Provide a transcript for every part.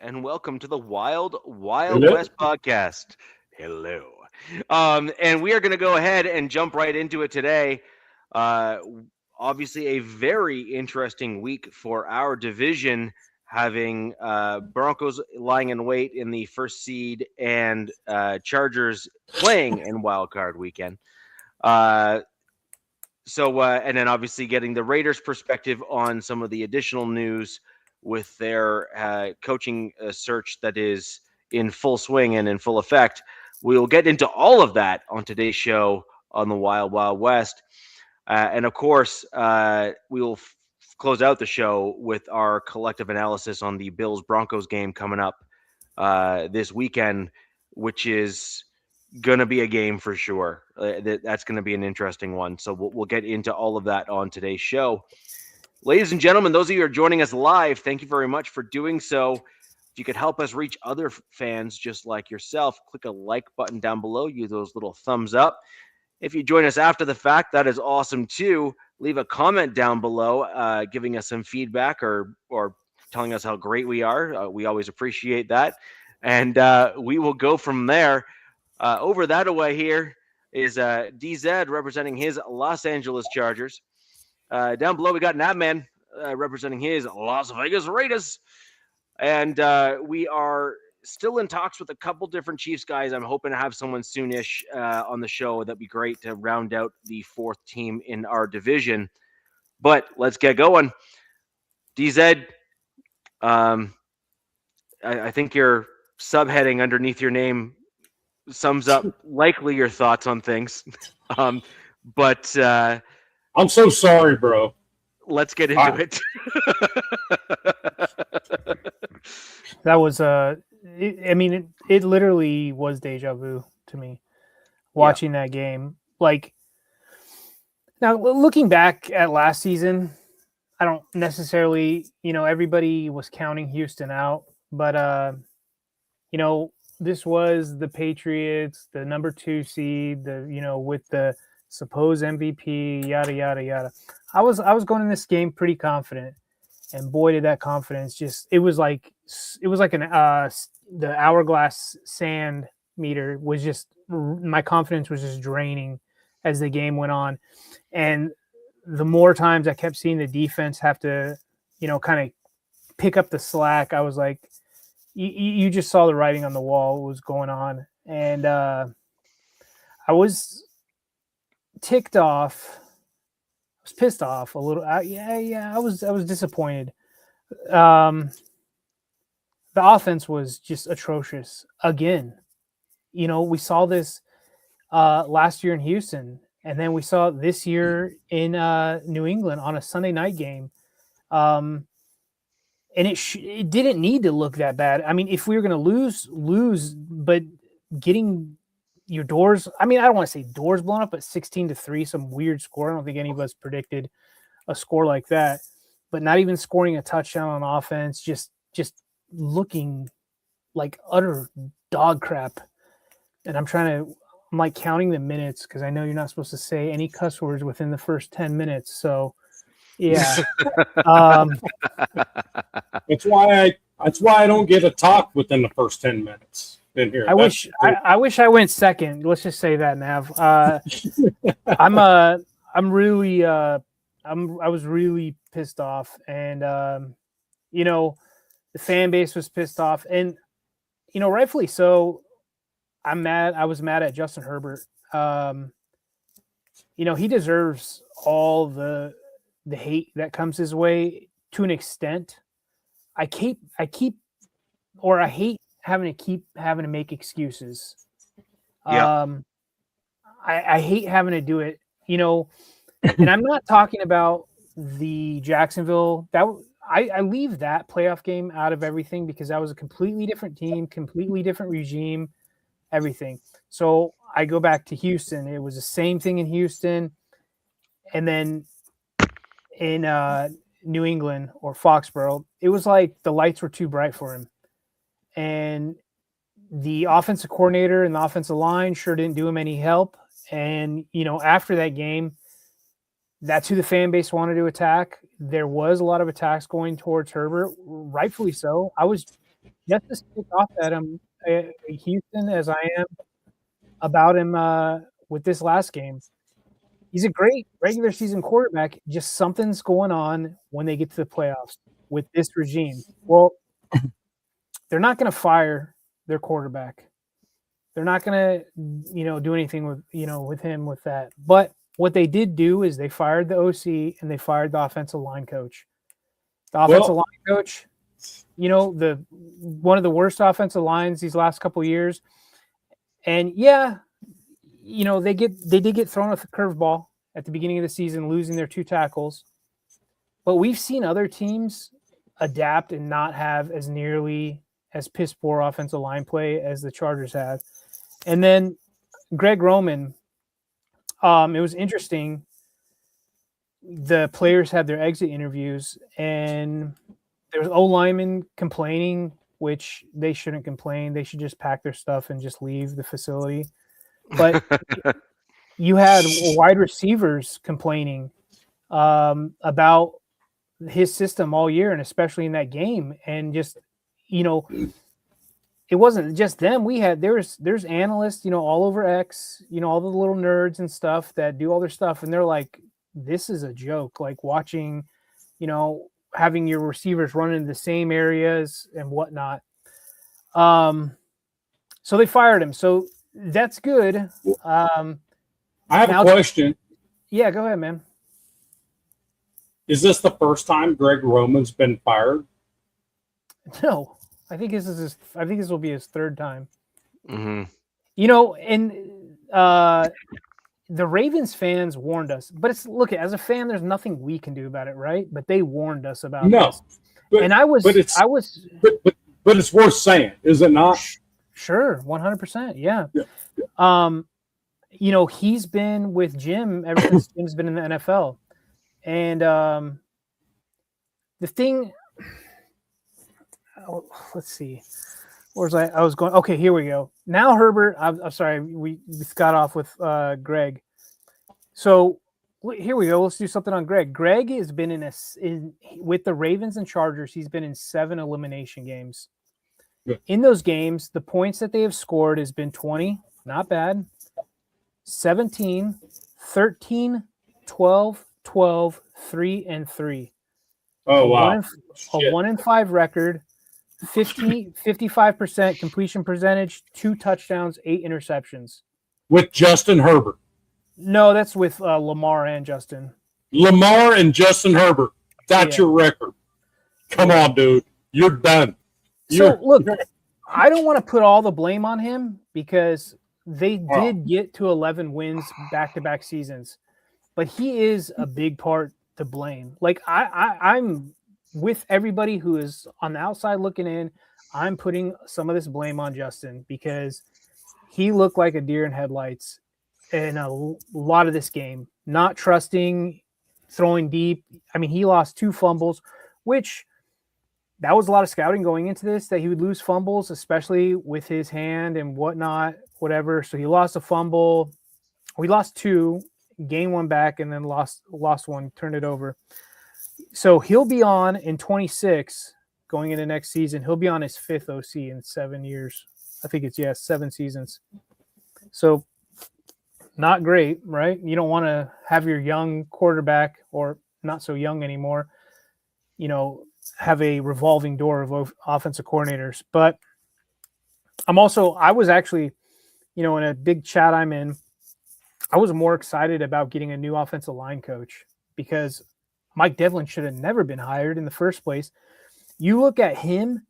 and welcome to the Wild Hello? West podcast. Hello. And we are going to go ahead and jump right into it today. Uh, Obviously, a very interesting week for our division, having Broncos lying in wait in the first seed and Chargers playing in Wild Card weekend. Uh, and then obviously getting the Raiders' perspective on some of the additional news with their coaching search that is in full swing and in full effect. We'll get into all of that on today's show on the Wild Wild West. And of course, we will close out the show with our collective analysis on the Bills Broncos game coming up this weekend, which is going to be a game for sure. That's going to be an interesting one. So we'll get into all of that on today's show. Ladies and gentlemen, those of you who are joining us live, thank you very much for doing so. If you could help us reach other fans just like yourself, click a like button down below, use those little thumbs up. If you join us after the fact, that is awesome too. Leave a comment down below, giving us some feedback or telling us how great we are. We always appreciate that. And we will go from there. Over that away here is DZ representing his Los Angeles Chargers. Down below, we got Nabman representing his Las Vegas Raiders. And we are still in talks with a couple different Chiefs guys. I'm hoping to have someone soonish on the show. That'd be great to round out the fourth team in our division. But let's get going. DZ, I think your subheading underneath your name sums up likely your thoughts on things. But I'm so sorry, bro. Let's get into it. That was it literally was deja vu to me watching that game. Like, now looking back at last season, I don't necessarily, everybody was counting Houston out, but this was the Patriots, the number 2 seed, with the supposed MVP, yada yada yada. I was going in this game pretty confident, and boy, did that confidence it was like the hourglass sand meter was just, my confidence was just draining as the game went on, and the more times I kept seeing the defense have to, kind of pick up the slack, I was like, you just saw the writing on the wall, what was going on, and I was ticked off. I was pissed off a little. I was disappointed. The offense was just atrocious again. We saw this last year in Houston, and then we saw it this year in New England on a Sunday night game. And it didn't need to look that bad. I mean, if we were going to lose, but getting your doors, I don't want to say doors blown up, but 16-3, some weird score. I don't think any of us predicted a score like that, but not even scoring a touchdown on offense, just looking like utter dog crap. And I'm like counting the minutes, because I know you're not supposed to say any cuss words within the first 10 minutes. So yeah. That's why I don't get a talk within the first 10 minutes. In here. I wish I went second. Let's just say that, Nav. I was really pissed off, and the fan base was pissed off, and rightfully so. I'm mad. I was mad at Justin Herbert. He deserves all the hate that comes his way to an extent. I hate having to make excuses. Yeah. I hate having to do it, and I'm not talking about the Jacksonville. I leave that playoff game out of everything, because that was a completely different team, completely different regime, everything. So I go back to Houston. It was the same thing in Houston, and then in New England or Foxborough, it was like the lights were too bright for him. And the offensive coordinator and the offensive line sure didn't do him any help. And, after that game, that's who the fan base wanted to attack. There was a lot of attacks going towards Herbert, rightfully so. I was just to stick off at him, Houston, as I am about him with this last game. He's a great regular season quarterback. Just something's going on when they get to the playoffs with this regime. Well, they're not going to fire their quarterback. They're not going to, do anything with him with that. But what they did do is they fired the OC and they fired the offensive line coach. The offensive line coach, the one of the worst offensive lines these last couple of years. And they did get thrown with a curveball at the beginning of the season, losing their 2 tackles. But we've seen other teams adapt and not have as nearly as piss poor offensive line play as the Chargers have. And then Greg Roman, it was interesting. The players had their exit interviews, and there was O-linemen complaining, which they shouldn't complain. They should just pack their stuff and just leave the facility. But you had wide receivers complaining about his system all year, and especially in that game. And just, it wasn't just them. There's analysts, all over X, all the little nerds and stuff that do all their stuff. And they're like, this is a joke, like watching, having your receivers run in the same areas and whatnot. So they fired him. So that's good. I have a question. Yeah, go ahead, man. Is this the first time Greg Roman's been fired? No, I think this will be his 3rd time. Mm-hmm. And the Ravens fans warned us, but as a fan, there's nothing we can do about it, right? But they warned us about this. But, and but it's worth saying, is it not? Sure, 100%, yeah. He's been with Jim ever since Jim's been in the NFL, and the thing. Let's see. Where's I was going? Okay, here we go. Now Herbert. I'm sorry. We got off with Greg. So here we go. Let's do something on Greg. Greg has been with the Ravens and Chargers. He's been in 7 elimination games. Yeah. In those games, the points that they have scored has been 20. Not bad. 17, 13, 12, 12, 3, and 3. Oh, wow. A 1-5 record. 55% completion percentage, 2 touchdowns, 8 interceptions. With Justin Herbert? No, that's with Lamar and Justin. Lamar and Justin Herbert. That's your record. Come on, dude. You're done. Look, I don't want to put all the blame on him because they did get to 11 wins back-to-back seasons. But he is a big part to blame. Like, I'm with everybody who is on the outside looking in. I'm putting some of this blame on Justin because he looked like a deer in headlights in a lot of this game, not trusting, throwing deep. I mean, he lost 2 fumbles, which that was a lot of scouting going into this, that he would lose fumbles, especially with his hand and whatnot, whatever. So he lost a fumble. We lost 2, gained 1 back, and then lost 1, turned it over. So he'll be on in 26 going into next season. He'll be on his 5th OC in 7 years. I think it's 7 seasons. So not great, right? You don't want to have your young quarterback, or not so young anymore, have a revolving door of offensive coordinators. But I was actually, in a big chat I'm in, I was more excited about getting a new offensive line coach because Mike Devlin should have never been hired in the first place. You look at him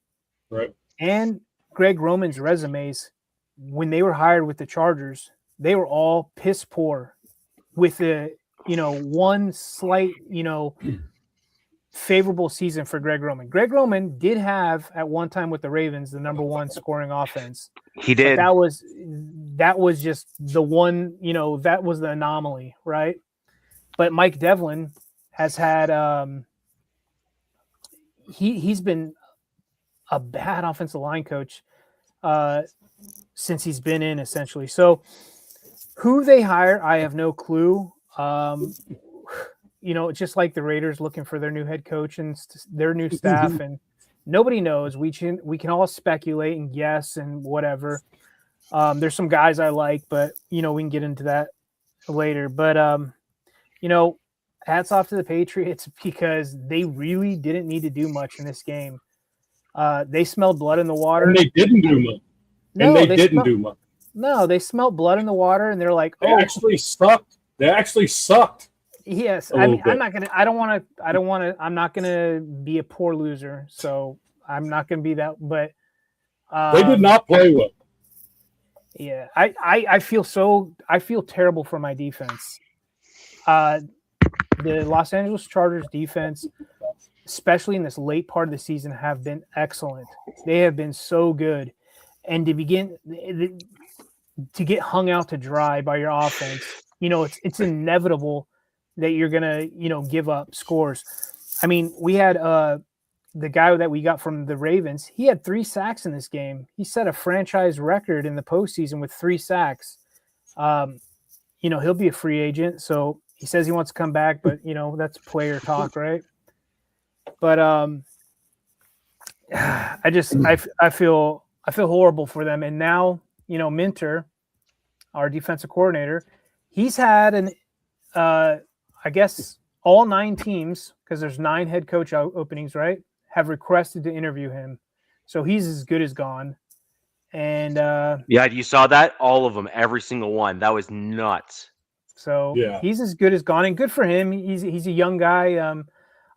and Greg Roman's resumes when they were hired with the Chargers, they were all piss poor with one slight, favorable season for Greg Roman. Greg Roman did have at one time with the Ravens the number 1 scoring offense. He did. But that was just the one, that was the anomaly, right? But Mike Devlin has had he's been a bad offensive line coach since he's been in, essentially. So who they hire, I have no clue. Just like the Raiders looking for their new head coach and their new staff, and Nobody knows. We can all speculate and guess and whatever. There's some guys I like, but we can get into that later. But hats off to the Patriots because they really didn't need to do much in this game. They smelled blood in the water. And they didn't do much. No, they didn't do much. No, they smelled blood in the water, and they're like, They actually sucked. They actually sucked. Yes, I'm not gonna be a poor loser, so I'm not gonna be that. But they did not play well. Yeah, I feel terrible for my defense. The Los Angeles Chargers defense, especially in this late part of the season, have been excellent. They have been so good, and to get hung out to dry by your offense, it's inevitable that you're gonna give up scores. I mean, we had the guy that we got from the Ravens, he had 3 sacks in this game. He set a franchise record in the postseason with 3 sacks. He'll be a free agent, so he says he wants to come back, but that's player talk, right? But I feel horrible for them. And now, Minter, our defensive coordinator, he's had I guess all 9 teams, because there's 9 head coach openings, right, have requested to interview him. So he's as good as gone. And yeah, you saw that? All of them, every single one. That was nuts. So he's as good as gone, and good for him. He's a young guy.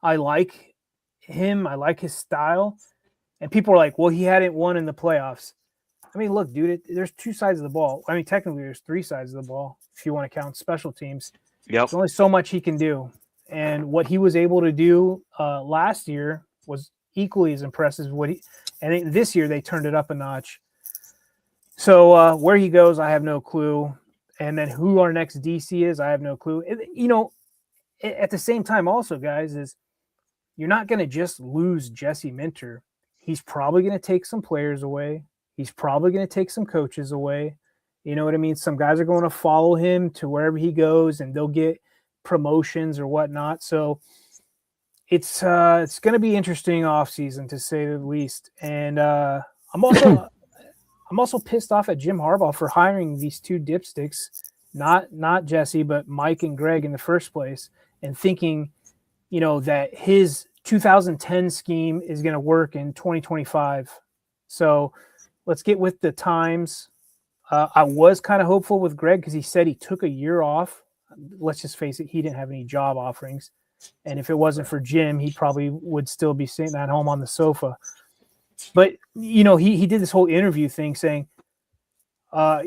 I like him. I like his style. And people are like, well, he hadn't won in the playoffs. I mean, look, dude, there's 2 sides of the ball. I mean, technically there's 3 sides of the ball if you want to count special teams. Yep. There's only so much he can do. And what he was able to do last year was equally as impressive as and this year they turned it up a notch. So where he goes, I have no clue. And then who our next DC is, I have no clue. At the same time also, guys, is you're not going to just lose Jesse Minter. He's probably going to take some players away. He's probably going to take some coaches away. You know what I mean? Some guys are going to follow him to wherever he goes, and they'll get promotions or whatnot. So it's going to be interesting offseason, to say the least. And I'm also pissed off at Jim Harbaugh for hiring these 2 dipsticks, not Jesse, but Mike and Greg in the first place, and thinking, that his 2010 scheme is going to work in 2025. So let's get with the times. I was kind of hopeful with Greg because he said he took a year off. Let's just face it, he didn't have any job offerings. And if it wasn't for Jim, he probably would still be sitting at home on the sofa. But, he did this whole interview thing saying, I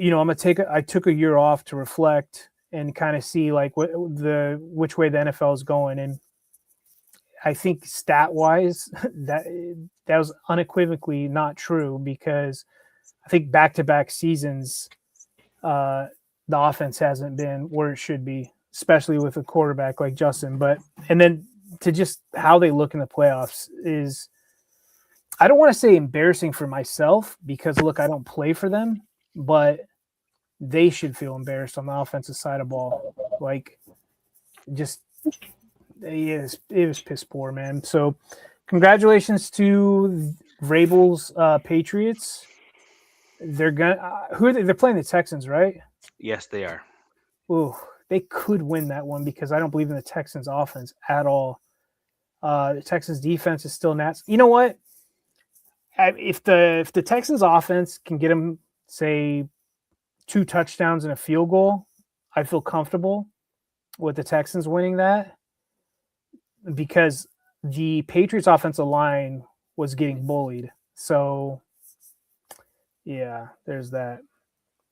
took a year off to reflect and kind of see like which way the NFL is going. And I think stat-wise, that was unequivocally not true, because I think back-to-back seasons, the offense hasn't been where it should be, especially with a quarterback like Justin. And then to just how they look in the playoffs is, I don't want to say embarrassing for myself, because look, I don't play for them, but they should feel embarrassed on the offensive side of ball. Like, just it was piss poor, man. So congratulations to Vrabel's Patriots. They're gonna they're playing the Texans, right? Yes, they are. Ooh, they could win that one, because I don't believe in the Texans offense at all. The Texans defense is still nuts. You know what? If the Texans offense can get them, say, 2 touchdowns and a field goal, I feel comfortable with the Texans winning that, because the Patriots offensive line was getting bullied. So yeah, there's that.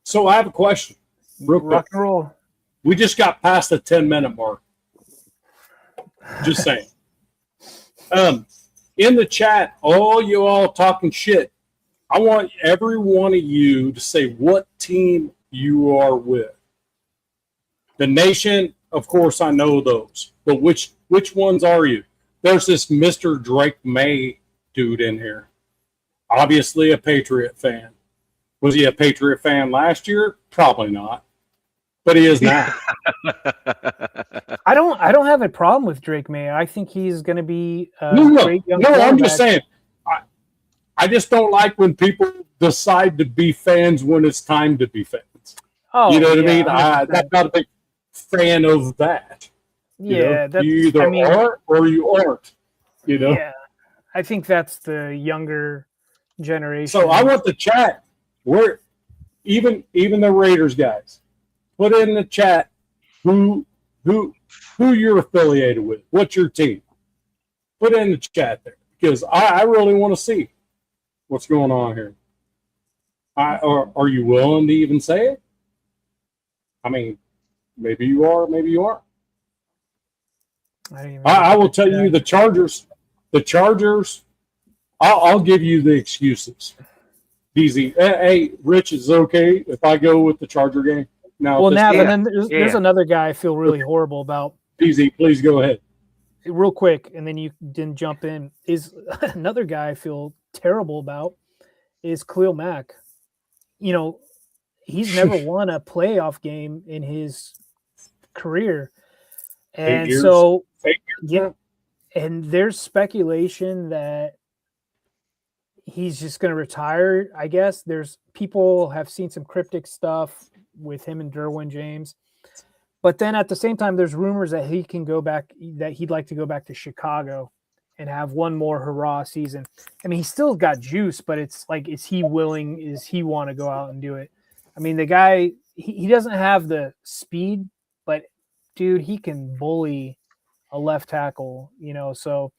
So I have a question. Real quick. Rock and roll. We just got past the 10-minute mark. Just saying. In the chat, all you all talking shit, I want every one of you to say what team you are with. The Nation, of course, I know those. But which ones are you? There's this Mr. Drake May dude in here. Obviously a Patriot fan. Was he a Patriot fan last year? Probably not. But he is now. I don't have a problem with Drake May. I think he's going to be No, I'm just saying. I just don't like when people decide to be fans when it's time to be fans. Oh, you know what I mean? 100%. I'm not a big fan of that. Yeah, that's. You either are or you aren't. Yeah, I think that's the younger generation. So I want the chat. Where even the Raiders guys, put in the chat who you're affiliated with. What's your team? Put it in the chat there because I really want to see what's going on here. Are you willing to even say it? I mean, maybe you are, maybe you aren't. I will tell you the Chargers. The Chargers. I'll give you the excuses. DZ, hey, Rich, is it okay if I go with the Charger game now? Well, now and then there's another guy I feel really horrible about. DZ, please go ahead. Real quick, and then you didn't jump in. Is another guy I feel terrible about is Khalil Mack. He's never won a playoff game in his career, and so and there's speculation that he's just going to retire. I guess there's people have seen some cryptic stuff with him and Derwin James. But then at the same time, there's rumors that he can go back, that he'd like to go back to Chicago and have one more hurrah season. I mean, he's still got juice, but it's like, is he willing? Is he want to go out and do it? I mean, the guy, he doesn't have the speed, but dude, he can bully a left tackle, so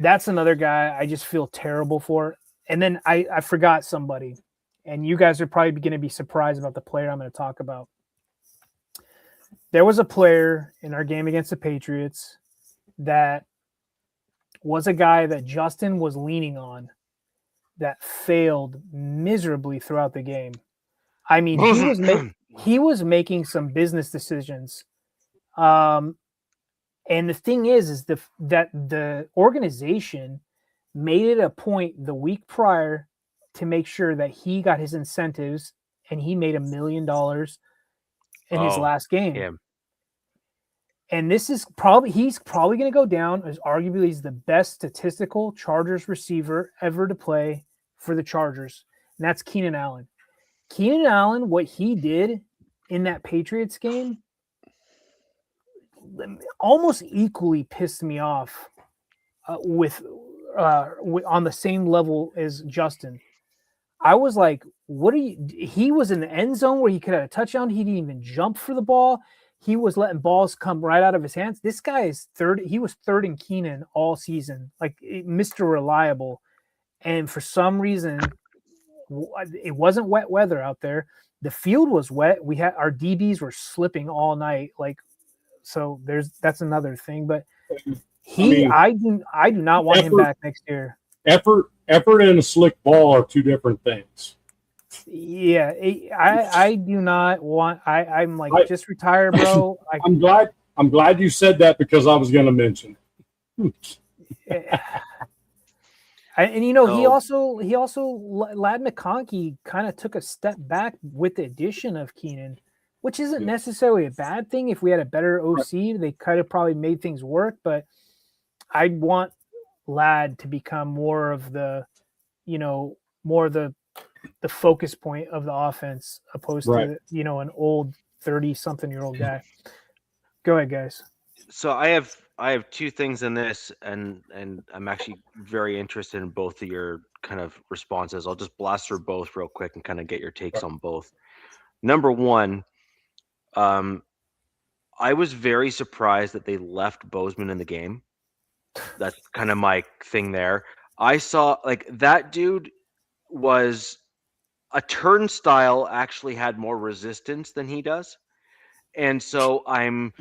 that's another guy I just feel terrible for. And then I forgot somebody, and you guys are probably going to be surprised about the player I'm going to talk about. There was a player in our game against the Patriots that was a guy that Justin was leaning on that failed miserably throughout the game. I mean, he was making some business decisions. And the thing is that the organization made it a point the week prior to make sure that he got his incentives, and he made $1 million in his last game. Yeah. And he's probably going to go down as arguably he's the best statistical Chargers receiver ever to play for the Chargers. And that's Keenan Allen. Keenan Allen, what he did in that Patriots game almost equally pissed me off with on the same level as Justin. I was like, he was in the end zone where he could have a touchdown. He didn't even jump for the ball. He was letting balls come right out of his hands. This guy is third. He was third in Keenan all season, like Mr. Reliable. And for some reason, it wasn't wet weather out there. The field was wet. Our DBs were slipping all night. So that's another thing. But I do not want him back next year. Effort and a slick ball are two different things. Yeah, I do not want. I'm like, just retire, bro. I'm glad you said that because I was going to mention it. He also Lad McConkey kind of took a step back with the addition of Keenan, which isn't necessarily a bad thing. If we had a better OC, they could have probably made things work. But I want Lad to become more of the focus point of the offense, opposed to an old 30-something-year-old guy. Go ahead, guys. So I have two things in this, and I'm actually very interested in both of your kind of responses. I'll just blast through both real quick and kind of get your takes on both. Number one, I was very surprised that they left Bozeman in the game. That's kind of my thing there. I saw that dude was a turnstile, actually had more resistance than he does. And so I'm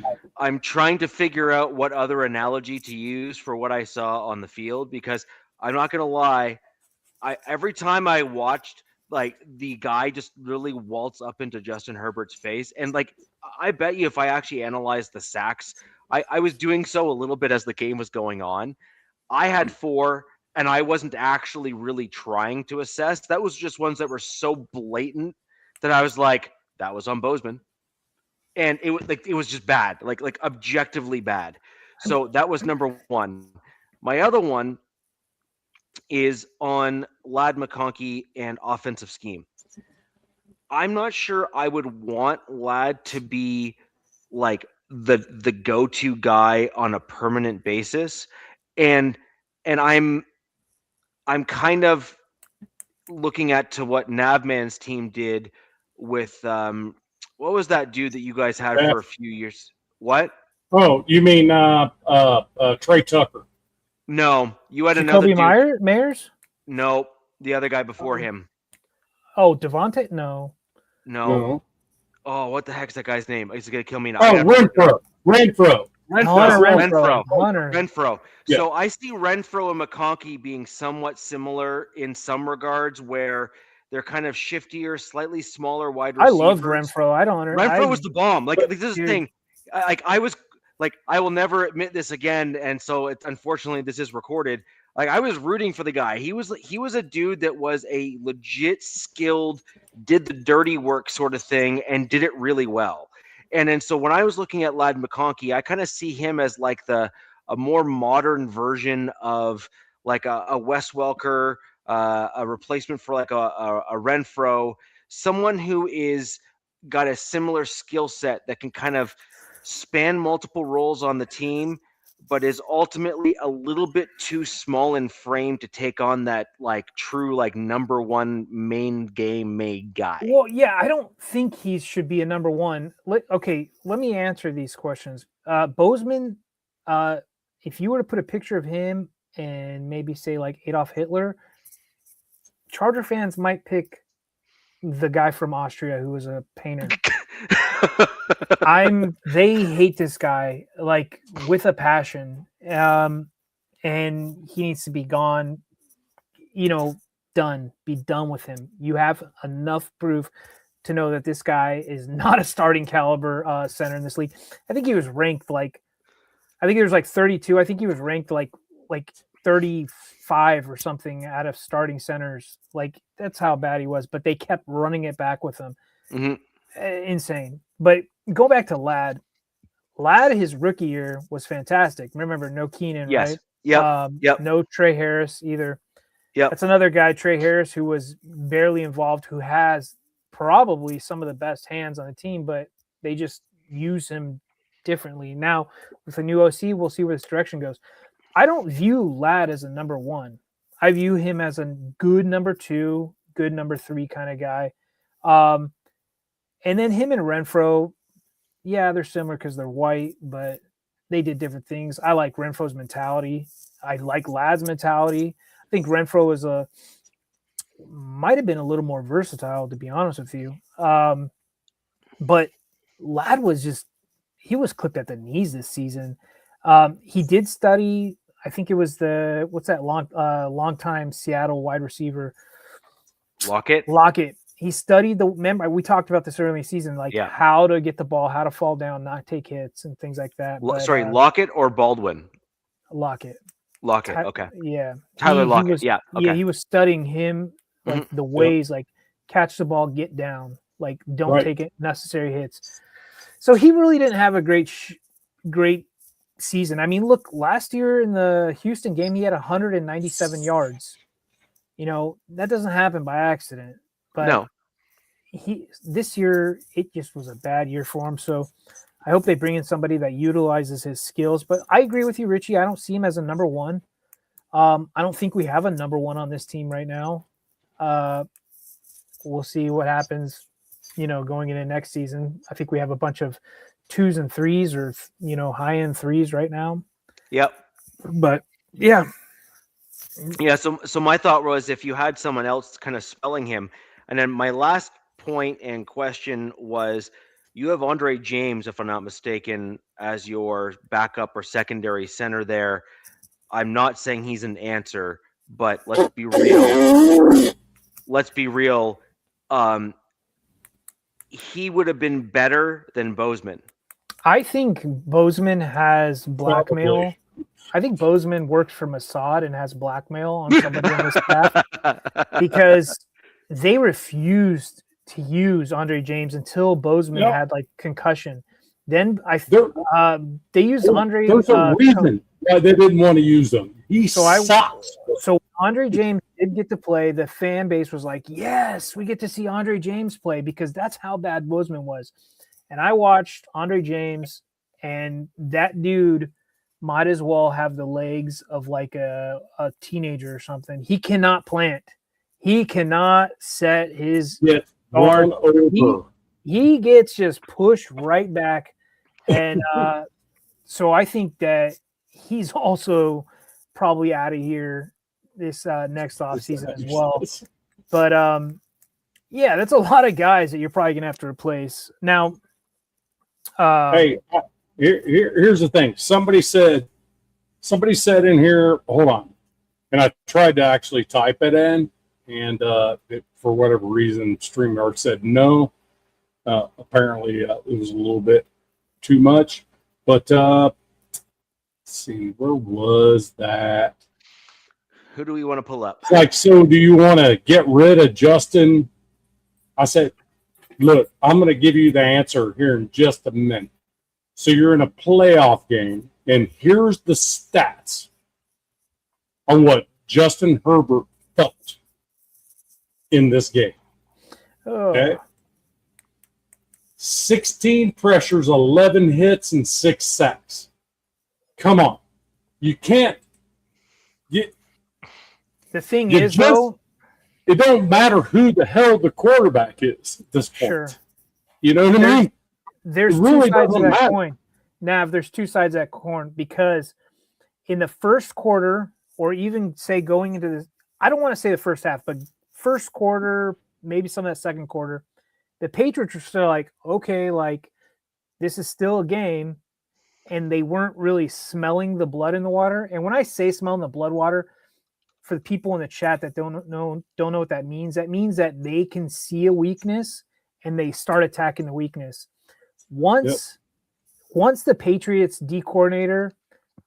trying to figure out what other analogy to use for what I saw on the field, because I'm not going to lie. Every time I watched the guy just really waltz up into Justin Herbert's face, and I bet you if I actually analyzed the sacks, I was doing so a little bit as the game was going on. I had 4, and I wasn't actually really trying to assess. That was just ones that were so blatant that I was like, that was on Bozeman. And it was just bad, like objectively bad. So that was number one. My other one is on Ladd McConkey and offensive scheme. I'm not sure I would want Ladd to be like the go-to guy on a permanent basis, and I'm kind of looking at to what Navman's team did with what was that dude that you guys had for a few years? What? Oh, you mean Trey Tucker? No, you had Jacoby another dude. Myers? No, the other guy before him. Oh, Devontae? No. Oh, what the heck's that guy's name? He's gonna kill me now. Renfro. Renfro. Yeah. So I see Renfro and McConkey being somewhat similar in some regards, where they're kind of shiftier, slightly smaller wide receivers. I loved Renfro. Renfro was the bomb. Like this is the thing. I was like, I will never admit this again, and so unfortunately this is recorded. Like I was rooting for the guy. He was a dude that was a legit skilled, did the dirty work sort of thing, and did it really well. And so when I was looking at Ladd McConkey, I kind of see him as like a more modern version of like a Wes Welker, a replacement for like a Renfro, someone who is got a similar skill set that can kind of span multiple roles on the team, but is ultimately a little bit too small in frame to take on that like true like number one main game made guy. Well, yeah, I don't think he should be a number one. Okay, let me answer these questions. Bozeman, if you were to put a picture of him and maybe say like Adolf Hitler, Charger fans might pick the guy from Austria who was a painter. They hate this guy like with a passion, and he needs to be gone. Be done with him. You have enough proof to know that this guy is not a starting caliber center in this league. I think he was ranked like 32. I think he was ranked like 35 or something out of starting centers. Like that's how bad he was, but they kept running it back with him. Mm-hmm. Insane. But go back to Ladd. His rookie year was fantastic. Remember, no Keenan, yes. Right? Yep. No Trey Harris either. Yep. That's another guy, Trey Harris, who was barely involved, who has probably some of the best hands on the team, but they just use him differently. Now, with the new OC, we'll see where this direction goes. I don't view Ladd as a number one. I view him as a good number two, good number three kind of guy. And then him and Renfro, yeah, they're similar because they're white, but they did different things. I like Renfro's mentality. I like Ladd's mentality. I think Renfro might have been a little more versatile, to be honest with you. But Ladd he was clipped at the knees this season. He did study, I think it was long-time Seattle wide receiver. Lockett. He studied remember, we talked about this early season, how to get the ball, how to fall down, not take hits and things like that. Lockett or Baldwin? Lockett. Okay. Yeah. Tyler Lockett. Okay. Yeah, he was studying him, like the ways, like catch the ball, get down, like don't take it necessary hits. So he really didn't have a great season. I mean, look, last year in the Houston game, he had 197 yards. That doesn't happen by accident. But no. This year, it just was a bad year for him. So I hope they bring in somebody that utilizes his skills. But I agree with you, Richie. I don't see him as a number one. I don't think we have a number one on this team right now. We'll see what happens, going into next season. I think we have a bunch of 2s and 3s or, high-end 3s right now. Yep. But, yeah. Yeah, so my thought was if you had someone else kind of spelling him, and then my last point and question was you have Andre James, if I'm not mistaken, as your backup or secondary center there. I'm not saying he's an answer, but let's be real. He would have been better than Bozeman. I think Bozeman has blackmail. Probably. I think Bozeman worked for Mossad and has blackmail on somebody on his staff because they refused to use Andre James until Bozeman had like concussion. Then they used Andre. There's a reason why they didn't want to use him. He sucks. So Andre James did get to play, the fan base was like, yes, we get to see Andre James play because that's how bad Bozeman was. And I watched Andre James, and that dude might as well have the legs of like a teenager or something. He cannot plant. He cannot set his guard. He gets just pushed right back. And so I think that he's also probably out of here this next offseason as well. But yeah, that's a lot of guys that you're probably gonna have to replace. Now hey, here's the thing. Somebody said in here, hold on. And I tried to actually type it in, and for whatever reason, StreamYard said no. Apparently it was a little bit too much. But let's see, where was that? Who do we want to pull up? Like, so do you want to get rid of Justin? I said, look, I'm going to give you the answer here in just a minute. So you're in a playoff game, and here's the stats on what Justin Herbert felt in this game. Okay? 16 pressures, 11 hits, and 6 sacks. Come on. You can't. The thing is, though, it don't matter who the hell the quarterback is at this point. Sure. You know what I mean? There's really two sides of that matter. coin. Nav, there's two sides of that coin, because in the first quarter, or even say going into the, I don't want to say the first half, but first quarter, maybe some of that second quarter, the Patriots were still like, okay, like this is still a game, and they weren't really smelling the blood in the water. And when I say smelling the blood water, for the people in the chat that don't know what that means that they can see a weakness and they start attacking the weakness. Once the Patriots D coordinator,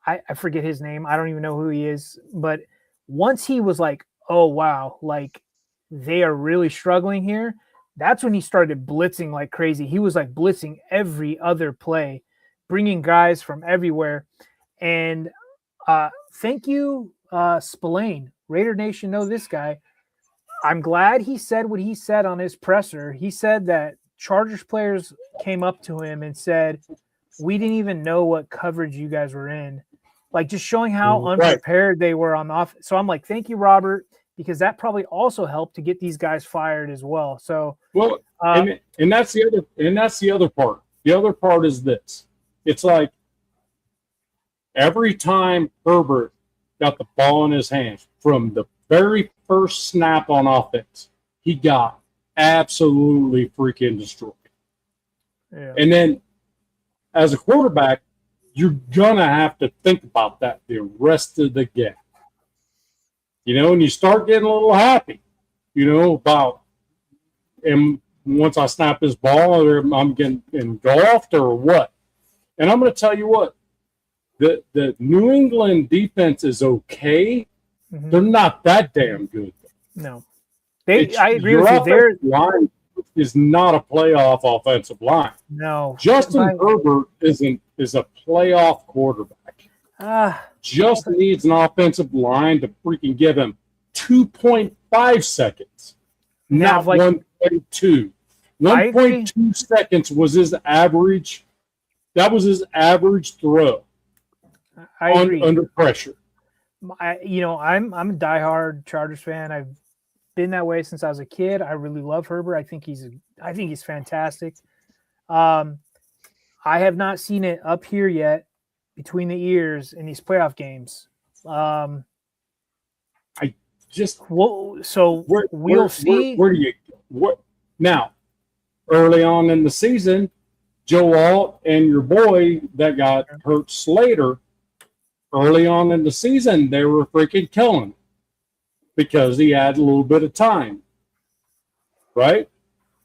I forget his name, I don't even know who he is, but once he was like, oh wow, like they are really struggling here, that's when he started blitzing like crazy. He was like blitzing every other play, bringing guys from everywhere. And thank you, Spillane. Raider Nation know this guy. I'm glad he said what he said on his presser. He said that Chargers players came up to him and said, we didn't even know what coverage you guys were in. Like, just showing how unprepared they were on the offense. So I'm like, thank you, Robert, because that probably also helped to get these guys fired as well. So and that's the other part. The other part is this. It's like every time Herbert got the ball in his hands from the very first snap on offense, he got absolutely freaking destroyed. Yeah. And then as a quarterback, you're going to have to think about that the rest of the game. You know, and you start getting a little happy, you know, about, and once I snap this ball, or I'm getting engulfed or what. And I'm going to tell you what, the New England defense is okay. Mm-hmm. They're not that damn good. No. I agree with you. Their line is not a playoff offensive line. No. Justin Herbert is a playoff quarterback. Just needs an offensive line to freaking give him 2.5 seconds, not 1.2. 1.2 seconds was his average. That was his average throw under pressure. I'm a diehard Chargers fan. I've been that way since I was a kid. I really love Herbert. I think he's fantastic. I have not seen it up here yet between the ears in these playoff games. We'll see. Where do you what now? Early on in the season, Joe Alt and your boy that got hurt, Slater. Early on in the season, they were freaking killing him because he had a little bit of time, right?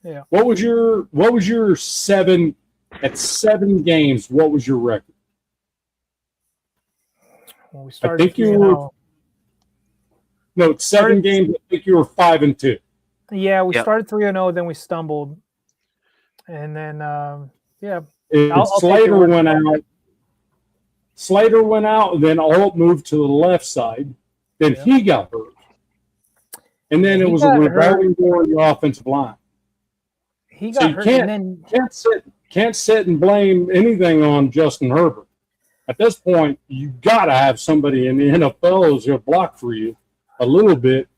Yeah. What was your 7 games? What was your record? Well, we started. I think you were. No, it's 7 games. I think you were 5-2. Yeah, we started 3-0, then we stumbled, and then Slater went out. Slater went out, and then Alt moved to the left side. then he got hurt. And then it was a revolving door in the offensive line. He got hurt, and then can't sit and blame anything on Justin Herbert. At this point, you got to have somebody in the NFL who's going to block for you a little bit.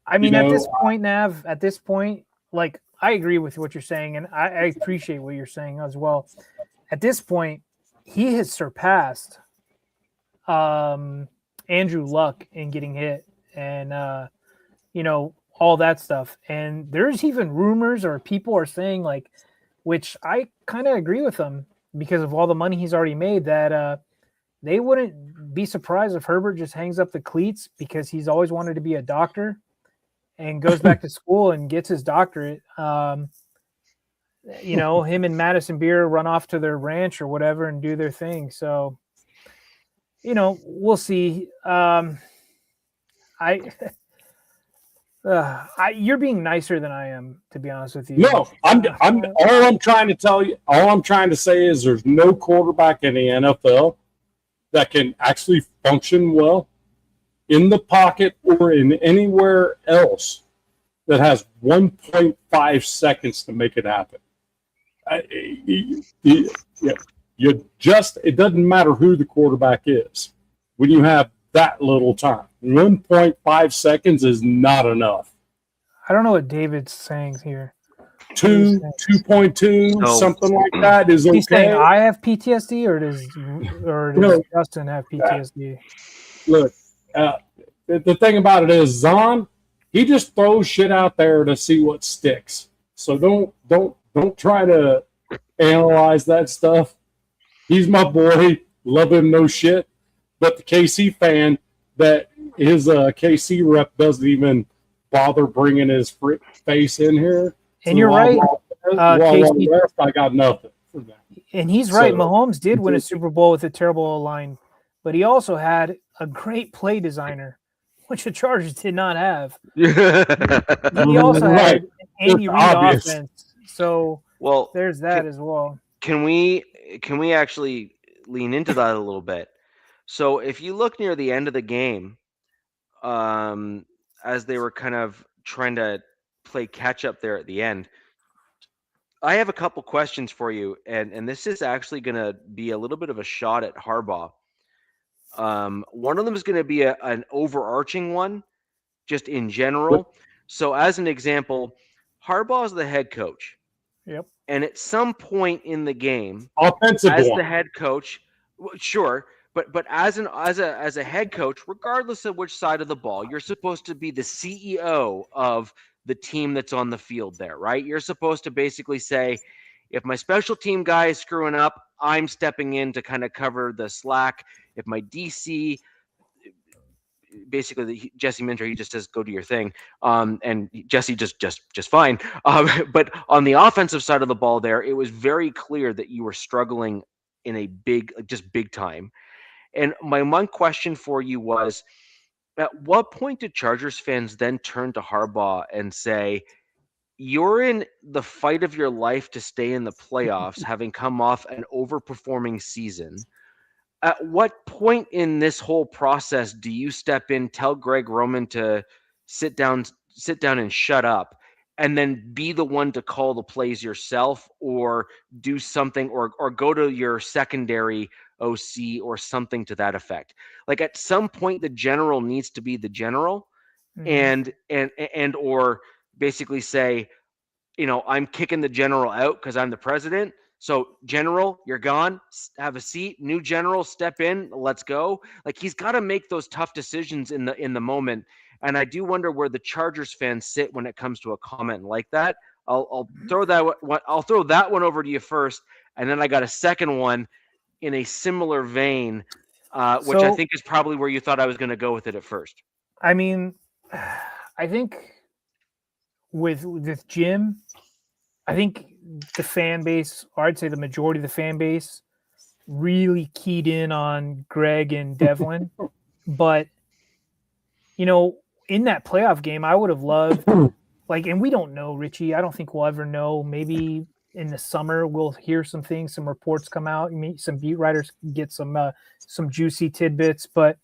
I mean, at this point, Nav, like, I agree with what you're saying, and I appreciate what you're saying as well. At this point, he has surpassed Andrew Luck in getting hit and, all that stuff. And there's even rumors or people are saying, like, which I kind of agree with them because of all the money he's already made, that they wouldn't be surprised if Herbert just hangs up the cleats because he's always wanted to be a doctor and goes back to school and gets his doctorate. Him and Madison Beer run off to their ranch or whatever and do their thing. So, we'll see. You're being nicer than I am, to be honest with you. No, all I'm trying to say is there's no quarterback in the NFL that can actually function well in the pocket or in anywhere else that has 1.5 seconds to make it happen. It doesn't matter who the quarterback is when you have that little time. 1.5 seconds is not enough. I don't know what David's saying here. 2.2, something like that is okay. He's saying I have PTSD, or does Justin have PTSD? Look, the thing about it is Zahn, he just throws shit out there to see what sticks. So don't try to analyze that stuff. He's my boy, love him no shit. But the KC fan that his KC rep doesn't even bother bringing his face in here. And you're right. KC, I got nothing for that. And he's right. Mahomes did win a Super Bowl with a terrible line, but he also had a great play designer, which the Chargers did not have. He also had an Andy Reid offense. So there's that as well. Can we actually lean into that a little bit? So if you look near the end of the game, as they were kind of trying to play catch up there at the end, I have a couple questions for you, and this is actually going to be a little bit of a shot at Harbaugh. One of them is going to be an overarching one, just in general. So as an example, Harbaugh is the head coach. Yep. And at some point in the game, the head coach, sure, but as a head coach, regardless of which side of the ball, you're supposed to be the CEO of the team that's on the field there, right? You're supposed to basically say, if my special team guy is screwing up, I'm stepping in to kind of cover the slack. If my DC, basically Jesse Minter, he just says, go do your thing. And Jesse just fine. But on the offensive side of the ball there, it was very clear that you were struggling in a big time. And my one question for you was, at what point did Chargers fans then turn to Harbaugh and say, you're in the fight of your life to stay in the playoffs, having come off an overperforming season? At what point in this whole process do you step in, tell Greg Roman to sit down and shut up, and then be the one to call the plays yourself, or do something, or go to your secondary OC or something to that effect? Like, at some point, the general needs to be the general, and or basically say, I'm kicking the general out because I'm the president. So, general, you're gone. Have a seat. New general, step in. Let's go. Like, he's got to make those tough decisions in the moment. And I do wonder where the Chargers fans sit when it comes to a comment like that. I'll throw that one over to you first, and then I got a second one in a similar vein, which I think is probably where you thought I was going to go with it at first. I mean, I think with Jim, I think the fan base, or I'd say the majority of the fan base, really keyed in on Greg and Devlin. But, in that playoff game, I would have loved, and we don't know, Richie. I don't think we'll ever know. Maybe in the summer we'll hear some things, some reports come out, some beat writers get some juicy tidbits. But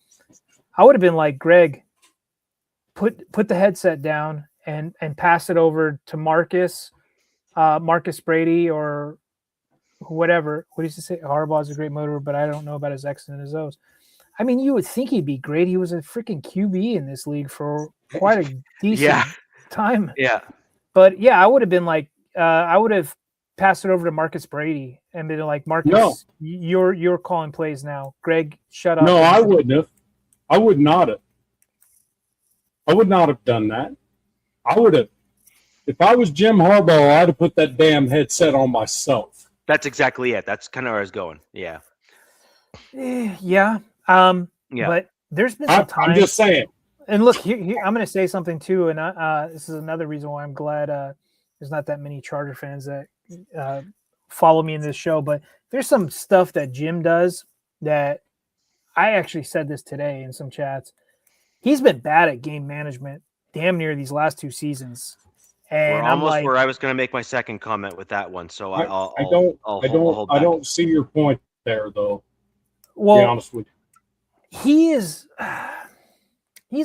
I would have been like, Greg, put the headset down and pass it over to Marcus Brady or whatever. What does he say? Harbaugh's a great motor, but I don't know about his X's and his O's. I mean, you would think he'd be great. He was a freaking QB in this league for quite a decent time. Yeah. But yeah, I would have been like, I would have passed it over to Marcus Brady and been like, Marcus, you're calling plays now. Greg, shut up. No, I wouldn't have. I would not have. I would not have done that. I would have. If I was Jim Harbaugh, I'd have put that damn headset on myself. That's exactly it. That's kind of where I was going. Yeah. Yeah. But there's been some time. I'm just saying. And look, here I'm going to say something too, and this is another reason why I'm glad there's not that many Charger fans that follow me in this show. But there's some stuff that Jim does that I actually said this today in some chats. He's been bad at game management, damn near these last 2 seasons. And we're almost where I was going to make my second comment with that one. So I don't see your point there, though. Well, to be honest with you. He's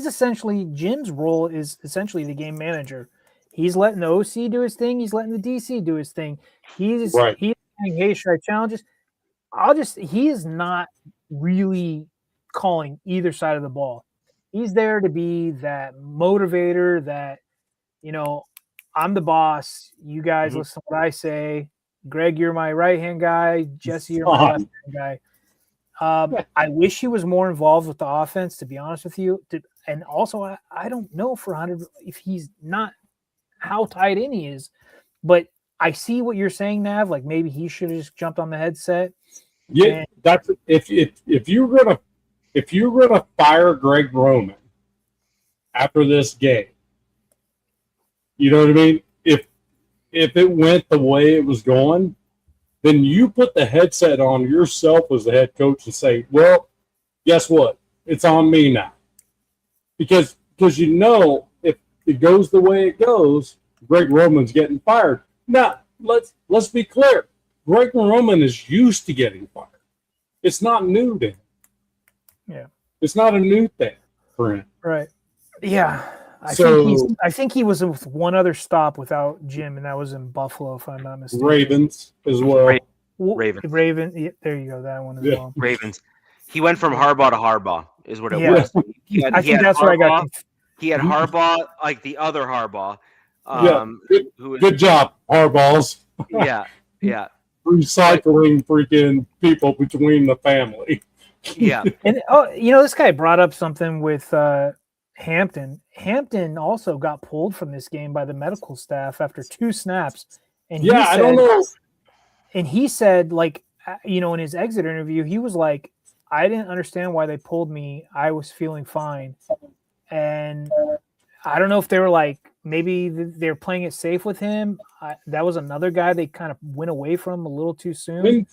essentially, Jim's role is essentially the game manager. He's letting the OC do his thing. He's letting the DC do his thing. He's saying, hey, should I challenge this? He is not really calling either side of the ball. He's there to be that motivator that, I'm the boss. You guys listen to what I say. Greg, you're my right-hand guy. Jesse, you're my left-hand guy. I wish he was more involved with the offense, to be honest with you. And also, I don't know if he's not how tight in he is. But I see what you're saying, Nav. Like maybe he should have just jumped on the headset. Yeah, that's if you're gonna fire Greg Roman after this game, you know what I mean? If it went the way it was going, then you put the headset on yourself as the head coach and say, well, guess what? It's on me now. Because if it goes the way it goes, Greg Roman's getting fired. Now, let's be clear. Greg Roman is used to getting fired. It's not new to him. Yeah. It's not a new thing for him. Right. Yeah. I think he was with one other stop without Jim, and that was in Buffalo, if I'm not mistaken. Ravens as well. Raven. Yeah, there you go. That one as well. Ravens. He went from Harbaugh to Harbaugh, is what it was. I think that's where I got. He had Harbaugh, like the other Harbaugh. Good job, Harbaughs. Yeah. Recycling freaking people between the family. Yeah. And this guy brought up something with Hampton. Hampton also got pulled from this game by the medical staff after 2 snaps. And I don't know. And he said, like, in his exit interview, he was like, I didn't understand why they pulled me. I was feeling fine. And I don't know if they were like, maybe they're playing it safe with him. That was another guy they kind of went away from a little too soon.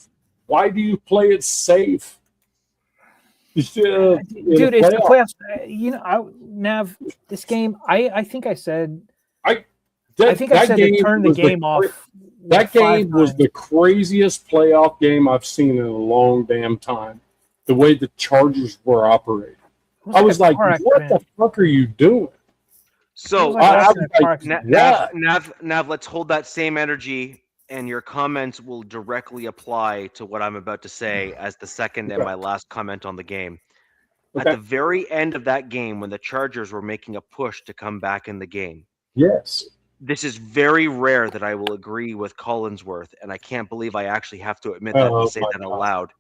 Why do you play it safe? Dude, it's the playoffs. Nav, this game, I think I said they turned the game off. That game was the craziest playoff game I've seen in a long damn time. The way the Chargers were operating. I was like, what the fuck are you doing? So, Nav, let's hold that same energy, and your comments will directly apply to what I'm about to say as the second and my last comment on the game. Okay. At the very end of that game, when the Chargers were making a push to come back in the game. Yes. This is very rare that I will agree with Collinsworth, and I can't believe I actually have to admit that and say that aloud.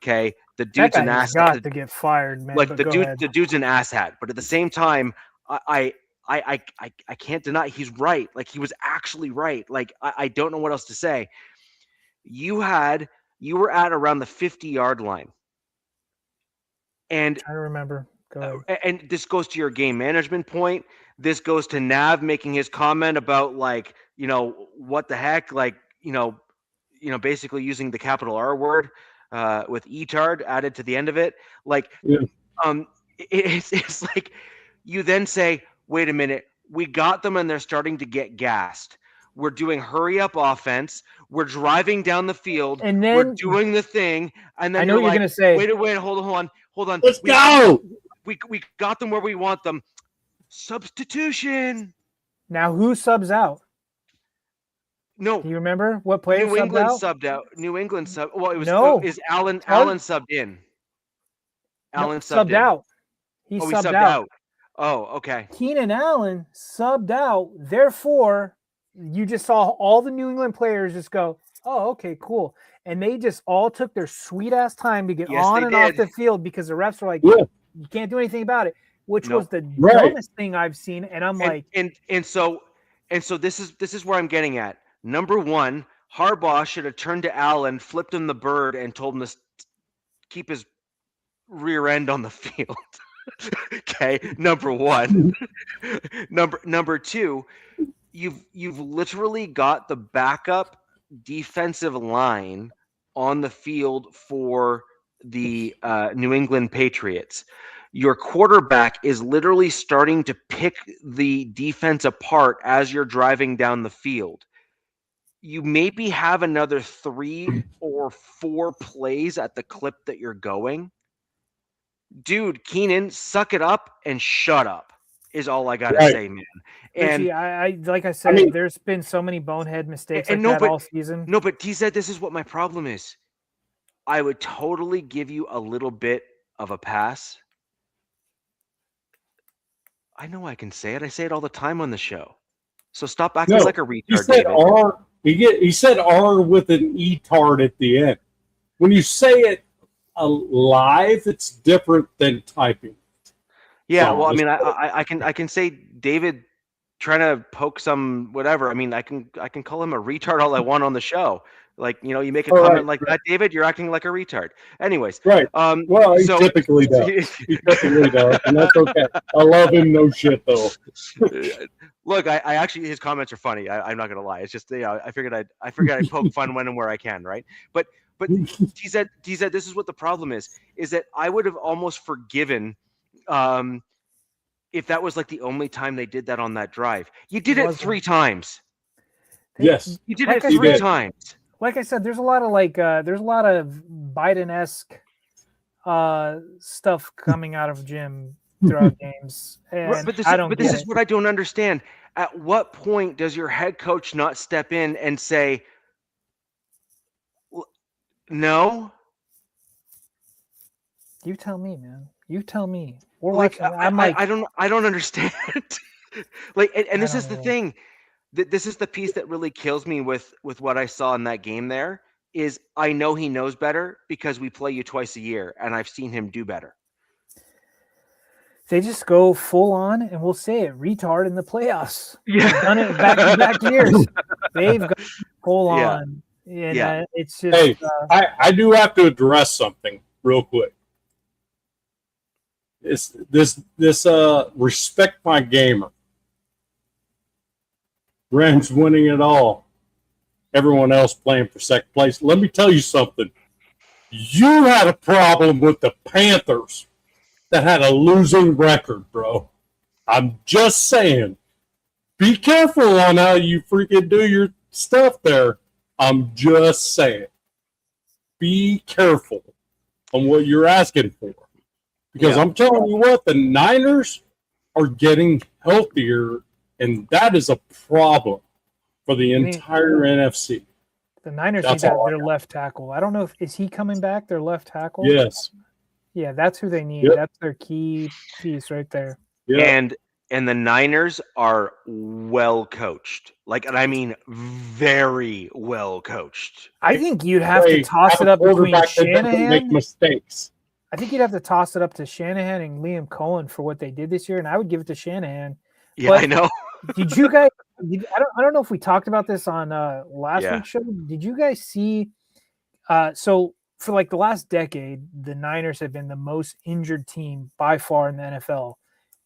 Okay, the dude's an asshat. Got to get fired, man. Like the dude's an asshat, but at the same time, I can't deny he's right. Like he was actually right. Like I don't know what else to say. You were at around the 50-yard line, and I remember. Go ahead. And this goes to your game management point. This goes to Nav making his comment about like, what the heck, like, basically using the capital R word with "etard" added to the end of it. Like, it's like you then say, wait a minute, we got them and they're starting to get gassed. We're doing hurry up offense. We're driving down the field. And then we're doing the thing. And then I know you're going to say, wait, hold on. Let's go. We got them where we want them. Substitution. Now, who subs out? No, Do you remember what player New subbed England out? subbed out. New England sub. Well, it was No. is Allen. Tell- Allen subbed in. No, Allen subbed in. out. He He subbed subbed out. out. Oh, okay. Keenan Allen subbed out. Therefore, you just saw all the New England players just go, "Oh, okay, cool," and they just all took their sweet ass time to get Yes, on they and off did. the field because the refs were like, Yeah. "You can't do anything about it," which Nope. was the Right. dumbest thing I've seen. And I'm like, and so this is where I'm getting at. Number one, Harbaugh should have turned to Allen, flipped him the bird, and told him to keep his rear end on the field. Okay, number one. number two, you've literally got the backup defensive line on the field for the New England Patriots. Your quarterback is literally starting to pick the defense apart as you're driving down the field. You maybe have another 3 or 4 plays at the clip that you're going. Dude, Keenan, suck it up and shut up is all I gotta say, man. And Richie, I like I said, mean- there's been so many bonehead mistakes And like no, that but- all season. no, but T said this is what my problem is. I would totally give you a little bit of a pass. I know I can say it. I say it all the time on the show. So stop acting No, like a He retard, said David. R. He said R with an E-tard at the end. When you say it live, it's different than typing. Yeah, So well, I it's- mean, I can say David trying to poke some whatever. I mean, I can call him a retard all I want on the show. Like, you know, you make a All comment right, like that, David, you're acting like a retard. Anyways, Right. Well, he so typically does. He typically does, and that's okay. I love him, no shit, though. look, I actually his comments are funny. I'm not gonna lie. It's just I figured I'd poke fun when and where I can, right? But he said this is what the problem is that I would have almost forgiven if that was like the only time they did that on that drive. You did it Wasn't. 3 times. Yes. You did Like it I 3 said- times. Like I said, there's a lot of Biden-esque stuff coming out of Jim throughout games, and Right, but this get is it. what I don't understand. At what point does your head coach not step in and say, no? You tell me, man. You tell me. We're Like, watching. I'm like, I don't understand. Like, and this I is the don't know. thing. This is the piece that really kills me with what I saw in that game there is I know he knows better because we play you twice a year and I've seen him do better. they just go full on, and we'll say it, retard in the playoffs. Yeah. They've done it back years. They've got full Yeah. on. And, Yeah. it's just Hey, I do have to address something real quick. It's this respect my gamer. Rams winning it all. Everyone else playing for second place. Let me tell you something. You had a problem with the Panthers that had a losing record, bro. I'm just saying. Be careful on how you freaking do your stuff there. I'm just saying. Be careful on what you're asking for. Because Yeah. I'm telling you what, the Niners are getting healthier, and that is a problem for the mean- entire NFC. the Niners That's need that, all I their left tackle. I don't know is he coming back, their left tackle? Yes. Yeah, that's who they need. Yep. That's their key piece right there. Yeah. And the Niners are well coached. Like, and I mean very well coached. I think you'd have They to toss have it a up between quarterback that doesn't make Shanahan. mistakes. I think you'd have to toss it up to Shanahan and Liam Cohen for what they did this year, and I would give it to Shanahan. Yeah, But- I know. Did you guys? I don't know if we talked about this on last Yeah. week's show. Did you guys see? So for like the last decade, the Niners have been the most injured team by far in the NFL.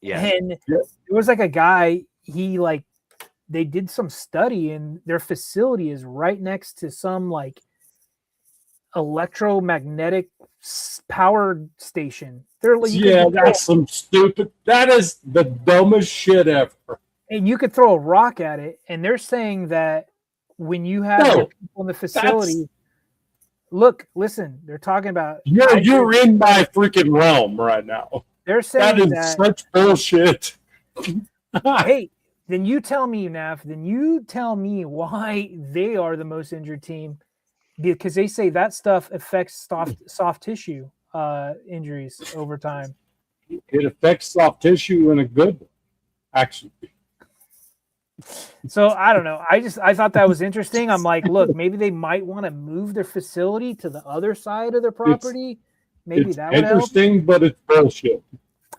Yeah. And Yep. there was like a guy. They did some study, and their facility is right next to some like electromagnetic power station. They're like, Yeah, that's some stupid. That is the dumbest shit ever. and you could throw a rock at it, and they're saying that when you have No, the people in the facility, listen, they're talking about You're in my freaking realm right now. they're That saying is that such bullshit. Hey, then you tell me, Naf. Then you tell me why they are the most injured team, because they say that stuff affects soft tissue injuries over time. It affects soft tissue in a good way, actually. So I don't know. I thought that was interesting. I'm like, look, maybe they might want to move their facility to the other side of their property. Maybe It's that would help. interesting, but it's bullshit.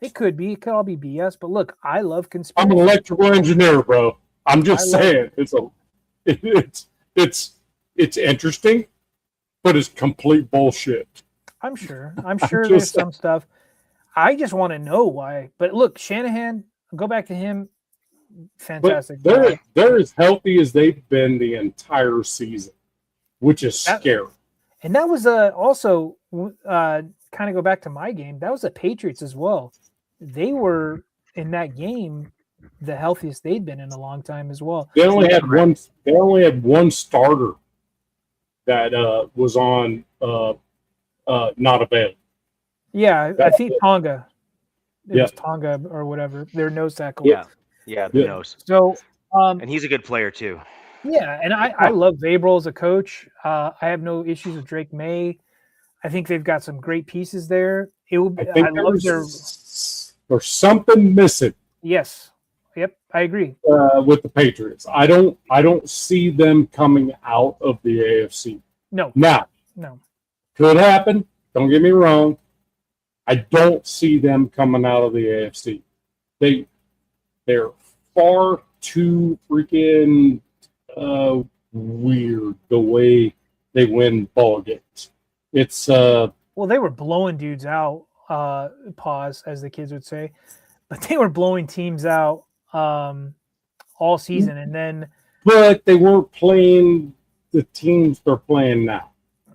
It could be. It could all be BS. But look, I love I'm conspiracy. an electrical engineer, bro. I'm just saying it's interesting, but it's complete bullshit. I'm sure there's some stuff. I just want to know why. But look, Shanahan, go back to him. Fantastic. But they're as healthy as they've been the entire season, which is scary. And that was also kind of go back to my game. That was the Patriots as well. They were in that game the healthiest they'd been in a long time as well. They only had one. They only had one starter that was on not available. Yeah, I think Tonga. It was Tonga or whatever. Their nose tackle. Yeah, the nose. So, and he's a good player too. Yeah, and I love Vrabel as a coach. I have no issues with Drake May. I think they've got some great pieces there. It will. I love there's something missing. Yes. Yep, I agree. With the Patriots, I don't see them coming out of the AFC. No. Now, could happen. Don't get me wrong. I don't see them coming out of the AFC. They're far too freaking weird the way they win ball games. It's well, they were blowing dudes out. Pause, as the kids would say, but they were blowing teams out all season, and then. But they weren't playing the teams they're playing now.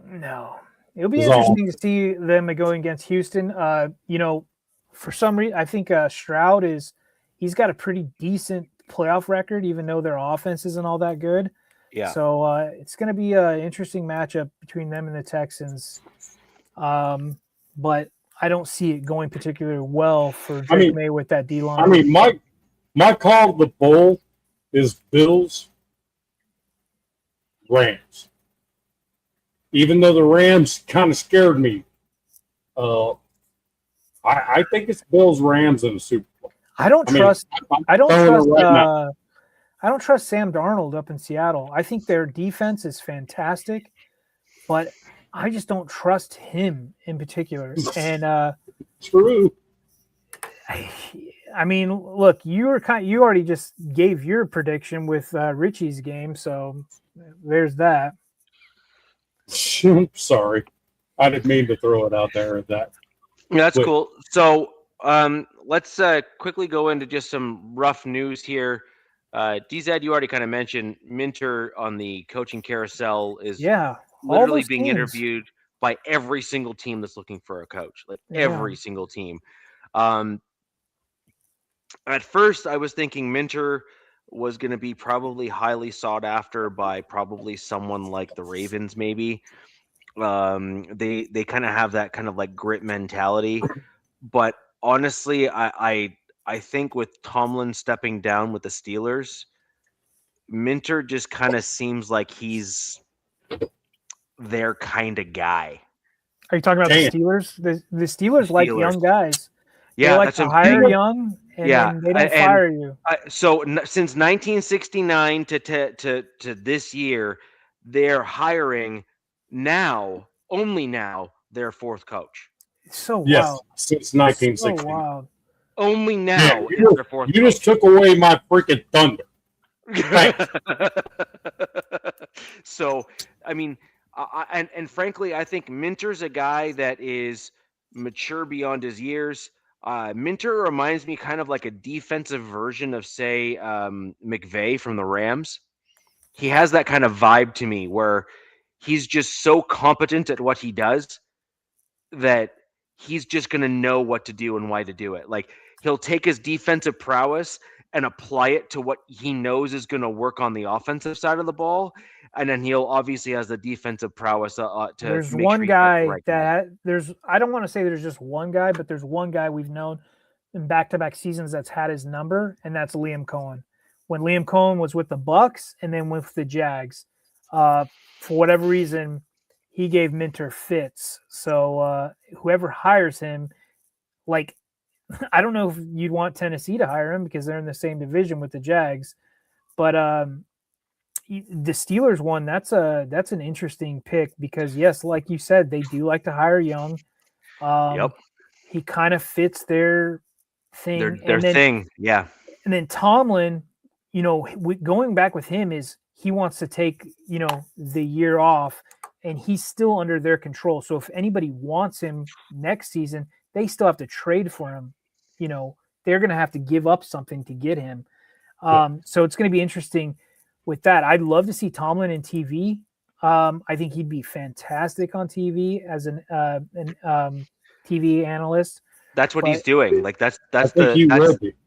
No, it'll be interesting to see them going against Houston. For some reason, I think Stroud he's got a pretty decent playoff record, even though their offense isn't all that good. Yeah. So it's going to be an interesting matchup between them and the Texans. But I don't see it going particularly well for Drake May with that D-line. I mean, my call to the bowl is Bills, Rams. Even though the Rams kind of scared me, I think it's Bills, Rams in the Super Bowl. I don't trust Sam Darnold up in Seattle. I think their defense is fantastic, but I just don't trust him in particular. And true. I mean, look, you already just gave your prediction with Richie's game, so there's that. Sorry, I didn't mean to throw it out there at that. Yeah, that's cool. So let's quickly go into just some rough news here. DZ, you already kind of mentioned Minter on the coaching carousel is literally being interviewed by every single team that's looking for a coach, every single team. At first, I was thinking Minter was going to be probably highly sought after by probably someone like the Ravens, maybe. They kind of have that kind of like grit mentality, but honestly, I think with Tomlin stepping down with the Steelers, Minter just kind of seems like he's their kind of guy. Are you talking about the Steelers? The Steelers like young guys. Yeah, they like to hire young, and then they don't fire you. So since 1969 to this year, they're hiring only now, their fourth coach. So wild. Since 1960. So wild. Only now is their fourth coach. You just took away my freaking thunder. So, I mean, and frankly, I think Minter's a guy that is mature beyond his years. Minter reminds me kind of like a defensive version of, say, McVay from the Rams. He has that kind of vibe to me where he's just so competent at what he does that he's just going to know what to do and why to do it. Like, he'll take his defensive prowess and apply it to what he knows is going to work on the offensive side of the ball. And then he'll obviously has the defensive prowess to there's make one sure guy that there's, I don't want to say there's just one guy, but there's one guy we've known in back-to-back seasons that's had his number, and that's Liam Cohen. When Liam Cohen was with the Bucks and then with the Jags, for whatever reason, he gave Minter fits. So whoever hires him, like, I don't know if you'd want Tennessee to hire him because they're in the same division with the Jags, but the Steelers one, that's an interesting pick because, yes, like you said, they do like to hire young. Yep. He kind of fits their thing. Their thing, yeah. And then Tomlin, going back with him is he wants to take, the year off, and he's still under their control. So if anybody wants him next season, they still have to trade for him. They're going to have to give up something to get him. So it's going to be interesting with that. I'd love to see Tomlin in TV. I think he'd be fantastic on TV as an TV analyst. That's what he's doing. Like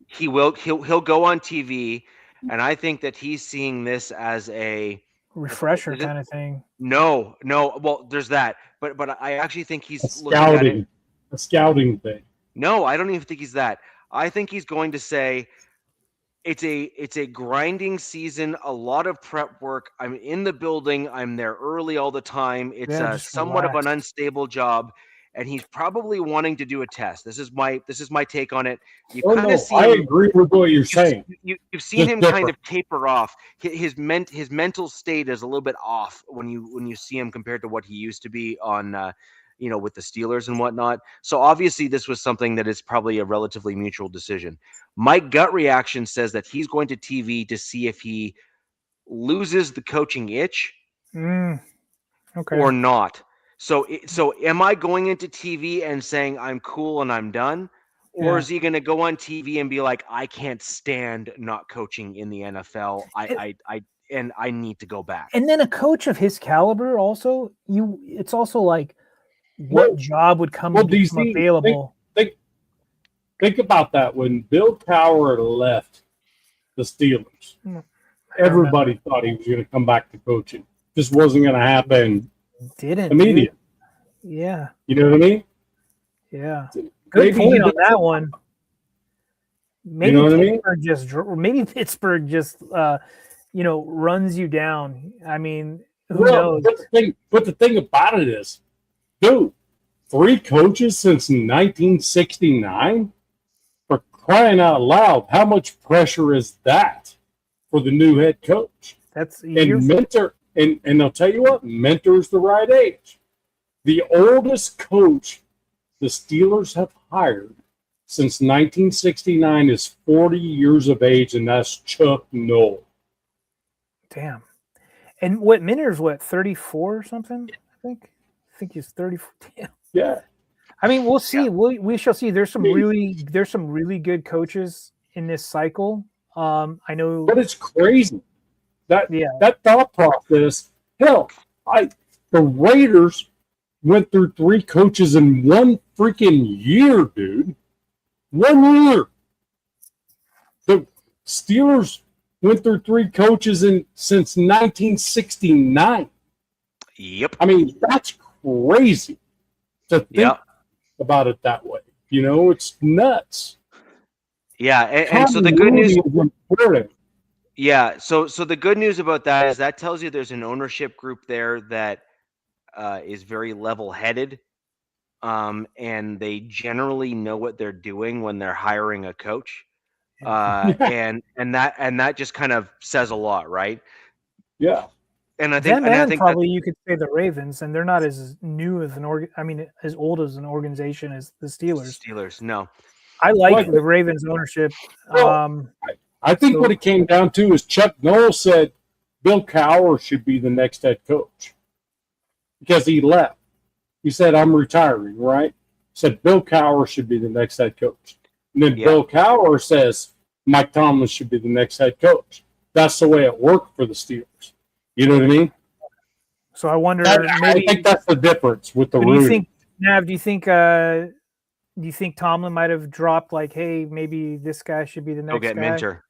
he'll go on TV, and I think that he's seeing this as a refresher kind of thing. No. Well, there's that, but I actually think he's looking at it. A scouting thing. No, I don't even think he's that. I think he's going to say it's a grinding season, a lot of prep work. I'm in the building. I'm there early all the time. It's somewhat of an unstable job, and he's probably wanting to do a test. This is my take on it. I agree with what you're saying. You've seen him kind of taper off. His mental state is a little bit off when you see him compared to what he used to be on. With the Steelers and whatnot. So obviously this was something that is probably a relatively mutual decision. My gut reaction says that he's going to TV to see if he loses the coaching itch or not. So am I going into TV and saying I'm cool and I'm done? Or is he going to go on TV and be like, I can't stand not coaching in the NFL. I need to go back. And then a coach of his caliber also, it's also like, what job would become available? Think about that. When Bill Cowher left the Steelers, everybody thought he was going to come back to coaching. This wasn't going to happen. Immediately. Yeah. You know what I mean? Yeah. Good point on that one. Maybe Pittsburgh just runs you down. I mean, who knows? But the thing about it is, dude, 3 coaches since 1969? For crying out loud, how much pressure is that for the new head coach? And I'll tell you what, Mentor's the right age. The oldest coach the Steelers have hired since 1969 is 40 years of age, and that's Chuck Noll. Damn. And Minter's 34 or something, I think? I think he's 34. Yeah. I mean, we'll see. Yeah. We shall see. There's some really good coaches in this cycle. I know, but it's crazy that thought process. Hell, the Raiders went through 3 coaches in one freaking year, dude. 1 year. The Steelers went through 3 coaches since 1969. Yep. I mean, that's crazy to think about it that way. It's nuts. Yeah, and so the good news. Yeah, so the good news about that is that tells you there's an ownership group there that is very level-headed, and they generally know what they're doing when they're hiring a coach, and that just kind of says a lot, right? Yeah. And I think probably you could say the Ravens, and they're not as new as as old as an organization as the Steelers. Steelers, no. I like the Ravens ownership. I think what it came down to is Chuck Noll said Bill Cowher should be the next head coach because he left. He said, I'm retiring, right? He said Bill Cowher should be the next head coach. And then Bill Cowher says Mike Tomlin should be the next head coach. That's the way it worked for the Steelers. You know what I mean? So I wonder. I think that's the difference with the Rudy. Nav, do you think Tomlin might have dropped like, hey, maybe this guy should be the next guy? Go get Minter.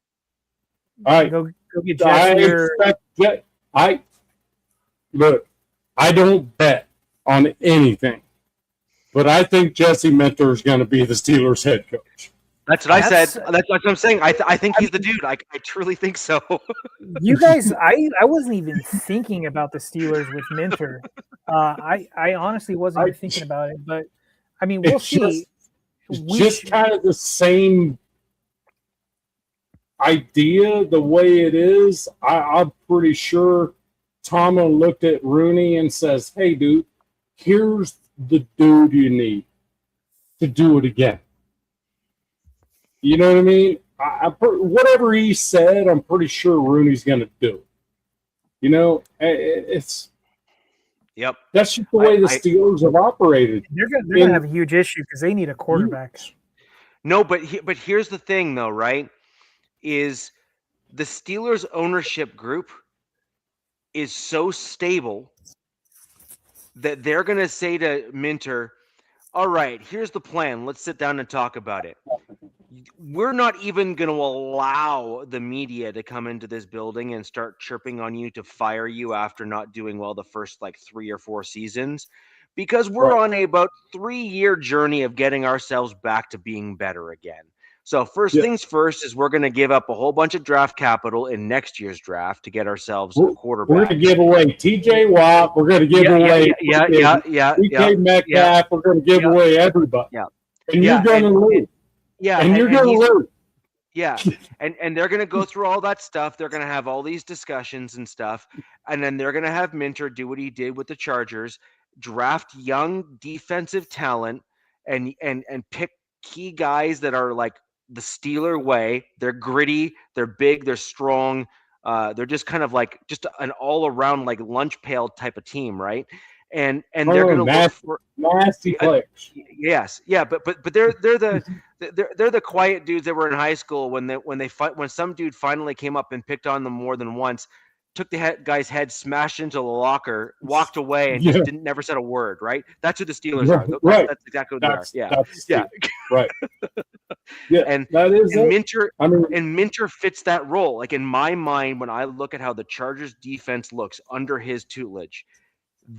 All right. Go get Jesse. Look, I don't bet on anything, but I think Jesse Minter is going to be the Steelers head coach. That's what I said. That's- That's what I'm saying. I think he's the dude. I truly think so. You guys, I wasn't even thinking about the Steelers with Minter. I honestly wasn't even thinking about it, but I mean, we'll see. Just kind of the same idea, the way it is. I'm pretty sure Tomlin looked at Rooney and says, "Hey, dude, here's the dude you need to do it again." You know what I mean? Whatever he said, I'm pretty sure Rooney's going to do it. You know, it's Yep. that's just the way the Steelers have operated. They're going to have a huge issue because they need a quarterback. No, but here's the thing, though, right? Is the Steelers ownership group is so stable that they're going to say to Minter, all right, here's the plan. Let's sit down and talk about it. We're not even going to allow the media to come into this building and start chirping on you to fire you after not doing well the first 3 or 4 seasons, because we're on a about 3-year journey of getting ourselves back to being better again. So first things first is we're going to give up a whole bunch of draft capital in next year's draft to get ourselves a quarterback. We're going to give away TJ Watt. We're going to give away DK Metcalf. We're going to give away everybody. Yeah. And you're going to lose. And you're going to lose. Yeah. And they're going to go through all that stuff. They're going to have all these discussions and stuff. And then they're going to have Minter do what he did with the Chargers, draft young defensive talent and pick key guys that are like the Steeler way. They're gritty, they're big, they're strong. They're just kind of like just an all-around like lunch pail type of team, right? And they're going to look for nasty players. Yes, yeah, but they're the quiet dudes that were in high school when some dude finally came up and picked on them more than once, took the guy's head, smashed into the locker, walked away, and just never said a word. Right? That's who the Steelers are. Right. That's exactly what they are. Yeah, yeah, right. Yeah, and that is Minter. And Minter fits that role. Like in my mind, when I look at how the Chargers defense looks under his tutelage,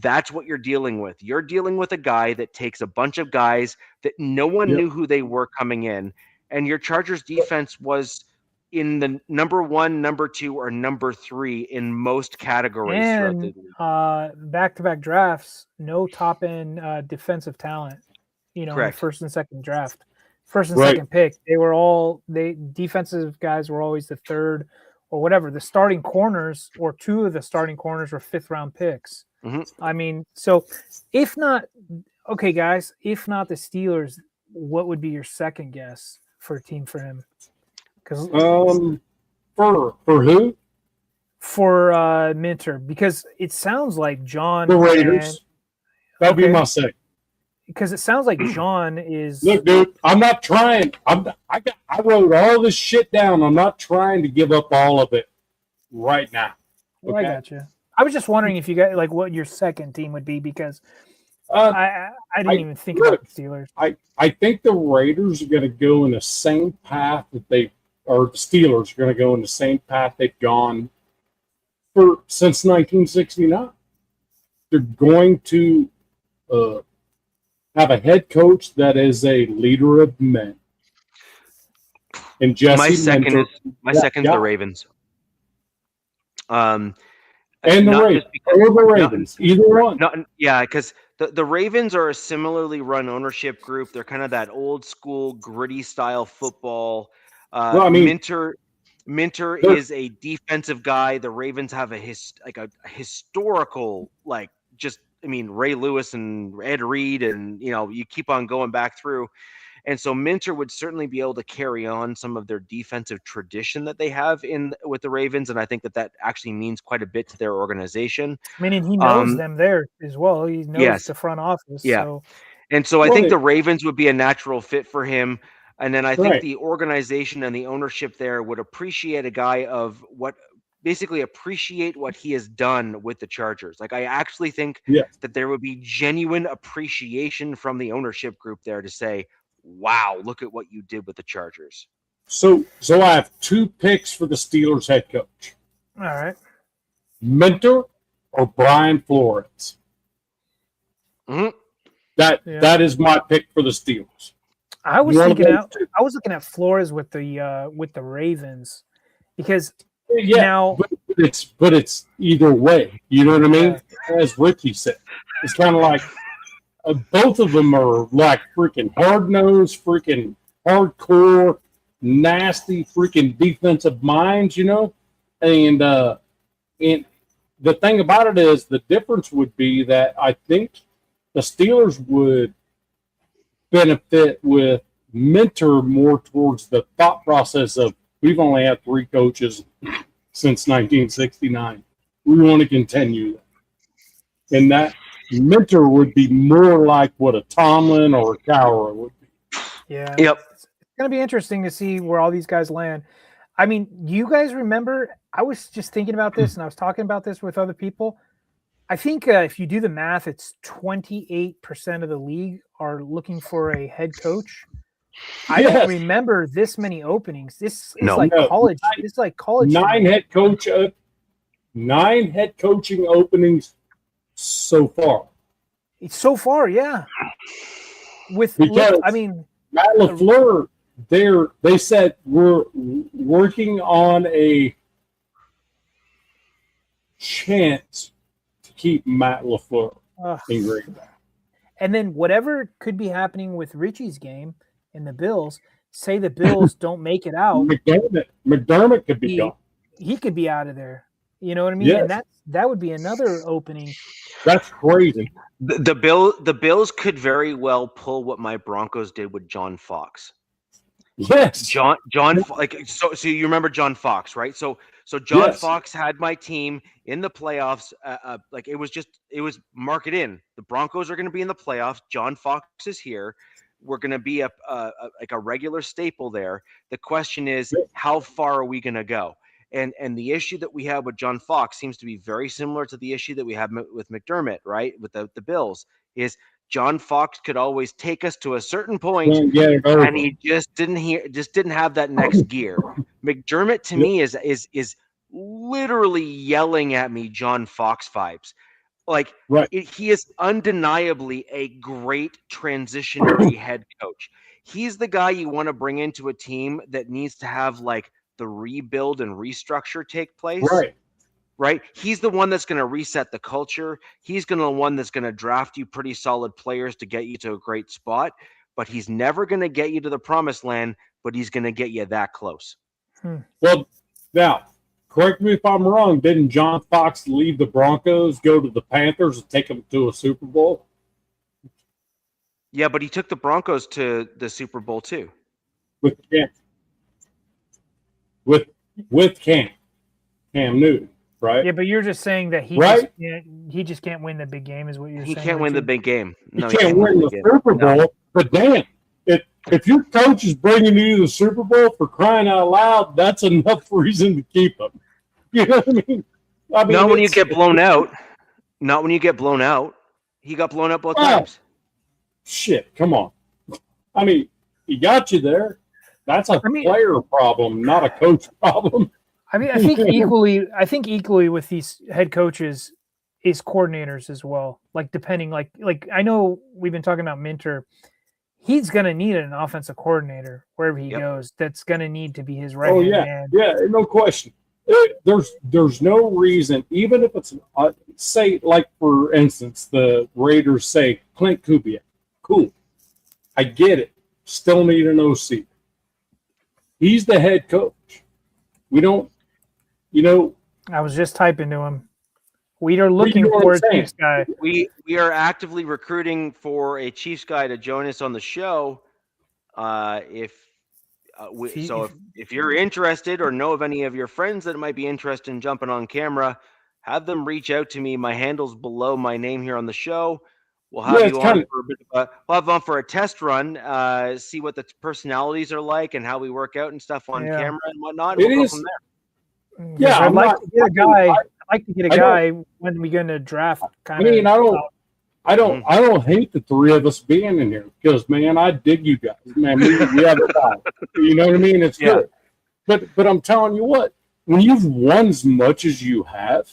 that's what you're dealing with. You're dealing with a guy that takes a bunch of guys that no one knew who they were coming in, and your Chargers defense was in the number 1, number 2, or number 3 in most categories. And back-to-back drafts, no top-end defensive talent. Correct. First and second draft, first and second pick. Defensive guys were always the third or whatever. The starting corners or 2 of the starting corners were 5th-round picks. Mm-hmm. I mean, so if not, okay, guys, if not the Steelers, what would be your second guess for a team for him? For who? For Minter, because it sounds like John. The Raiders. That'd be my second. Because it sounds like John is. Look, dude, I'm not trying. I wrote all this shit down. I'm not trying to give up all of it right now. Well, I got you. I was just wondering if you got what your second team would be, because I didn't even think about the Steelers. I think the Raiders are going to go in the same path that the Steelers are going to go in the same path they've gone since 1969. They're going to have a head coach that is a leader of men. And Jesse my second is the Ravens. And the Ravens, either one. Because the Ravens are a similarly run ownership group. They're kind of that old school gritty style football. Minter is a defensive guy. The Ravens have a historical Ray Lewis and Ed Reed, and you keep on going back through. And so Minter would certainly be able to carry on some of their defensive tradition that they have with the Ravens, and I think that actually means quite a bit to their organization. I mean, and he knows them there as well. He knows the front office. Yeah. So. And so I think the Ravens would be a natural fit for him. And then I think the organization and the ownership there would appreciate a guy appreciate what he has done with the Chargers. Like, I actually think that there would be genuine appreciation from the ownership group there to say, wow, look at what you did with the Chargers. So I have 2 picks for the Steelers head coach. All right. Minter or Brian Flores. Mm-hmm. That is my pick for the Steelers. I was One of thinking those out. two. I was looking at Flores with the Ravens because Yeah, now but it's either way. You know what I mean? Yeah. As Ricky said, it's kind of like both of them are like freaking hard nosed, freaking hardcore, nasty, freaking defensive minds. You know, and the thing about it is the difference would be that I think the Steelers would benefit with mentor more towards the thought process of we've only had 3 coaches since 1969. We want to continue that. And that mentor would be more like what a Tomlin or a Cowher would be. yeah, Yep. it's gonna be interesting to see where all these guys land. I mean, you guys remember? I was just thinking about this, and I was talking about this with other people. I think if you do the math, it's 28% of the league are looking for a head coach. I don't Yes. remember this many openings. This is No. like No. college. This is like college. to Nine me. head coaching openings so far. So far, yeah. Because I mean, Matt LaFleur, they said we're working on a chance to keep Matt LaFleur in Green Bay. and then whatever could be happening with Richie's game and the Bills. Say the Bills don't make it out, McDermott could be gone. he could be out of there. You know what I mean? Yes. And that would be another opening. That's crazy. The Bills could very well pull what my Broncos did with John Fox. Yes. John like so you remember John Fox, right? So John Yes. Fox had my team in the playoffs. Like it was mark it in. The Broncos are going to be in the playoffs. John Fox is here. We're going to be like a regular staple there. The question is, how far are we going to go? And the issue that we have with John Fox seems to be very similar to the issue that we have with McDermott, right? With the Bills, is John Fox could always take us to a certain point, Can't get it over. and he just didn't have that next gear. McDermott to me is literally yelling at me John Fox vibes. Like Right. he is undeniably a great transitionary head coach. He's the guy you want to bring into a team that needs to have like the rebuild and restructure take place. Right. He's the one that's going to reset the culture. He's going to the one that's going to draft you pretty solid players to get you to a great spot. But he's never going to get you to the promised land, but he's going to get you that close. Well, now, correct me if I'm wrong. Didn't John Fox leave the Broncos, go to the Panthers, and take them to a Super Bowl? Yeah, but he took the Broncos to the Super Bowl too. With Cam. With Cam Newton, right? Yeah, but you're just saying that he just can't win the big game, is what you're saying. He can't win the big game. No, he can't win the Super Bowl, but damn, if your coach is bringing you to the Super Bowl, for crying out loud, that's enough reason to keep him. You know what I mean? Not when you get blown out. Not when you get blown out. He got blown out both times. Shit, come on. I mean, he got you there. That's a player problem, not a coach problem. I mean, I think equally with these head coaches is coordinators as well. Like depending, like I know we've been talking about Minter. He's going to need an offensive coordinator wherever he goes. That's going to need to be his right hand man. Yeah, no question. There's no reason, even if it's say, like for instance, the Raiders say Clint Kubiak. Cool, I get it. Still need an OC. He's the head coach. We don't, I was just typing to him. We are looking for a Chiefs guy. We are actively recruiting for a Chiefs guy to join us on the show. If you're interested or know of any of your friends that might be interested in jumping on camera, have them reach out to me. My handle's below my name here on the show. We'll have you on for a bit of we'll have on for a test run, see what the personalities are like and how we work out and stuff on camera and whatnot. We'll go from there. Yeah, I'd like to get a guy. I'd like to get a guy when we going to draft. I don't hate the three of us being in here because, man, I dig you guys. Man, we have a time. You know what I mean? It's good. But I'm telling you what, when you've won as much as you have,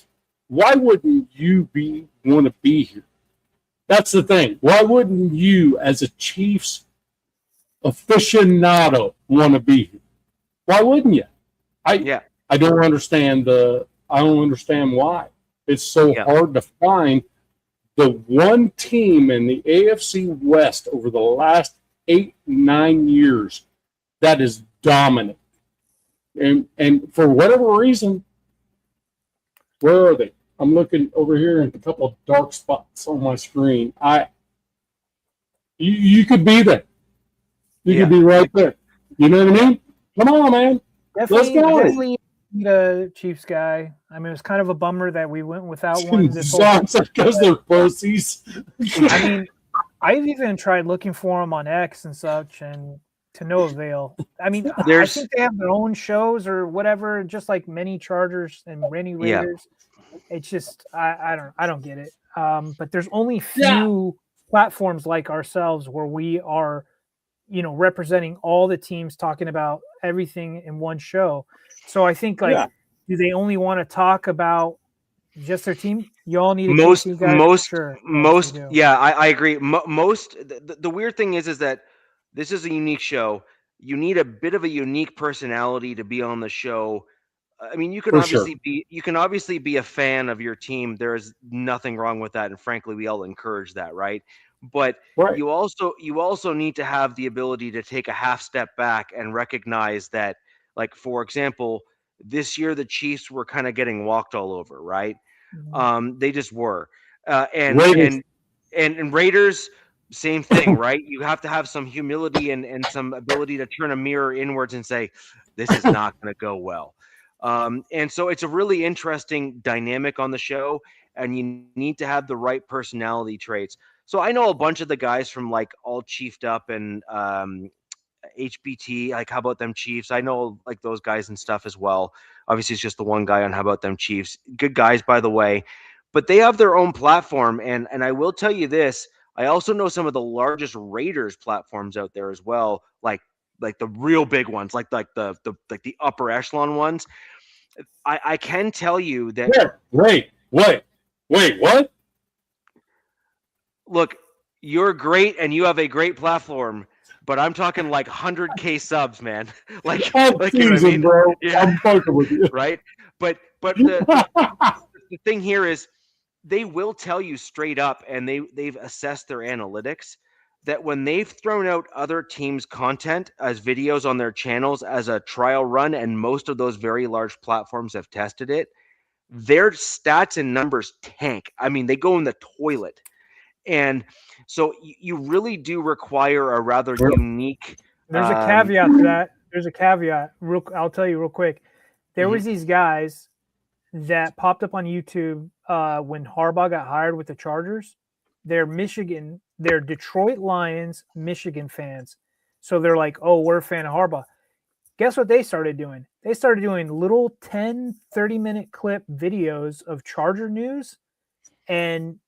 why wouldn't you want to be here? That's the thing. Why wouldn't you, as a Chiefs aficionado want to be here. Why wouldn't you? I don't understand why. It's so hard to find the one team in the AFC West over the last 8-9 years that is dominant. And for whatever reason, where are they? I'm looking over here at a couple of dark spots on my screen. You could be there. You could be right there. You know what I mean? Come on, man. Let's go. Definitely need a Chiefs guy. I mean, it was kind of a bummer that we went without one. Because they're pussies. I mean, I've even tried looking for them on X and such, and to no avail. I mean, I think they have their own shows or whatever, just like many Chargers and many Raiders. It's just I don't get it. But there's only few platforms like ourselves where we are, representing all the teams, talking about everything in one show. So I think do they only want to talk about just their team? You all need a KC guy? Yeah, I agree. Most the weird thing is that this is a unique show. You need a bit of a unique personality to be on the show. I mean, you can obviously be a fan of your team. There's nothing wrong with that, and frankly, we all encourage that, right? But you also need to have the ability to take a half step back and recognize that, like, for example, this year the Chiefs were kind of getting walked all over, right? Mm-hmm. They just were, and Raiders, same thing, right? You have to have some humility and some ability to turn a mirror inwards and say, this is not going to go well. And so it's a really interesting dynamic on the show, and you need to have the right personality traits. So I know a bunch of the guys from like All Chiefed Up and HBT, like How About Them Chiefs. I know like those guys and stuff as well. Obviously, it's just the one guy on How About Them Chiefs. Good guys, by the way. But they have their own platform, and I will tell you this. I also know some of the largest Raiders platforms out there as well, like the real big ones, like the upper echelon ones. I can tell you that. Wait, what? Look, you're great and you have a great platform, but I'm talking like 100K subs, man. like you know what I mean? Bro. Yeah. I'm fucking with you. Right? But the thing here is they will tell you straight up, and they've assessed their analytics, that when they've thrown out other teams' content as videos on their channels as a trial run, and most of those very large platforms have tested it, their stats and numbers tank. I mean, they go in the toilet. And so you really do require a rather unique. There's a caveat to that. There's a caveat. I'll tell you real quick. There was these guys that popped up on YouTube when Harbaugh got hired with the Chargers. They're Detroit Lions, Michigan fans. So they're like, oh, we're a fan of Harbaugh. Guess what they started doing? They started doing little 10, 30-minute clip videos of Charger news. And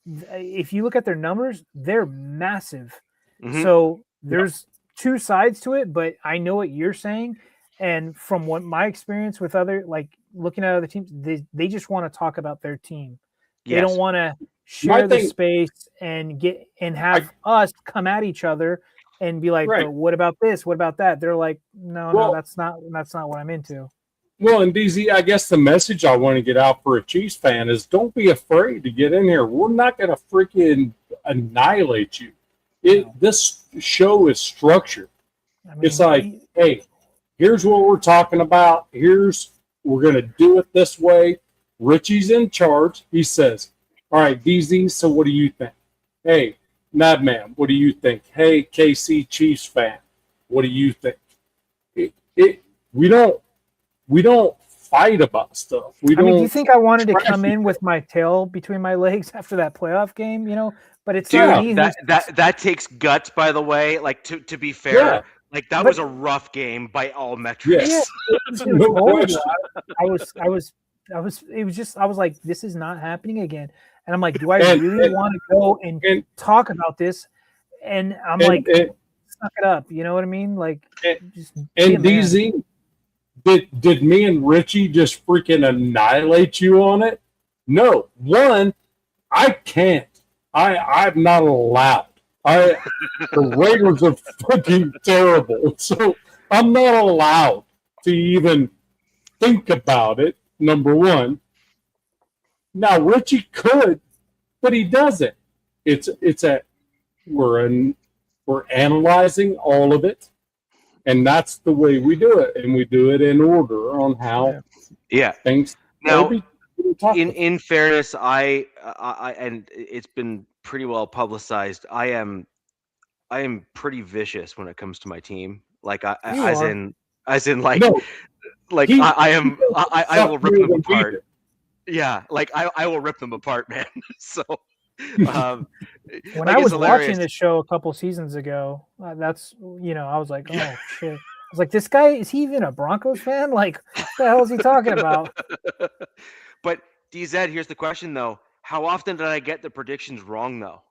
if you look at their numbers, they're massive. Mm-hmm. So there's two sides to it, but I know what you're saying. And from what my experience with looking at other teams, they just want to talk about their team. Yes. They don't want to share the space and have us come at each other and be like, well, what about this? What about that? They're like, no, that's not what I'm into. Well, and DZ, I guess the message I want to get out for a Chiefs fan is don't be afraid to get in here. We're not going to freaking annihilate you. This show is structured. I mean, it's like, hey, here's what we're talking about. We're going to do it this way. Richie's in charge. He says, all right, DZ, so what do you think? Hey, Madman, what do you think? Hey, KC Chiefs fan, what do you think? We don't fight about stuff. Do you think I wanted to come in with my tail between my legs after that playoff game? But it's not me. That takes guts, by the way. Like to be fair, like that was a rough game by all metrics. Yes. I was like, this is not happening again. And I'm like, do I really want to go and talk about this? And I'm like, suck it up. You know what I mean? Like, just DZ. Did me and Richie just freaking annihilate you on it? No. One, I can't. I'm not allowed. The Raiders are fucking terrible. So I'm not allowed to even think about it, number one. Now, Richie could, but he doesn't. We're analyzing all of it, and that's the way we do it, and we do it in order on how things. Now, in fairness, I and it's been pretty well publicized. I am pretty vicious when it comes to my team. Like as in like No, I will rip them apart. Yeah, like I will rip them apart, man. So when I was watching this show a couple seasons ago, that's I was like, oh shit. I was like, this guy, is he even a Broncos fan? Like, what the hell is he talking about? But DZ, here's the question though: how often did I get the predictions wrong though?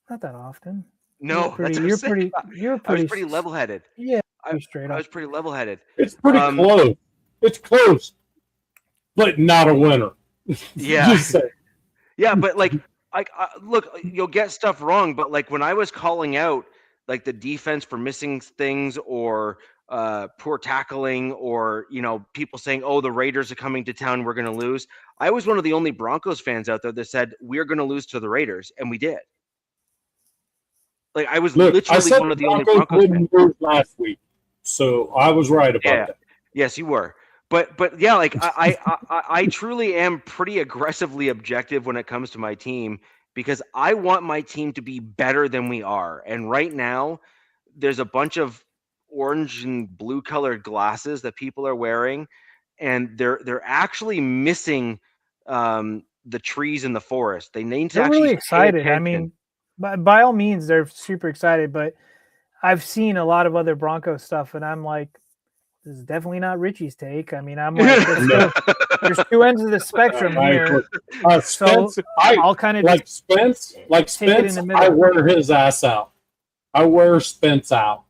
Not that often. No, you're pretty. I was pretty level-headed. Yeah, straight up. I was pretty level-headed. It's pretty close. It's close, but not a winner. Yeah. Yeah, but like, look, you'll get stuff wrong, but like when I was calling out like the defense for missing things or poor tackling or people saying, oh, the Raiders are coming to town, we're going to lose. I was one of the only Broncos fans out there that said we're going to lose to the Raiders, and we did. Like I was literally one of the only Broncos fans last week, so I was right about that. Yes, you were. But yeah, like I truly am pretty aggressively objective when it comes to my team because I want my team to be better than we are. And right now, there's a bunch of orange and blue colored glasses that people are wearing, and they're actually missing the trees in the forest. They need to. They're really excited. I mean, by all means, they're super excited. But I've seen a lot of other Broncos stuff, and I'm like, this is definitely not Richie's take. I mean, I'm like, there's two ends of the spectrum here. Spence, I'll kind of like Spence. I wear his ass out. I wear Spence out.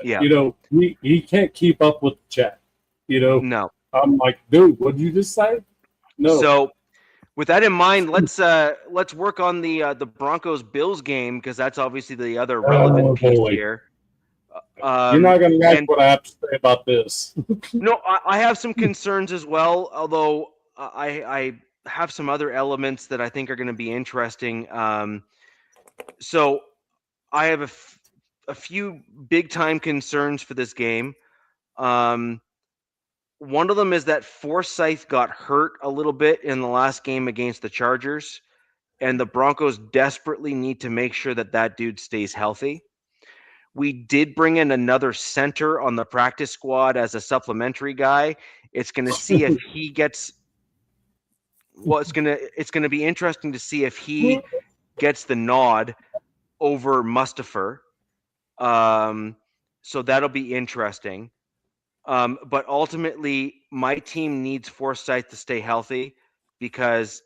He can't keep up with the chat. No. I'm like, dude, what did you just say? No. So, with that in mind, let's work on the Broncos Bills game because that's obviously the other relevant piece here. You're not going to like what I have to say about this. No, I have some concerns as well, although I have some other elements that I think are going to be interesting. So I have a few big-time concerns for this game. One of them is that Forsyth got hurt a little bit in the last game against the Chargers, and the Broncos desperately need to make sure that dude stays healthy. We did bring in another center on the practice squad as a supplementary guy. It's going to see if he gets. Well, it's going to be interesting to see if he gets the nod over Mustafa. So that'll be interesting. But ultimately, my team needs Forsyth to stay healthy because,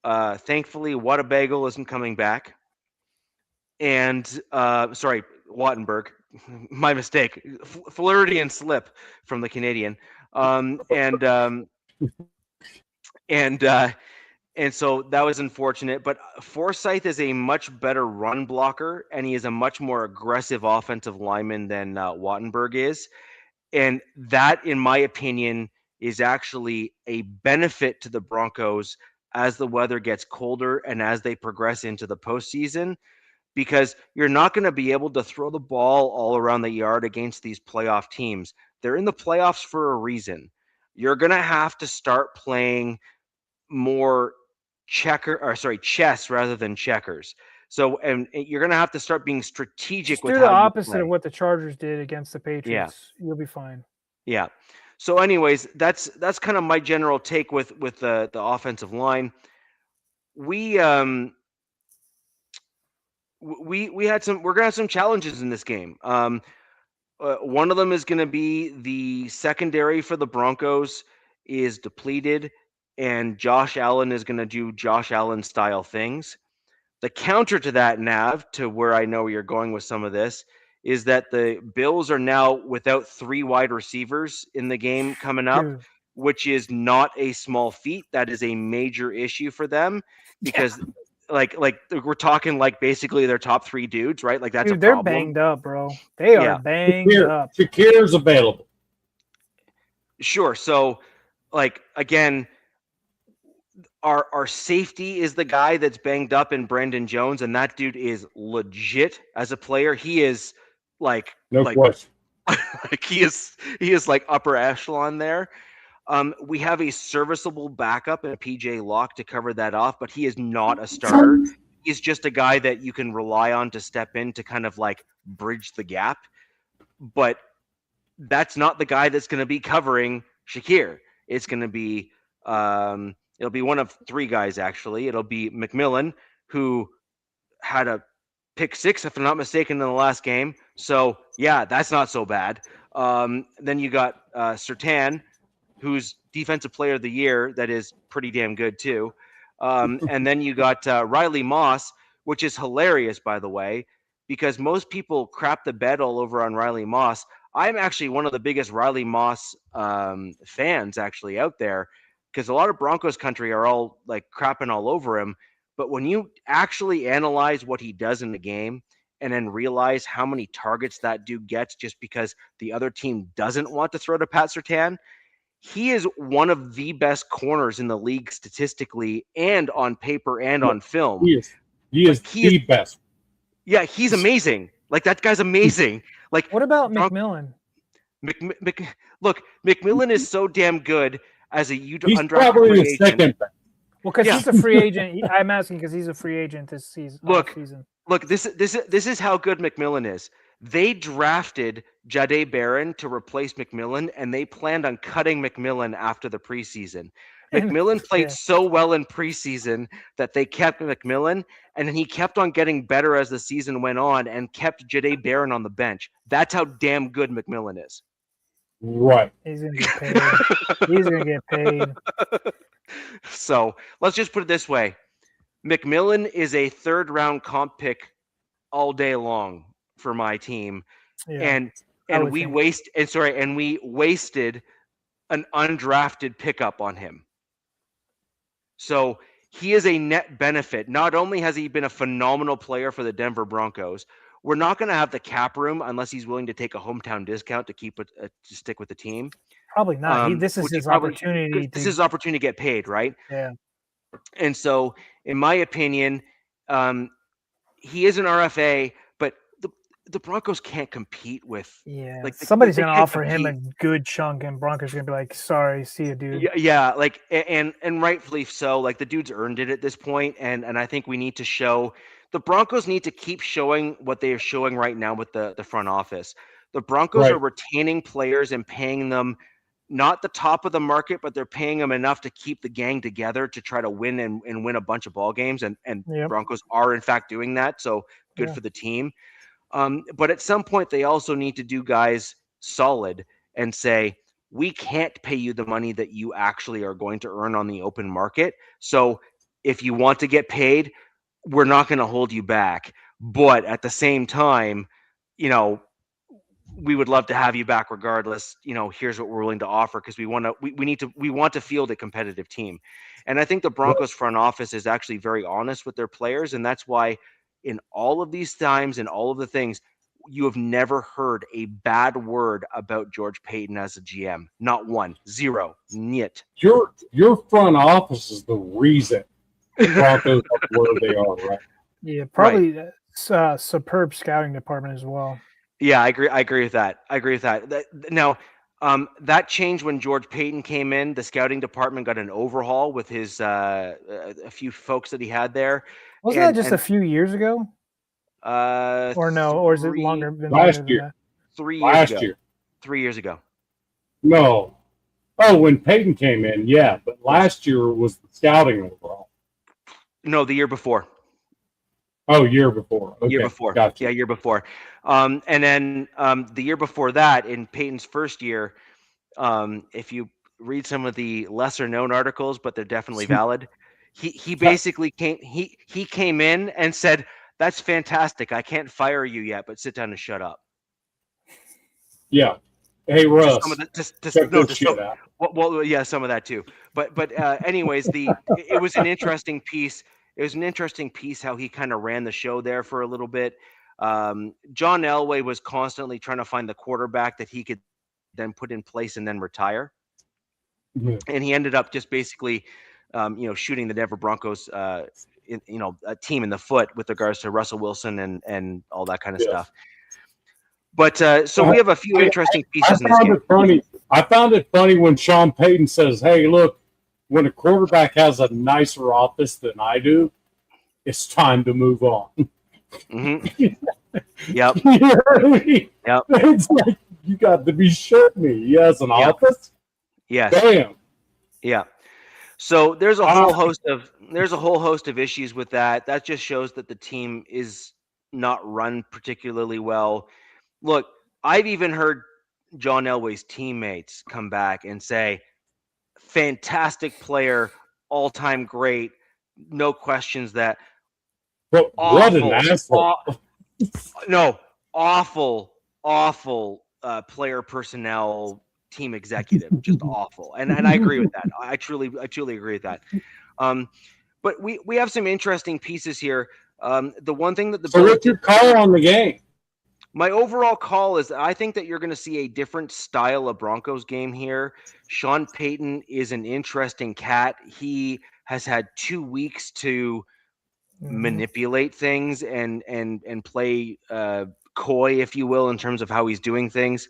thankfully, Whatabagle isn't coming back. And Wattenberg, my mistake, Floridian slip from the Canadian, and so that was unfortunate. But Forsyth is a much better run blocker, and he is a much more aggressive offensive lineman than Wattenberg is, and that, in my opinion, is actually a benefit to the Broncos as the weather gets colder and as they progress into the postseason. Because you're not going to be able to throw the ball all around the yard against these playoff teams. They're in the playoffs for a reason. You're going to have to start playing more chess rather than checkers. So, and you're going to have to start being strategic. Just do the opposite of what the Chargers did against the Patriots. Yeah. You'll be fine. Yeah. So, anyways, that's kind of my general take with the offensive line. We're gonna have some challenges in this game. One of them is going to be the secondary for the Broncos is depleted, and Josh Allen is going to do Josh Allen style things. The counter to that, Nav, to where I know you're going with some of this, is that the Bills are now without 3 wide receivers in the game coming up, which is not a small feat. That is a major issue for them because like we're talking like basically their top 3 dudes, right? Like that's Dude, a they're problem. banged up, bro. They are Yeah. banged up. Shakir's available. Sure. So, like again, our safety is the guy that's banged up in Brandon Jones, and that dude is legit as a player. He is like No question. like he is like upper echelon there. We have a serviceable backup and a PJ Locke to cover that off, but he is not a starter. He's just a guy that you can rely on to step in to kind of like bridge the gap. But that's not the guy that's going to be covering Shakir. It's going to be it'll be one of 3 guys actually. It'll be McMillan, who had a pick 6, if I'm not mistaken, in the last game. So yeah, that's not so bad. Then you got Surtain, who's defensive player of the year. That is pretty damn good too. And then you got Riley Moss, which is hilarious, by the way, because most people crap the bed all over on Riley Moss. I'm actually one of the biggest Riley Moss fans actually out there, because a lot of Broncos country are all like crapping all over him. But when you actually analyze what he does in the game and then realize how many targets that dude gets just because the other team doesn't want to throw to Pat Surtain, he is one of the best corners in the league statistically and on paper and on film. He is the best. Yeah, he's amazing. Like, that guy's amazing. Like, what about McMillan? Look, McMillan is so damn good as a He's undrafted probably free the agent. second best. Well, because he's a free agent. I'm asking because he's a free agent this season. Look, this is how good McMillan is. They drafted Jahdae Barron to replace McMillan, and they planned on cutting McMillan after the preseason. McMillan played so well in preseason that they kept McMillan, and then he kept on getting better as the season went on and kept Jahdae Barron on the bench. That's how damn good McMillan is. Right. He's going to get paid. He's going to get paid. So let's just put it this way. McMillan is a 3rd-round comp pick all day long for my team. Yeah, and we wasted an undrafted pickup on him. So he is a net benefit. Not only has he been a phenomenal player for the Denver Broncos, we're not going to have the cap room unless he's willing to take a hometown discount to keep it to stick with the team. Probably not. This is his opportunity. This is his opportunity to get paid, right? Yeah. And so, in my opinion, he is an RFA, but the Broncos can't compete with. Yeah, like somebody's going to offer him a good chunk, and Broncos are going to be like, "Sorry, see you, dude." Yeah, like and rightfully so. Like, the dude's earned it at this point, and I think we need to show. The Broncos need to keep showing what they are showing right now with the front office. The Broncos are retaining players and paying them not the top of the market, but they're paying them enough to keep the gang together to try to win and win a bunch of ball games. And Broncos are in fact doing that. So good for the team. But at some point they also need to do guys solid and say, we can't pay you the money that you actually are going to earn on the open market. So if you want to get paid, we're not going to hold you back. But at the same time, we would love to have you back regardless. Here's what we're willing to offer, because we want to field a competitive team. And I think the Broncos front office is actually very honest with their players. And that's why in all of these times and all of the things, you have never heard a bad word about George Payton as a GM. Not one. Zero. Niet. Your front office is the reason the Broncos are where they are, right? Yeah, probably superb scouting department as well. Yeah, I agree with that. Now, that changed when George Payton came in. The scouting department got an overhaul with his a few folks that he had there. Wasn't that just a few years ago? Or no? Or is it longer? Last year. 3 years ago. 3 years ago. No. Oh, when Payton came in, yeah. But last year was the scouting overall. No, the year before. Oh, year before. Okay. Year before. Gotcha. Yeah, year before. And then the year before that, in Payton's first year, if you read some of the lesser known articles, but they're definitely valid, he basically came in and said, "That's fantastic. I can't fire you yet, but sit down and shut up." Yeah. Hey, Russ. Well, yeah, some of that too. But anyways, it was an interesting piece. it was an interesting piece how he kind of ran the show there for a little bit. John Elway was constantly trying to find the quarterback that he could then put in place and then retire. Yeah. And he ended up just basically, shooting the Denver Broncos, a team in the foot with regards to Russell Wilson and all that kind of stuff. But so we have a few interesting pieces in this game. I found it funny when Sean Payton says, "Hey, look, when a quarterback has a nicer office than I do, it's time to move on." Mm-hmm. Yep. You know what I mean? Yep. It's like, you got to be shitting me. He has an office? Yes. Damn. Yeah. So there's a whole host of issues with that. That just shows that the team is not run particularly well. Look, I've even heard John Elway's teammates come back and say, fantastic player, all-time great, no questions that. But what an asshole. Awful player personnel team executive, just awful. And I agree with that. I truly agree with that. But we have some interesting pieces here. The one thing that the So what's your call on the game? My overall call is I think that you're going to see a different style of Broncos game here. Sean Payton is an interesting cat. He has had 2 weeks to manipulate things and play coy, if you will, in terms of how he's doing things.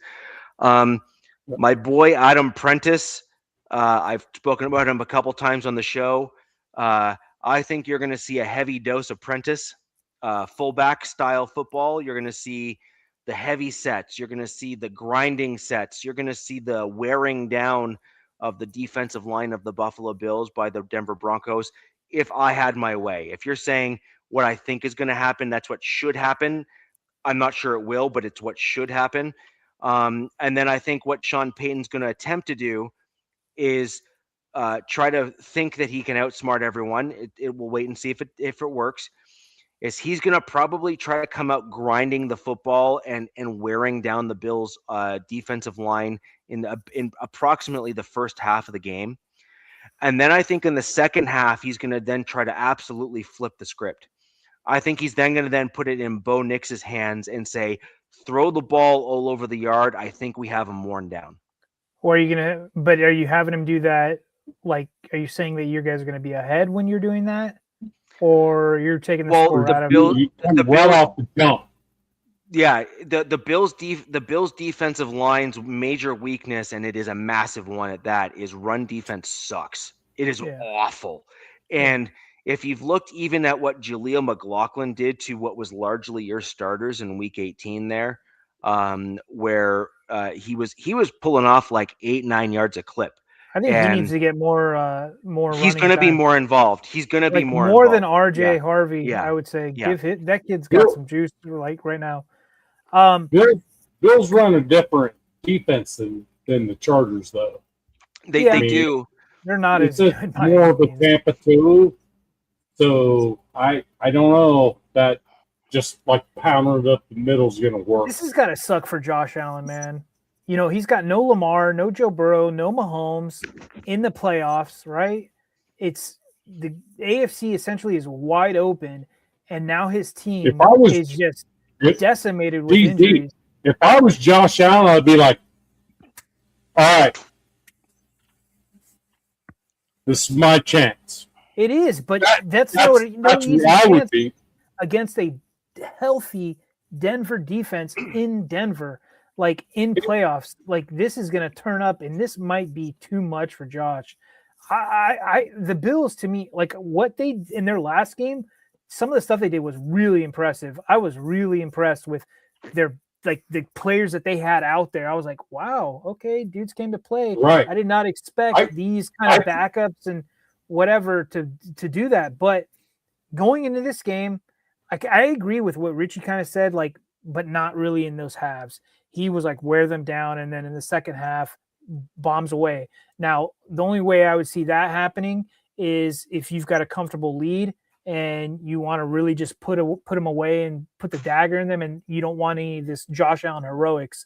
My boy Adam Prentice, I've spoken about him a couple times on the show. I think you're going to see a heavy dose of Prentice, fullback style football. You're going to see the heavy sets. You're going to see the grinding sets. You're going to see the wearing down of the defensive line of the Buffalo Bills by the Denver Broncos. If I had my way, if you're saying what I think is going to happen, that's what should happen. I'm not sure it will, but it's what should happen. And then I think what Sean Payton's going to attempt to do is try to think that he can outsmart everyone. It will wait and see if it works. Is he's going to probably try to come out grinding the football and wearing down the Bills' defensive line in approximately the first half of the game. And then I think in the second half, he's going to then try to absolutely flip the script. I think he's then going to then put it in Bo Nix's hands and say, throw the ball all over the yard. I think we have him worn down. Or are you having him do that? Like, are you saying that you guys are going to be ahead when you're doing that? Or you're taking the score out of the Bills off the jump. Yeah, the Bills defensive line's major weakness, and it is a massive one at that, is run defense sucks. It is awful. And if you've looked even at what Jaleel McLaughlin did to what was largely your starters in Week 18 there, where he was pulling off like 8-9 yards a clip. I think he needs to get more. He's going to be more involved. He's going to be more involved. Than RJ Harvey. Yeah. I would say Yeah. That kid's got some juice like right now. Bills run a different defense than the Chargers, though. They do. They're not as good. More of a Tampa 2. So I don't know that just like pounding it up the middle is going to work. This has got to suck for Josh Allen, man. You know, he's got no Lamar, no Joe Burrow, no Mahomes in the playoffs, right? It's the AFC essentially is wide open, and now his team is just decimated with injuries. If I was Josh Allen, I'd be like, all right, this is my chance. It is, but that's no easy chance against a healthy Denver defense in Denver. Like in playoffs, like this is going to turn up, and this might be too much for Josh. The Bills, to me, like what they in their last game, some of the stuff they did was really impressive. I was really impressed with their the players that they had out there. I was like, wow, okay, dudes came to play. Right. I did not expect these kind of backups and whatever to do that. But going into this game, I agree with what Richie kind of said, like, but not really in those halves. He was like wear them down, and then in the second half, bombs away. Now, the only way I would see that happening is if you've got a comfortable lead and you want to really just put them away and put the dagger in them, and you don't want any of this Josh Allen heroics.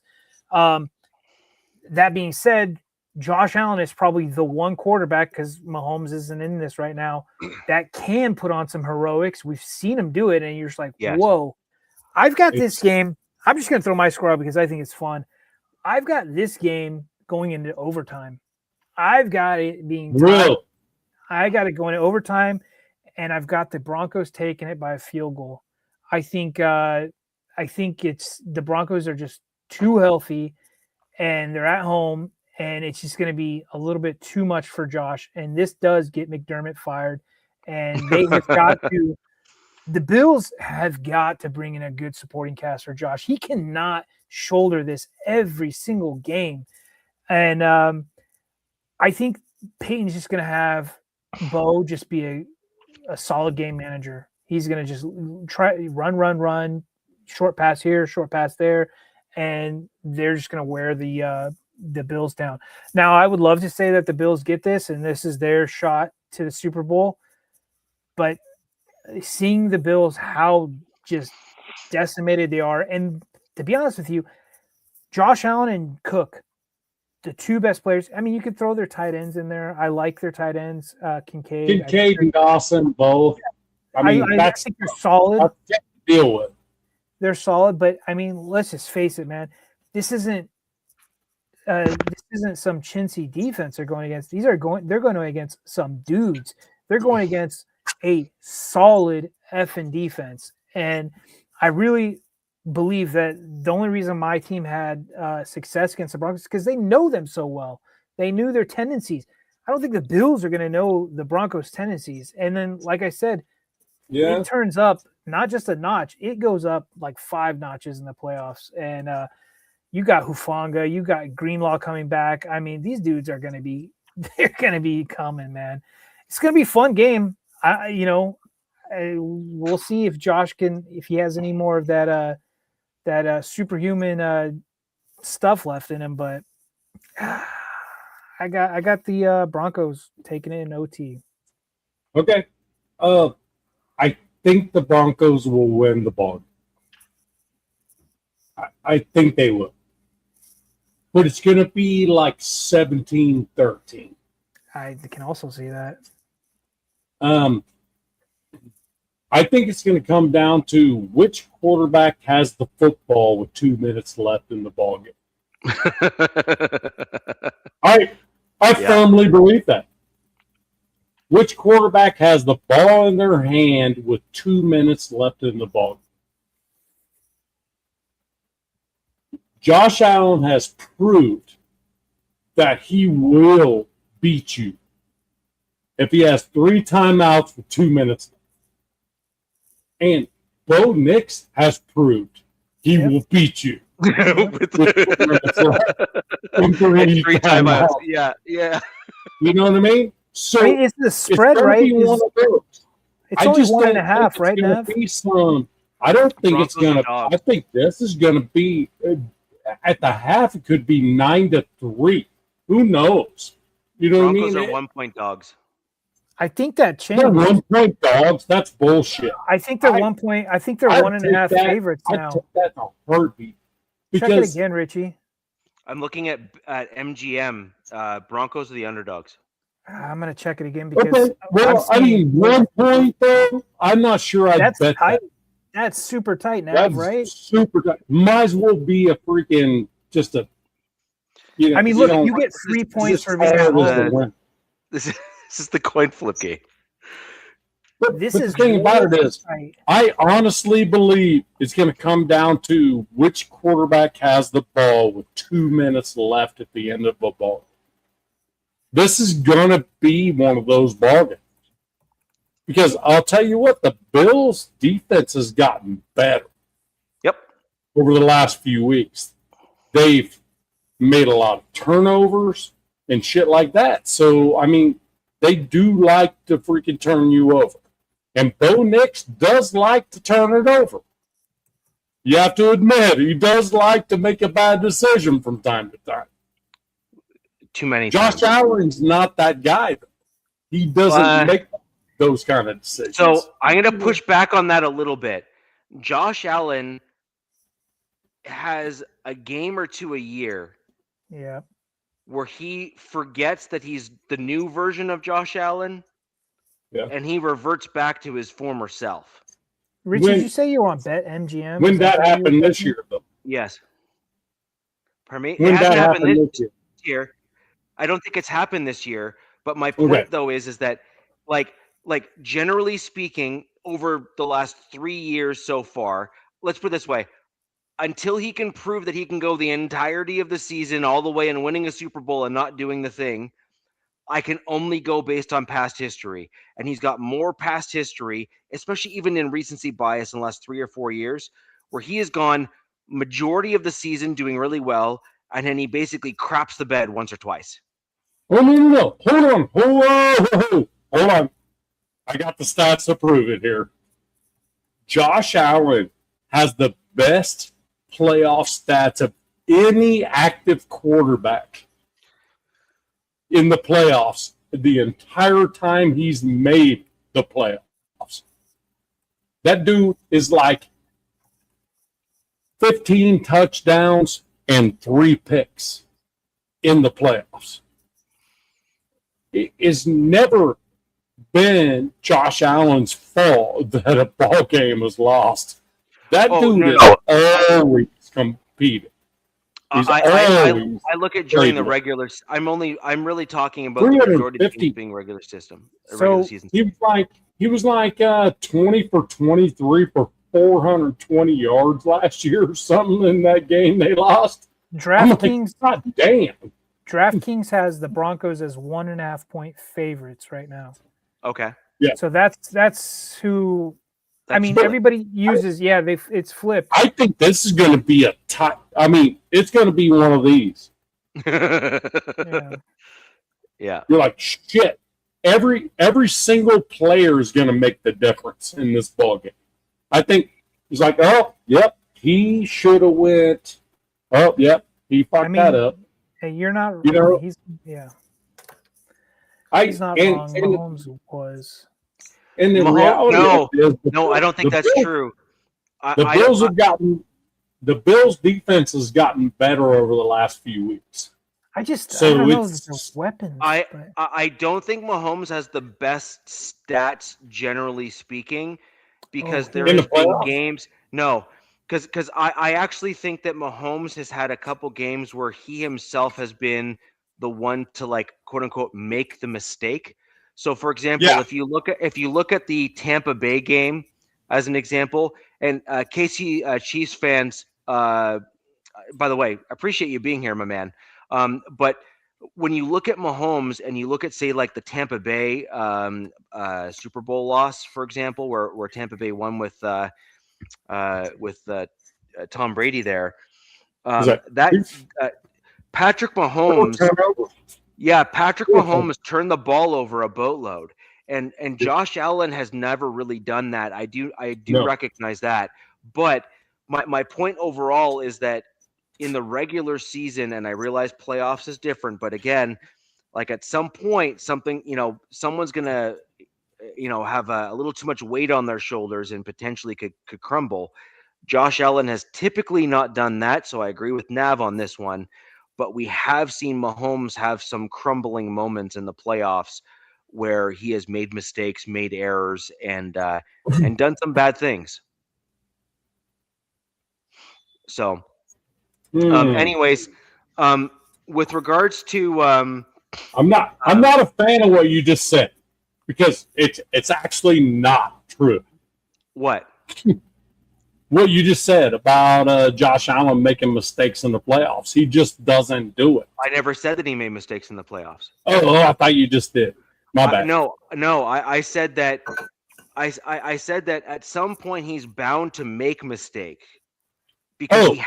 That being said, Josh Allen is probably the one quarterback, because Mahomes isn't in this right now, that can put on some heroics. We've seen him do it, and you're just like, Yes. whoa. I've got this game. I'm just going to throw my score out because I think it's fun. I've got this game going into overtime. I've got it being tied. Real. I got it going to overtime, and I've got the Broncos taking it by a field goal. I think it's the Broncos are just too healthy, and they're at home, and it's just going to be a little bit too much for Josh. And this does get McDermott fired, and they have got to. The Bills have got to bring in a good supporting cast for Josh. He cannot shoulder this every single game, and I think Peyton's just going to have Bo just be a solid game manager. He's going to just try run, short pass here, short pass there, and they're just going to wear the Bills down. Now, I would love to say that the Bills get this and this is their shot to the Super Bowl, but seeing the Bills, how just decimated they are, and to be honest with you, Josh Allen and Cook, the two best players. I mean, you could throw their tight ends in there. I like their tight ends, Kincaid and Dawson both. I mean, I think they're solid. That's to deal with. They're solid, but I mean, let's just face it, man. This isn't some chintzy defense they're going against. They're going against some dudes. They're going against a solid effing defense, and I really believe that the only reason my team had success against the Broncos is because they know them so well. They knew their tendencies. I don't think the Bills are going to know the Broncos' tendencies. And then, like I said, it turns up not just a notch; it goes up like 5 notches in the playoffs. And you got Hufanga, you got Greenlaw coming back. I mean, these dudes are going to be—they're going to be coming, man. It's going to be a fun game. We'll see if Josh if he has any more of that superhuman stuff left in him, but I got the Broncos taking it in OT. Okay. I think the Broncos will win the ball. I think they will. But it's going to be like 17-13. I can also see that. I think it's going to come down to which quarterback has the football with 2 minutes left in the ballgame. I firmly believe that. Which quarterback has the ball in their hand with 2 minutes left in the ballgame? Josh Allen has proved that he will beat you if he has 3 timeouts with 2 minutes left. And Bo Nix has proved he will beat you with 3 timeouts. Yeah. You know what I mean? So it's the spread, right? It's only 1.5, right, Nav? I don't think Broncos it's going to. I think this is going to be at the half. It could be 9-3. Who knows? You know Broncos what I mean? are 1-point dogs. I think that changed. They're 1-point dogs. That's bullshit. I think they're 1 point. I think they're 1.5 favorites now. I took that in a heartbeat. Check it again, Richie. I'm looking at MGM. Broncos are the underdogs. I'm gonna check it again because I mean 1 point though. I'm not sure I bet tight. that. That's super tight now, right? Super tight. Might as well be a freaking just a. I mean, look, you get 3 points for being at home. This is the coin flip game. But the thing about it is, I honestly believe it's going to come down to which quarterback has the ball with 2 minutes left at the end of a ball. This is going to be one of those ball games. Because I'll tell you what, the Bills' defense has gotten better. Yep. Over the last few weeks. They've made a lot of turnovers and shit like that. So, I mean, they do like to freaking turn you over. And Bo Nix does like to turn it over. You have to admit, he does like to make a bad decision from time to time. Too many Josh times. Allen's not that guy. He doesn't make those kind of decisions. So I'm going to push back on that a little bit. Josh Allen has a game or two a year. Yeah. where he forgets that he's the new version of Josh Allen, and he reverts back to his former self. Rich, did you say you were on BetMGM? When that happened this year, though? Yes. Pardon me? When it hasn't that happened this year. I don't think it's happened this year. But my point, though, is that, like generally speaking, over the last 3 years so far, let's put it this way. Until he can prove that he can go the entirety of the season all the way and winning a Super Bowl and not doing the thing, I can only go based on past history. And he's got more past history, especially even in recency bias in the last 3 or 4 years, where he has gone majority of the season doing really well, and then he basically craps the bed once or twice. Oh, no. Hold on. I got the stats to prove it here. Josh Allen has the best playoff stats of any active quarterback in the playoffs the entire time he's made the playoffs. That dude is like 15 touchdowns and 3 picks in the playoffs. It has never been Josh Allen's fault that a ball game was lost. That dude is always competing. I look at during the regular. I'm really talking about the majority of the games being regular season. Regular season. He was like 20 for 23 for 420 yards last year or something in that game they lost. DraftKings, God damn. DraftKings has the Broncos as 1.5-point favorites right now. Okay. Yeah. So that's who. I mean, everybody uses. It's flipped. I think this is going to be a tie. I mean, it's going to be one of these. Yeah. You're like, shit. Every single player is going to make the difference in this ball game. I think he's like, oh, yep, he should have went. Oh, yep, he fucked that up. Hey, you're not. You know, he's not wrong. Mahomes was. And the reality no, I don't think that's true. The Bills' defense has gotten better over the last few weeks. I don't know if it's weapons. I don't think Mahomes has the best stats, generally speaking, because there has been games. No, because I actually think that Mahomes has had a couple games where he himself has been the one to, like, quote unquote, make the mistake. So, for example, if you look at the Tampa Bay game as an example, and KC Chiefs fans, by the way, I appreciate you being here, my man. But when you look at Mahomes and you look at, say, like the Tampa Bay Super Bowl loss, for example, where Tampa Bay won with Tom Brady there, Patrick Mahomes. Yeah, Patrick Mahomes turned the ball over a boatload, and Josh Allen has never really done that. I do recognize that, but my point overall is that in the regular season, and I realize playoffs is different, but again, like at some point, someone's gonna, have a little too much weight on their shoulders and potentially could crumble. Josh Allen has typically not done that, so I agree with Nav on this one. But we have seen Mahomes have some crumbling moments in the playoffs where he has made mistakes, made errors, and done some bad things. So, anyways, with regards to, I'm not a fan of what you just said, because it's actually not true. What? What you just said about Josh Allen making mistakes in the playoffs. He just doesn't do it. I never said that he made mistakes in the playoffs. Oh, I thought you just did. My bad. No. I said that. I said that at some point he's bound to make mistake because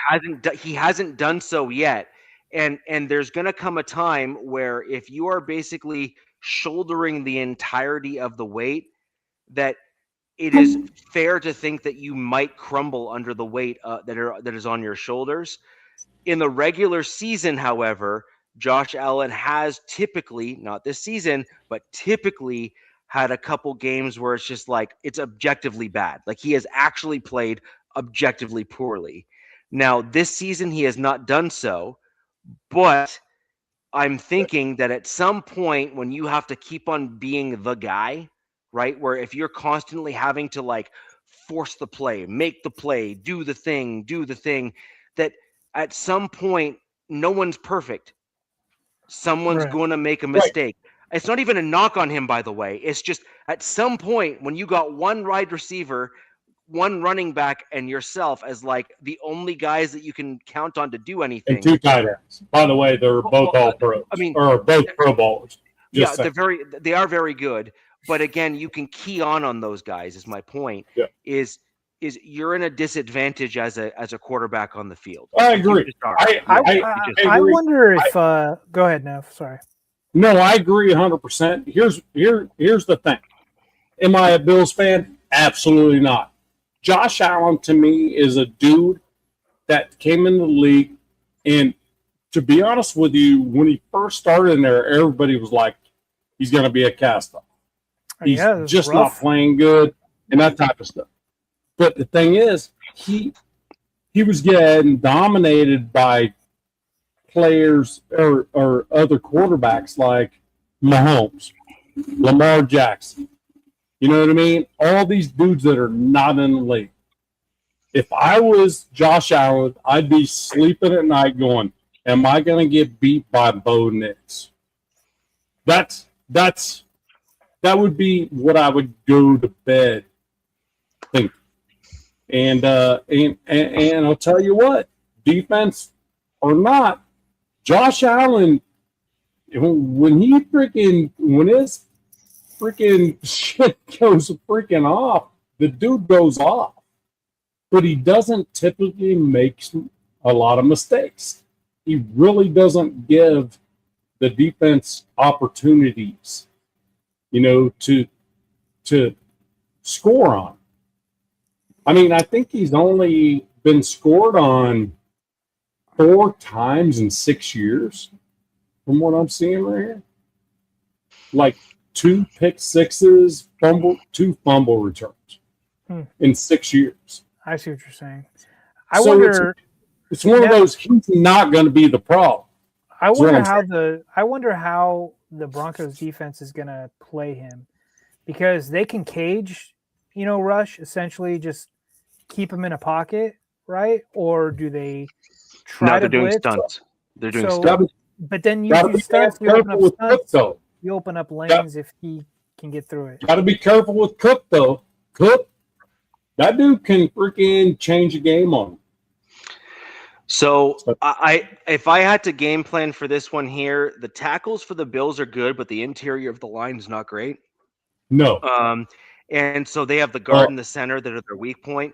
he hasn't done so yet. And there's going to come a time where if you are basically shouldering the entirety of the weight, that it is fair to think that you might crumble under the weight that is on your shoulders. In the regular season, however, Josh Allen has typically, not this season, but typically had a couple games where it's just like it's objectively bad. Like he has actually played objectively poorly. Now, this season he has not done so, but I'm thinking that at some point when you have to keep on being the guy, right? Where if you're constantly having to like force the play, make the play, do the thing, that at some point no one's perfect. Someone's Right. going to make a Right. mistake. It's not even a knock on him, by the way. It's just at some point when you got one wide receiver, one running back, and yourself as like the only guys that you can count on to do And anything. 2 tight ends. By the way, they're both all pros. I mean, or both Pro Bowlers. Yeah, Just saying. they are very good. But again, you can key on those guys. Is my point. Yeah. Is you're in a disadvantage as a quarterback on the field. I You agree. just are. I agree. wonder if. Go ahead, Nev. Sorry. No, I agree 100%. Here's the thing. Am I a Bills fan? Absolutely not. Josh Allen, to me, is a dude that came in the league, and to be honest with you, when he first started in there, everybody was like, he's going to be a cast-off. He's just not playing good and that type of stuff. But the thing is, he was getting dominated by players or other quarterbacks like Mahomes, Lamar Jackson. You know what I mean? All these dudes that are not in the league. If I was Josh Allen, I'd be sleeping at night going, am I going to get beat by Bo Nix? That would be what I would go to bed thinking. And I'll tell you what, defense or not, Josh Allen, when his freaking shit goes freaking off, the dude goes off. But he doesn't typically make a lot of mistakes. He really doesn't give the defense opportunities, to score on. I mean, I think he's only been scored on 4 times in 6 years, from what I'm seeing right here. Like 2 pick sixes, 2 fumble returns in 6 years. I see what you're saying. I wonder. It's one of those. He's not going to be the problem. I wonder how the Broncos defense is going to play him, because they can cage, Rush, essentially just keep him in a pocket, right? Or do they try to doing blitz? stunts. They're doing stunts. But then you do stunts, you open up lanes if he can get through it. Got to be careful with Cook, though. Cook, that dude can freaking change a game on him. So if I had to game plan for this one here, the tackles for the Bills are good, but the interior of the line is not great. No. And so they have the guard in the center that are their weak point.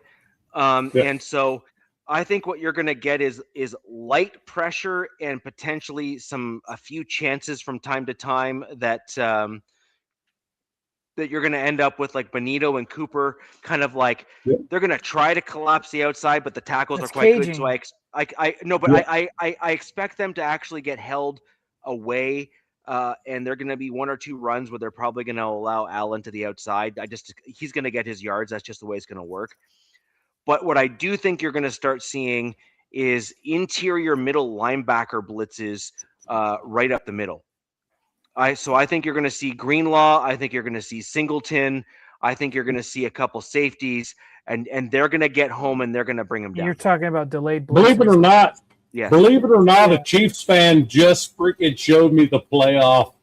And so I think what you're going to get is light pressure and potentially a few chances from time to time that you're going to end up with, like Benito and Cooper, kind of like they're going to try to collapse the outside, but the tackles are quite good. So I expect them to actually get held away, and they're going to be 1 or 2 runs where they're probably going to allow Allen to the outside. He's going to get his yards. That's just the way it's going to work. But what I do think you're going to start seeing is interior middle linebacker blitzes right up the middle. So I think you're going to see Greenlaw. I think you're going to see Singleton. I think you're going to see a couple safeties, and they're going to get home and they're going to bring them down. You're talking about delayed blitzes. Believe it or not, Yeah. a Chiefs fan just freaking showed me the playoff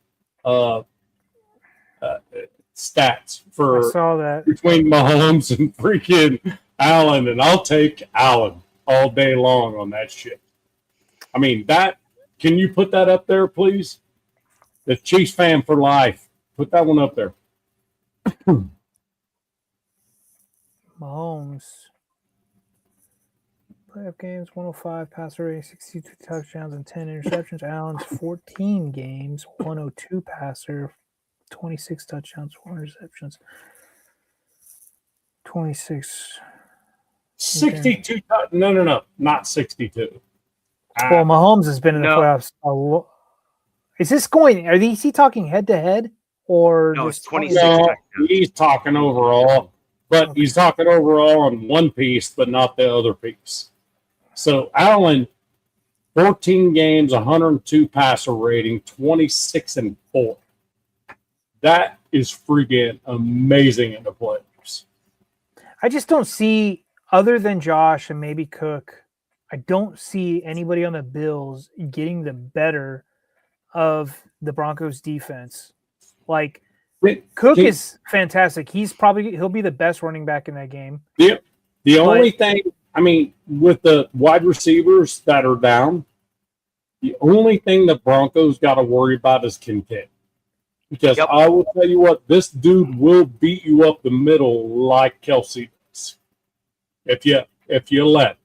stats for I saw that between Mahomes and freaking Allen, and I'll take Allen all day long on that shit. I mean, can you put that up there, please? The Chiefs fan for life. Put that one up there. Mahomes. Playoff games, 105 passer rating, 62 touchdowns and 10 interceptions. Allen's 14 games, 102 passer, 26 touchdowns, 4 interceptions. 26. 62. No, not 62. Well, Mahomes has been in the playoffs a lot. Is he talking head to head or no? It's 26. No, he's talking overall, but he's talking overall on one piece, but not the other piece. So Allen, 14 games, 102 passer rating, 26-4. That is freaking amazing in the playoffs. I just don't see, other than Josh and maybe Cook, I don't see anybody on the Bills getting the better of the Broncos defense. Like, Cook is fantastic. He'll be the best running back in that game. The only thing, I mean, with the wide receivers that are down, the only thing the Broncos got to worry about is Kincaid. Because I will tell you what, this dude will beat you up the middle like Kelsey does. If you let.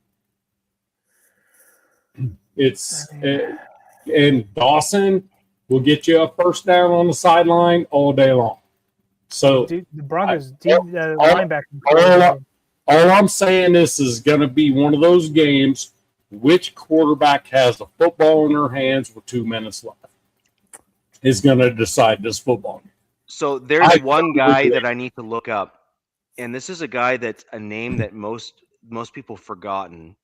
And Dawson will get you a first down on the sideline all day long. So the Broncos linebacker. All I'm saying is going to be one of those games. Which quarterback has the football in their hands with 2 minutes left is going to decide this football game. So there's one guy that I need to look up, and this is a guy that's a name that most people forgotten,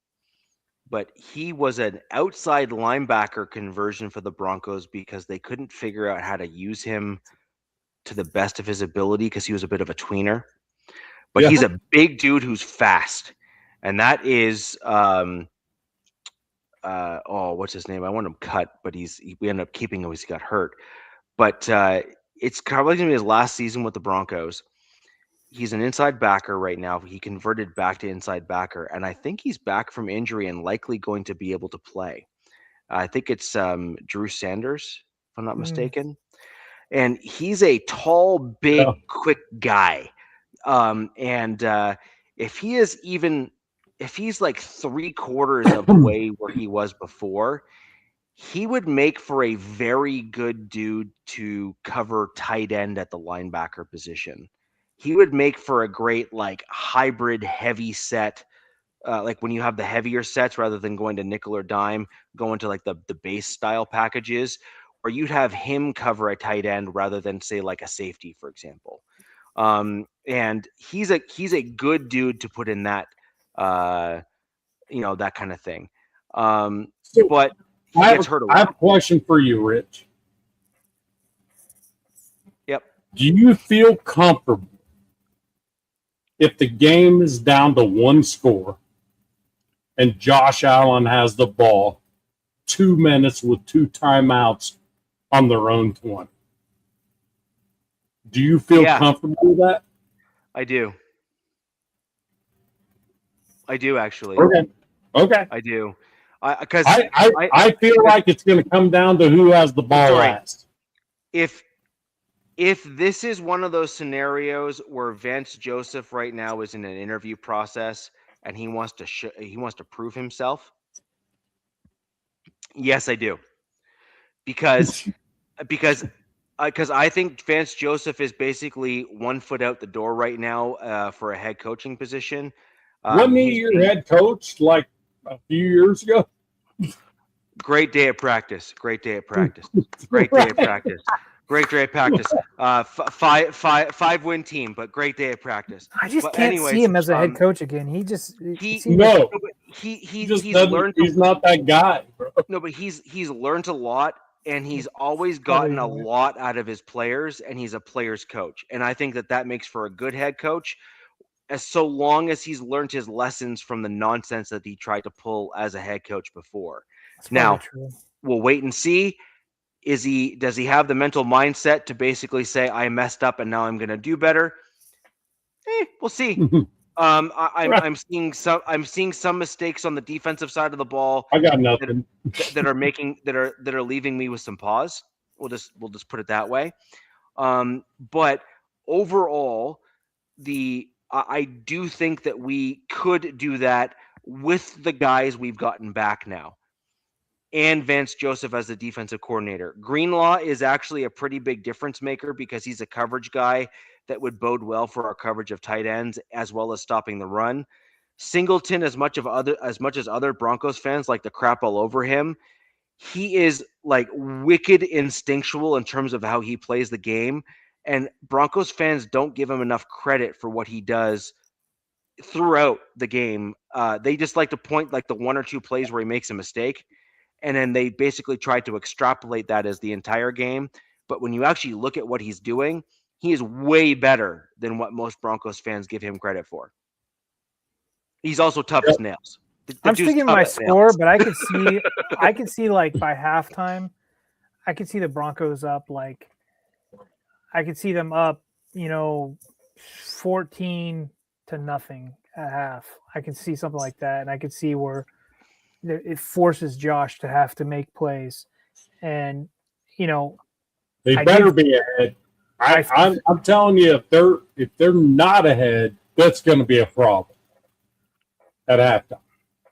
but he was an outside linebacker conversion for the Broncos because they couldn't figure out how to use him to the best of his ability because he was a bit of a tweener. But he's a big dude who's fast, and that is what's his name? I want him cut, but we ended up keeping him because he got hurt. But it's probably going to be his last season with the Broncos. He's an inside backer right now. He converted back to inside backer, and I think he's back from injury and likely going to be able to play. I think it's Drew Sanders, if I'm not mistaken. And he's a tall, big, quick guy. If he's like 3/4 of the way where he was before, he would make for a very good dude to cover tight end at the linebacker position. He would make for a great like hybrid heavy set, like when you have the heavier sets rather than going to nickel or dime, going to like the base style packages, or you'd have him cover a tight end rather than say like a safety, for example. And he's a good dude to put in that, that kind of thing. But he gets hurt a lot. I have a question for you, Rich. Yep. Do you feel comfortable if the game is down to 1 score and Josh Allen has the ball 2 minutes with 2 timeouts on their own 20? Do you feel comfortable with that? I do. Actually. Okay. I do. I feel like it's going to come down to who has the ball last. If this is one of those scenarios where Vance Joseph right now is in an interview process and he wants to prove himself, yes, I do. Because I think Vance Joseph is basically 1 foot out the door right now for a head coaching position. Wasn't he your head coach like a few years ago? Great day at practice. 5-win team, but great day at practice. I just can't see him as a head coach again. He's not that guy, bro. No, but he's learned a lot. And he's always gotten a lot out of his players, and he's a player's coach. And I think that makes for a good head coach, so long as he's learned his lessons from the nonsense that he tried to pull as a head coach before. Now, we'll wait and see. Does he have the mental mindset to basically say, I messed up and now I'm going to do better? We'll see. I'm seeing some mistakes on the defensive side of the ball. I got nothing that are leaving me with some pause. We'll just put it that way. But overall, I do think that we could do that with the guys we've gotten back now, and Vance Joseph as the defensive coordinator. Greenlaw is actually a pretty big difference maker because he's a coverage guy that would bode well for our coverage of tight ends as well as stopping the run. Singleton, as much as other Broncos fans like to crap all over him, he is like wicked instinctual in terms of how he plays the game. And Broncos fans don't give him enough credit for what he does throughout the game. They just like to point like the 1 or 2 plays where he makes a mistake. and then they basically tried to extrapolate that as the entire game. But when you actually look at what he's doing, he is way better than what most Broncos fans give him credit for. He's also tough as nails. I'm sticking my score, but I could see like by halftime, I could see the Broncos up like, I could see them up, 14-0 at half. I could see something like that, and I could see where it forces Josh to have to make plays, and they better be ahead. I'm telling you, if they're not ahead, that's going to be a problem at halftime.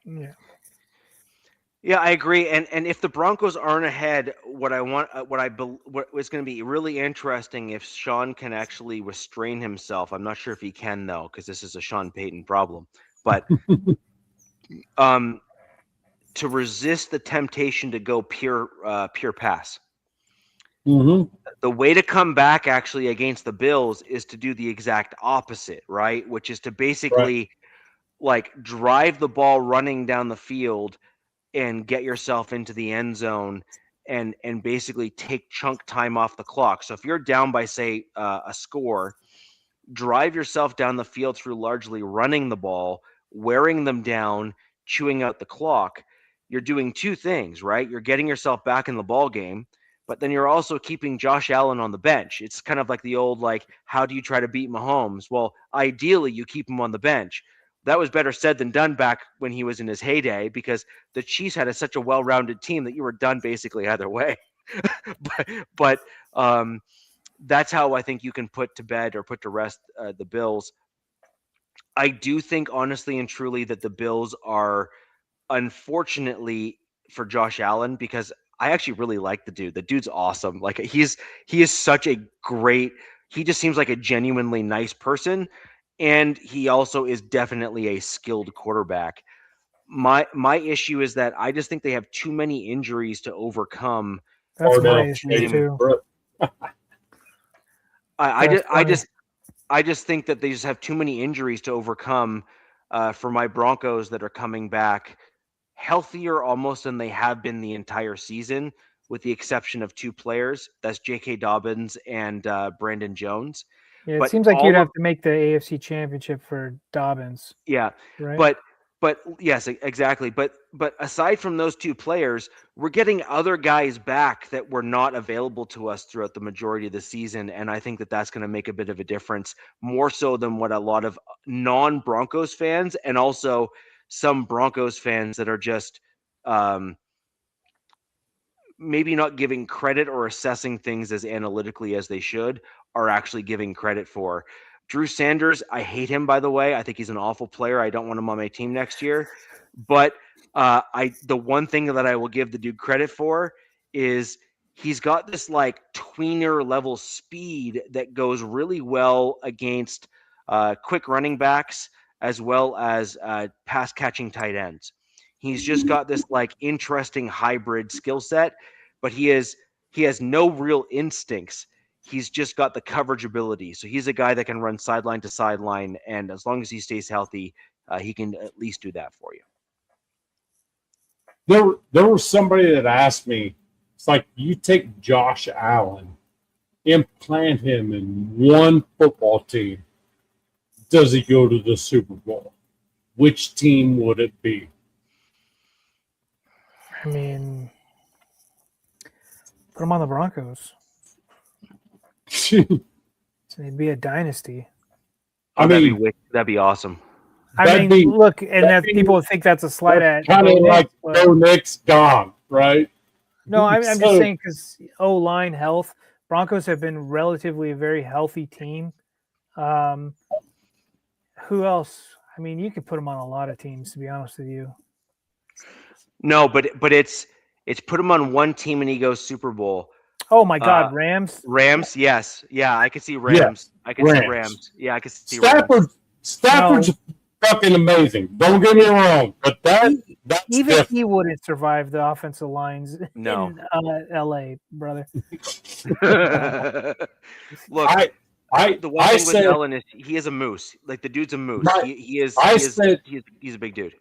Yeah. Yeah, I agree. And if the Broncos aren't ahead, what is going to be really interesting if Sean can actually restrain himself. I'm not sure if he can though, because this is a Sean Payton problem. But to resist the temptation to go pure pass. Mm-hmm. The way to come back actually against the Bills is to do the exact opposite, right? Which is to basically like drive the ball running down the field and get yourself into the end zone and basically take chunk time off the clock. So if you're down by, say, a score, drive yourself down the field through largely running the ball, wearing them down, chewing out the clock. You're doing two things, right? You're getting yourself back in the ball game, but then you're also keeping Josh Allen on the bench. It's kind of like the old, like, how do you try to beat Mahomes? Well, ideally, you keep him on the bench. That was better said than done back when he was in his heyday, because the Chiefs had such a well-rounded team that you were done basically either way. but that's how I think you can put to bed or put to rest the Bills. I do think honestly and truly that the Bills are, unfortunately for Josh Allen, because I actually really like the dude. The dude's awesome. Like he is such a great, he just seems like a genuinely nice person. And he also is definitely a skilled quarterback. My issue is that I just think they have too many injuries to overcome. That's my issue too. I just think that they just have too many injuries to overcome for my Broncos that are coming back healthier almost than they have been the entire season, with the exception of two players. That's J.K. Dobbins and Brandon Jones. Yeah, it seems like you'd have to make the AFC Championship for Dobbins. Yeah, right? But yes, exactly. But aside from those two players, we're getting other guys back that were not available to us throughout the majority of the season, and I think that that's going to make a bit of a difference, more so than what a lot of non-Broncos fans and also some Broncos fans that are just maybe not giving credit or assessing things as analytically as they should are actually giving credit for. Drew Sanders, I hate him, by the way. I think he's an awful player. I don't want him on my team next year. But the one thing that I will give the dude credit for is he's got this like tweener level speed that goes really well against quick running backs as well as pass catching tight ends. He's just got this like interesting hybrid skill set, but he has no real instincts. He's just got the coverage ability. So he's a guy that can run sideline to sideline, and as long as he stays healthy, he can at least do that for you. There was somebody that asked me, it's like, you take Josh Allen, implant him in one football team, does he go to the Super Bowl? Which team would it be? I mean, put him on the Broncos. It'd be a dynasty. That'd be awesome. Look, and that people think that's a slight at kind of like Bo Nick's gone, right? No, I'm just saying because O-line health, Broncos have been relatively a very healthy team. Who else? I mean, you could put them on a lot of teams, to be honest with you. No, but it's put him on one team and he goes Super Bowl. Oh my God, Rams. Rams, yes, yeah, I could see Rams. Yeah, I could see Rams. Yeah, I could see Rams. Stafford's fucking amazing. Don't get me wrong, but that's even different. he wouldn't survive the offensive lines in LA, brother. Look, the one thing with Allen is he is a moose. Like the dude's a moose. He's a big dude.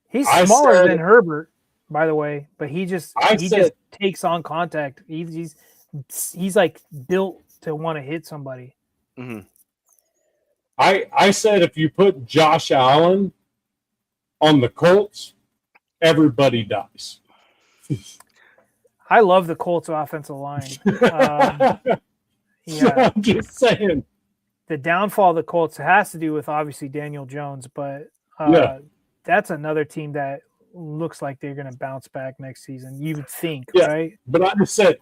He's smaller than Herbert. by the way, but he just takes on contact. He's like built to want to hit somebody. Mm-hmm. I said if you put Josh Allen on the Colts, everybody dies. I love the Colts offensive line. Yeah, I'm just saying. The downfall of the Colts has to do with obviously Daniel Jones, but that's another team that looks like they're going to bounce back next season. You would think, right? But I just said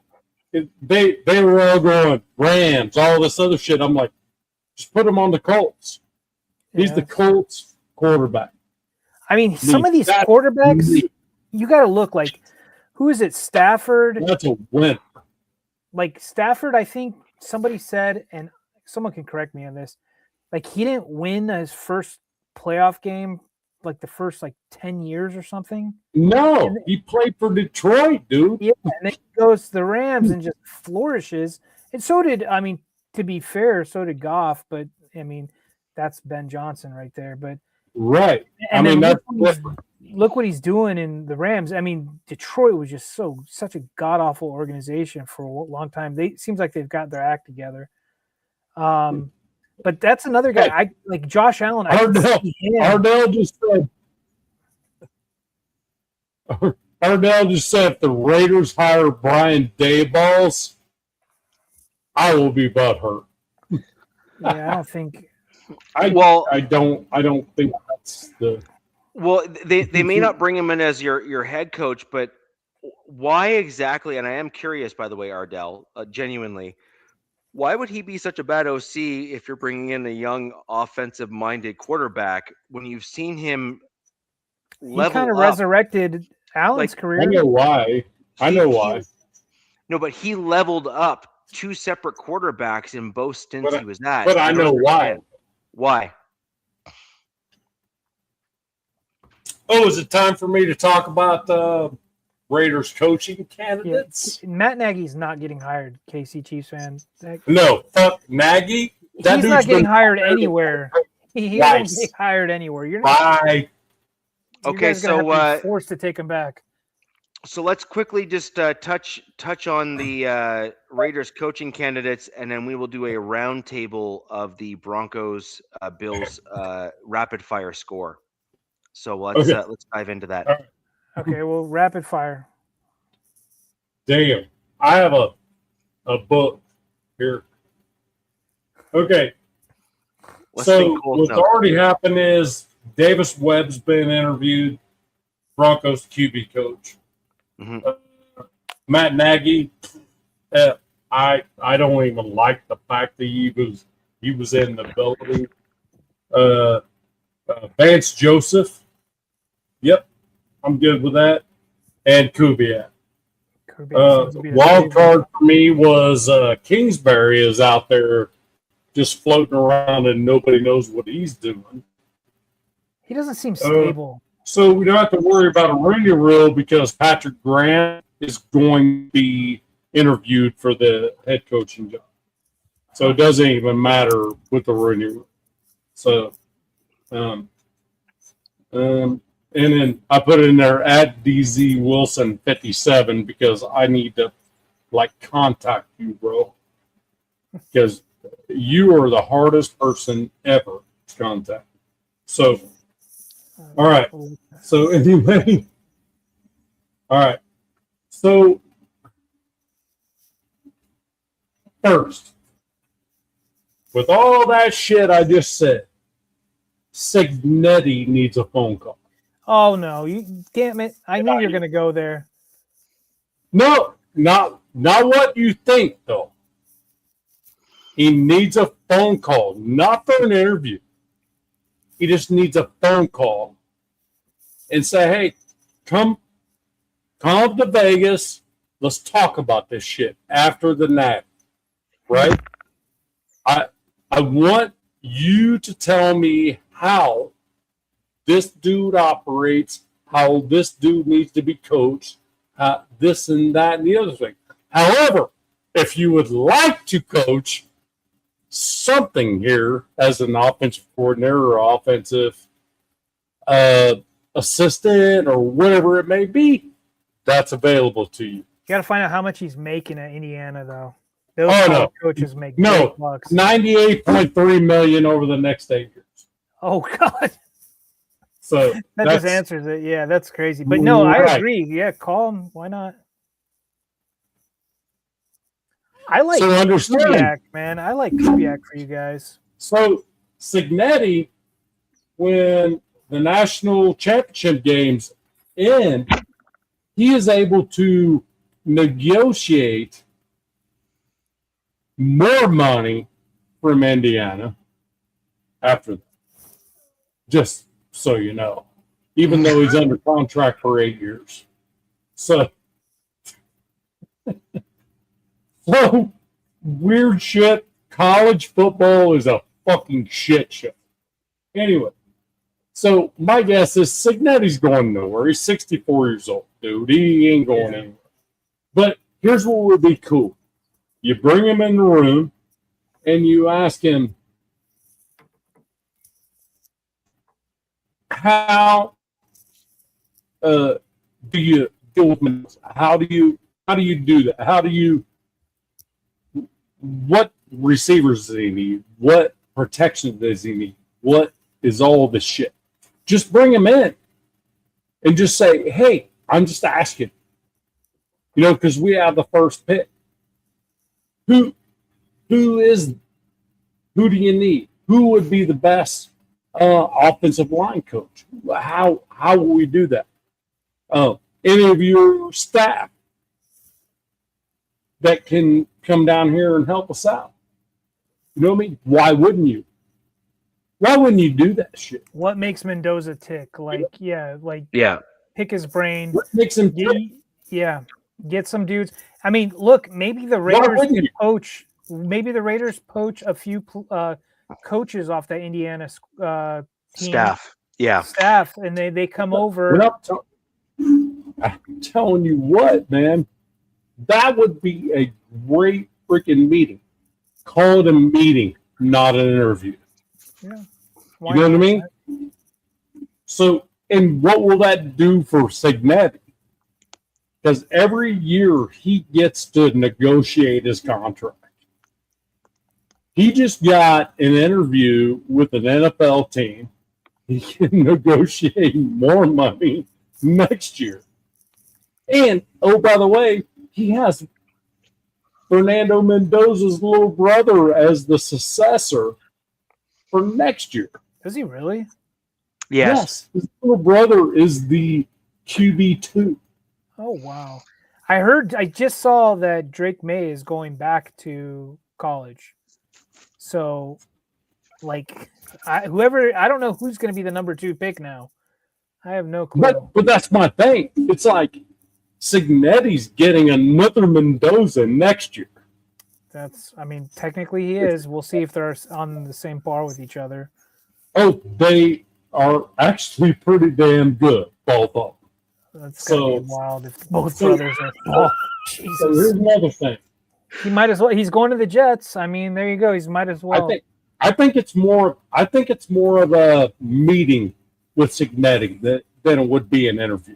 they were all going Rams, all this other shit. I'm like, just put him on the Colts. He's the Colts quarterback. I mean, some of these quarterbacks, you got to look like, who is it? Stafford. That's a win. Like Stafford, I think somebody said, and someone can correct me on this, like he didn't win his first playoff game like the first 10 years or something. No, he played for Detroit, dude. Yeah, and then he goes to the Rams and just flourishes. And so did, I mean, to be fair, so did Goff, but I mean, that's Ben Johnson right there. But right. And I mean, look what he's doing in the Rams. I mean, Detroit was just such a god-awful organization for a long time. Seems like they've got their act together. But that's another guy. I like Josh Allen. Ardell just said if the Raiders hire Brian Daboll, I will be butthurt. Yeah, I don't think. I don't think that's the. Well, they may not bring him in as your head coach, but why exactly? And I am curious, by the way, Ardell, genuinely. Why would he be such a bad OC if you're bringing in a young offensive-minded quarterback when you've seen him level up? He kind of resurrected Allen's career. I know why. No, but he leveled up two separate quarterbacks in both stints he was at. But I know why. Why? Oh, is it time for me to talk about the Raiders coaching candidates? Yeah. Matt Nagy's not getting hired, KC Chiefs fan. No, fuck Nagy. He's not getting hired anywhere. He doesn't get hired anywhere. You're not. Okay, so forced to take him back. So let's quickly just touch on the Raiders coaching candidates, and then we will do a roundtable of the Broncos Bills rapid fire score. So let's dive into that. Right. Okay, well, rapid fire. Damn, I have a book here. Okay, what's already happened is Davis Webb's been interviewed, Broncos QB coach. Mm-hmm. Matt Nagy, I don't even like the fact that he was in the building. Vance Joseph, yep, I'm good with that. And Kubiak. Wild card for me was Kingsbury is out there just floating around and nobody knows what he's doing. He doesn't seem stable. So we don't have to worry about a Rooney Rule because Patrick Grant is going to be interviewed for the head coaching job. So it doesn't even matter with the Rooney Rule. So, and then I put in there at DZ Wilson 57 because I need to contact you, bro. Because you are the hardest person ever to contact. So, all right. So anyway, all right. So first, with all that shit I just said, Signetti needs a phone call. Oh no! Damn it! I knew you were going to go there. No, not what you think though. He needs a phone call, not for an interview. He just needs a phone call and say, "Hey, come to Vegas. Let's talk about this shit after the night." Right? I want you to tell me how this dude operates, how this dude needs to be coached, this and that and the other thing. However, if you would like to coach something here as an offensive coordinator or offensive assistant or whatever it may be, that's available to you. You got to find out how much he's making at Indiana, though. Those coaches make no, bucks. $98.3 million over the next 8 years. Oh God. So that just answers it. Yeah, that's crazy. But no, I agree. Yeah, call him. Why not? I like Kubiak, man. I like Kubiak for you guys. So Cignetti, when the national championship games end, he is able to negotiate more money from Indiana after that. Just so you know, even though he's under contract for 8 years. So weird shit. College football is a fucking shit show. Anyway, so my guess is Cignetti's going nowhere. He's 64 years old, dude. He ain't going anywhere. But here's what would be cool. You bring him in the room and you ask him, how do you deal with Mendoza? How do you do that? What receivers does he need? What protection does he need? What is all this shit? Just bring him in and just say, hey, I'm just asking. Because we have the first pick. Who do you need? Who would be the best offensive line coach? How will we do that? Any of your staff that can come down here and help us out? You know what I mean? Why wouldn't you? Why wouldn't you do that shit? What makes Mendoza tick? Pick his brain. What makes him tick? Yeah, get some dudes. I mean, look, maybe the Raiders can poach. Maybe the Raiders poach a few coaches off the Indiana team. Staff. Yeah. Staff, and they come over. I'm telling you what, man. That would be a great freaking meeting. Call it a meeting, not an interview. Yeah. You know what I mean? So, and what will that do for Cignetti? Because every year he gets to negotiate his contract. He just got an interview with an NFL team. He can negotiate more money next year. And, oh, by the way, he has Fernando Mendoza's little brother as the successor for next year. Does he really? Yes. His little brother is the QB2. Oh, wow. I just saw that Drake May is going back to college. So, I don't know who's going to be the number 2 pick now. I have no clue. But that's my thing. It's like Cignetti's getting another Mendoza next year. Technically he is. We'll see if they're on the same par with each other. Oh, they are actually pretty damn good, both of them. That's gonna be wild if both brothers are. Oh, Jesus. So here's another thing. He might as well. He's going to the Jets. I mean, there you go. He might as well. I think it's more of a meeting with Cignetti than it would be an interview.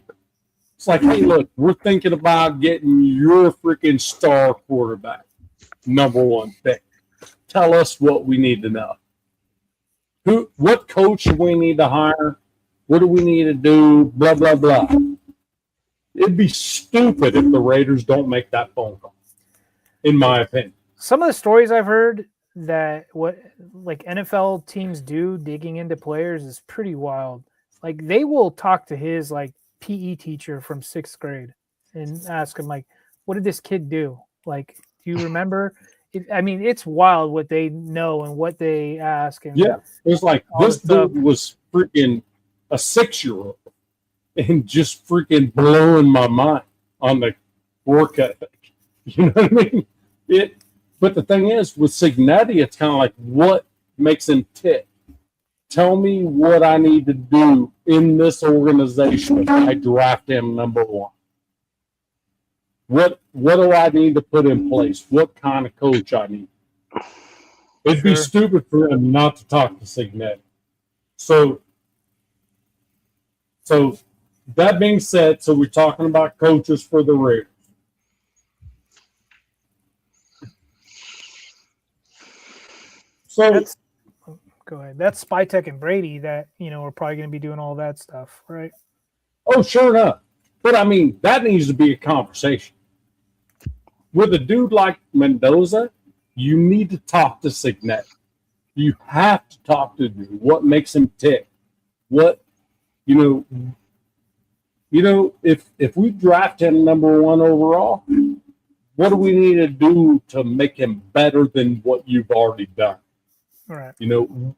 It's like, hey, look, we're thinking about getting your freaking star quarterback, number 1 pick. Tell us what we need to know. What coach do we need to hire? What do we need to do? Blah, blah, blah. It'd be stupid if the Raiders don't make that phone call, in my opinion. Some of the stories I've heard that what NFL teams do digging into players is pretty wild. Like they will talk to his PE teacher from 6th grade and ask him what did this kid do? Do you remember? It's wild what they know and what they ask. And yeah, it's like this dude was freaking a 6-year-old and just freaking blowing my mind on the work ethic. You know what I mean? But the thing is, with Cignetti, it's kind of like, what makes him tick? Tell me what I need to do in this organization if I draft him number 1. What do I need to put in place? What kind of coach I need? It'd be stupid for him not to talk to Cignetti. So that being said, so we're talking about coaches for the Raiders. So Go ahead. That's Spytek and Brady that, are probably going to be doing all that stuff, right? oh, sure enough. But I mean, that needs to be a conversation. With a dude like Mendoza, you need to talk to Signet. You have to talk to him. What makes him tick? What, if we draft him number 1 overall, what do we need to do to make him better than what you've already done? All right. You know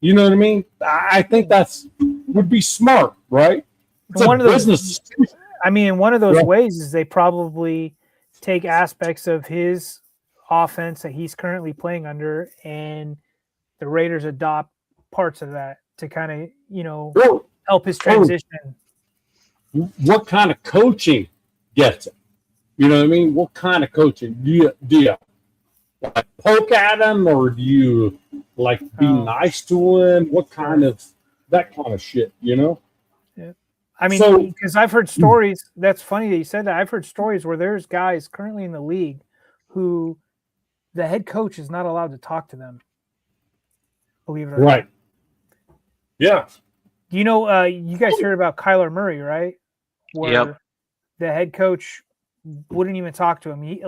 what I mean? I think would be smart, right? It's one a of those, business. I mean, in one of those ways is they probably take aspects of his offense that he's currently playing under, and the Raiders adopt parts of that to kind of, help his transition. What kind of coaching gets it? You know what I mean? What kind of coaching? Do you like poke at him, or do you like be nice to him? What kind of that kind of shit? Yeah. I mean, because I've heard stories. That's funny that you said that. I've heard stories where there's guys currently in the league who the head coach is not allowed to talk to them. Believe it or not. Right. Yeah. You guys heard about Kyler Murray, right? Where the head coach wouldn't even talk to him. He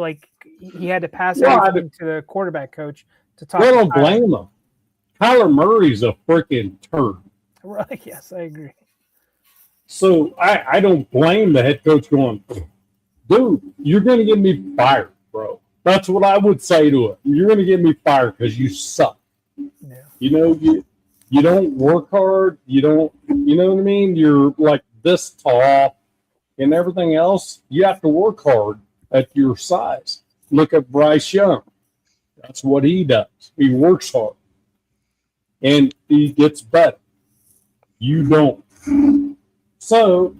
had to pass everything to the quarterback coach to talk. I don't blame him. Kyler Murray's a freaking turd. Right. Yes, I agree. So I don't blame the head coach going, dude, you're going to get me fired, bro. That's what I would say to him. You're going to get me fired because you suck. Yeah. You don't work hard. You know what I mean? You're like this tall and everything else. You have to work hard at your size. Look at Bryce Young. That's what he does. He works hard. And he gets better. You don't. So,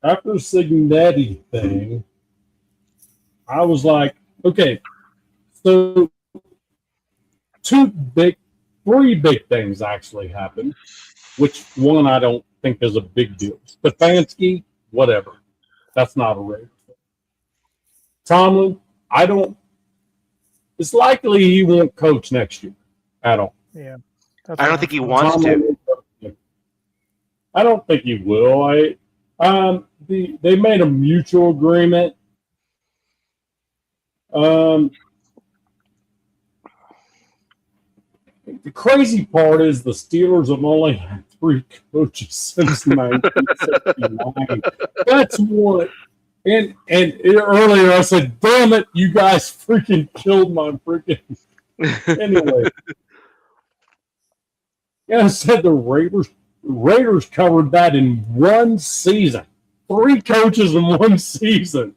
after the Signetti thing, I was like, okay, so three big things actually happened, which one I don't think is a big deal. Stefanski, whatever. That's not a Raider. Tomlin, it's likely he won't coach next year at all. Yeah. I don't think he wants to. I don't think he will. They made a mutual agreement. The crazy part is the Steelers have only had 3 coaches since 1969. That's what. And earlier I said, "Damn it, you guys freaking killed my freaking." Anyway, I said the Raiders covered that in one season. 3 coaches in one season.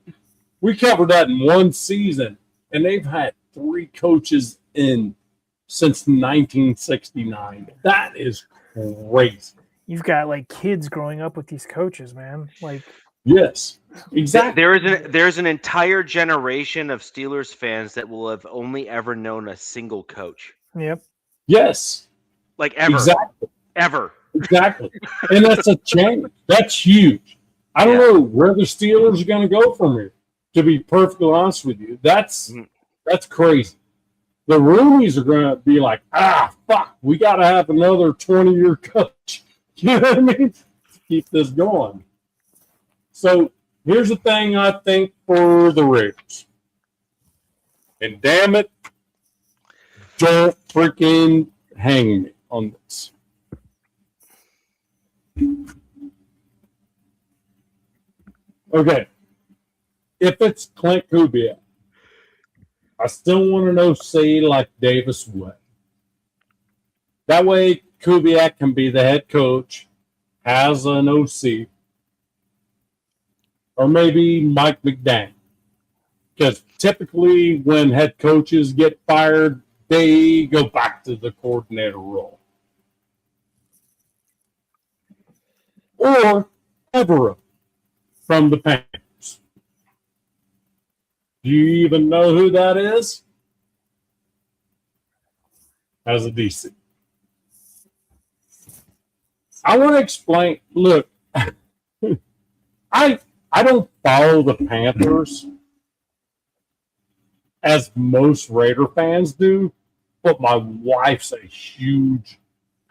We covered that in one season, and they've had 3 coaches since 1969. That is crazy. You've got kids growing up with these coaches, man. Yes, exactly. There's an entire generation of Steelers fans that will have only ever known a single coach. Yep. Yes. Ever. Exactly. Ever. Exactly. And that's a change. That's huge. I don't know where the Steelers are going to go from here, to be perfectly honest with you. That's crazy. The Rooneys are going to be like, fuck, we got to have another 20-year coach. You know what I mean? To keep this going. So here's the thing I think for the Raiders. And damn it, don't freaking hang me on this. Okay. If it's Clint Kubiak, I still want an OC like Davis Webb. That way, Kubiak can be the head coach, has an OC, or maybe Mike McDaniel. Because typically when head coaches get fired, they go back to the coordinator role. Or Everett from the Panthers. Do you even know who that is? As a DC. I want to explain. Look, I don't follow the Panthers as most Raider fans do, but my wife's a huge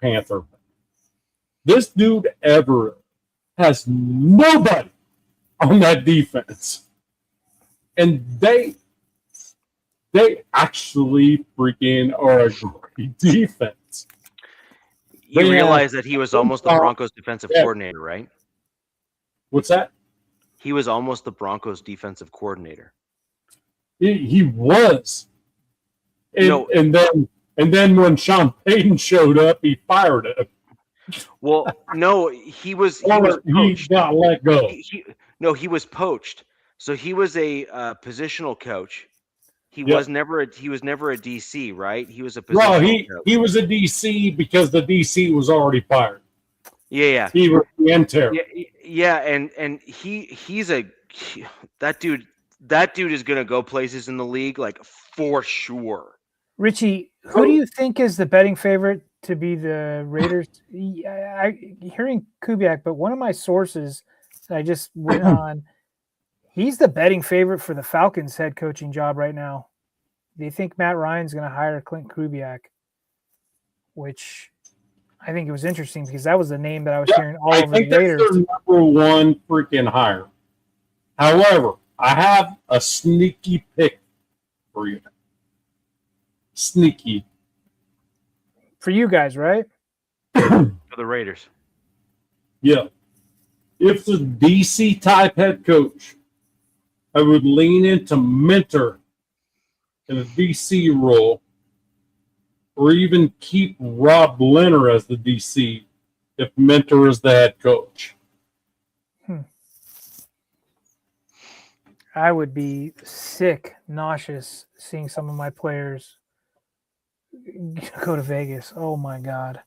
Panther fan. This dude Everett has nobody on that defense, and they actually freaking are a great defense. You realize that he was almost the Broncos defensive coordinator, right? What's that? He was almost the Broncos defensive coordinator. He was. And then when Sean Payton showed up, he fired him. Well, no, he was He poached. got let go. He was poached. So he was a positional coach. He Yep. was never a DC, right? He was a positional coach. He was a DC because the DC was already fired. Yeah. He was the intern. Yeah, and he's that dude is gonna go places in the league, like, for sure. Richie, who do you think is the betting favorite to be the Raiders? I'm hearing Kubiak, but one of my sources that I just went on, he's the betting favorite for the Falcons head coaching job right now. They think Matt Ryan's going to hire Clint Kubiak, which I think it was interesting because that was the name that I was hearing all over the Raiders. That's their number one freaking hire. However, I have a sneaky pick for you. Sneaky. For you guys, right? For the Raiders. Yeah. If the DC type head coach, I would lean into mentor in a DC role, or even keep Rob Leonard as the DC if mentor is the head coach. I would be sick, nauseous seeing some of my players go to Vegas. Oh my God.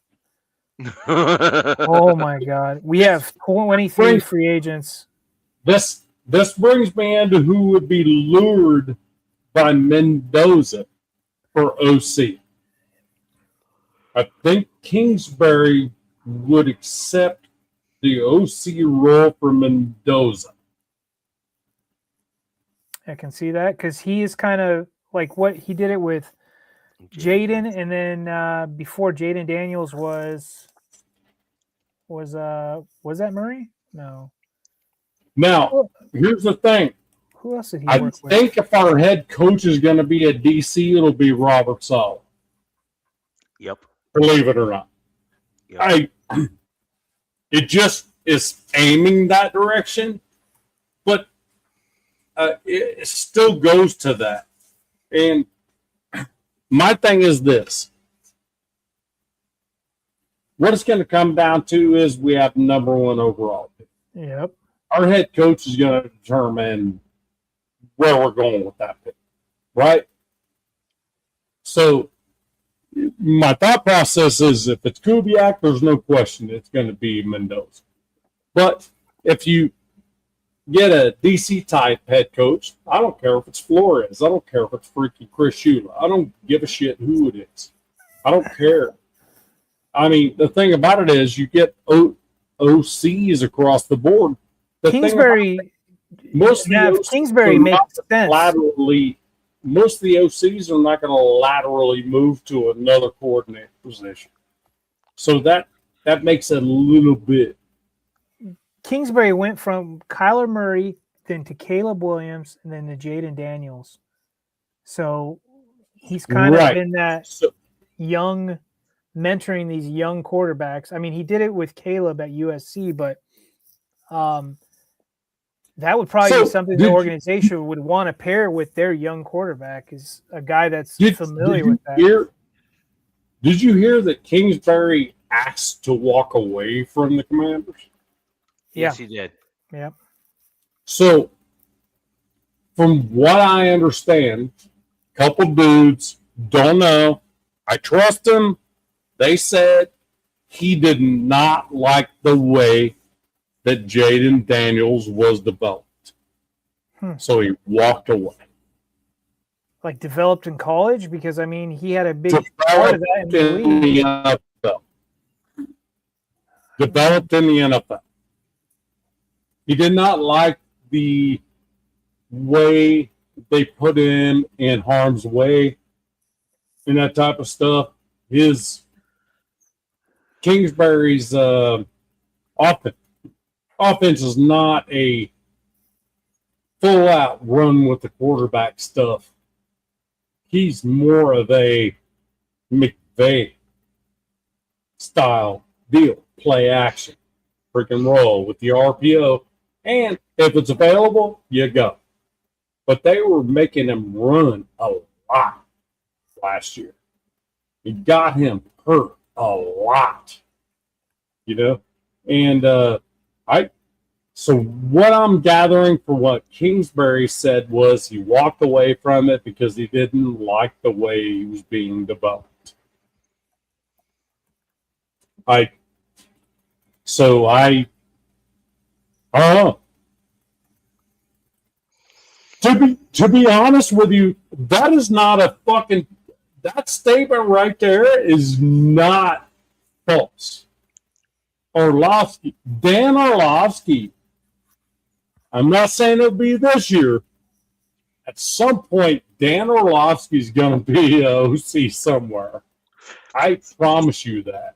Oh my God. We have 23 free agents. This brings me into who would be lured by Mendoza for OC. I think Kingsbury would accept the OC role for Mendoza. I can see that because he is kind of like what he did it with Jaden, and then before Jaden Daniels was that Murray? No. Now, here's the thing. Who else did he I work with? think if our head coach is going to be a DC, it'll be Robert Saleh. Yep. Believe it or not. Yep. It just is aiming that direction, but it still goes to that. And my thing is this. What it's going to come down to is we have number one overall. Yep. Our head coach is going to determine where we're going with that pick, right? So my thought process is if it's Kubiak, there's no question it's going to be Mendoza. But if you get a DC type head coach, I don't care if it's Flores. I don't care if it's freaking Chris Shula. I don't give a shit who it is. I don't care. I mean, the thing about it is you get OCs across the board. Kingsbury, Kingsbury makes sense. Most of the OCs are not going to laterally move to another coordinator position. So that makes it a little bit. Kingsbury went from Kyler Murray, then to Caleb Williams, and then to Jaden Daniels. So he's kind of been that young, mentoring these young quarterbacks. I mean, he did it with Caleb at USC, but that would probably be something the organization would want to pair with their young quarterback, is a guy that's familiar with that. Did you hear that Kingsbury asked to walk away from the Commanders? Yes, he did. Yeah. So, from what I understand, couple dudes, don't know. I trust him. They said he did not like the way that Jaden Daniels was developed. So he walked away. Like developed in college? Because, I mean, he had a big part of that in the league. developed in the NFL. He did not like the way they put him in harm's way and that type of stuff. His Kingsbury's offense is not a full-out run with the quarterback stuff. He's more of a McVay style deal, play action, freaking roll with the RPO, and if it's available, you go. But they were making him run a lot last year. It got him hurt a lot, and so what I'm gathering from what Kingsbury said was he walked away from it because he didn't like the way he was being developed. I don't know. To be honest with you, that is not a fucking, that statement right there is not false. Dan Orlovsky, I'm not saying it'll be this year. At some point, Dan Orlovsky's going to be an OC somewhere. I promise you that.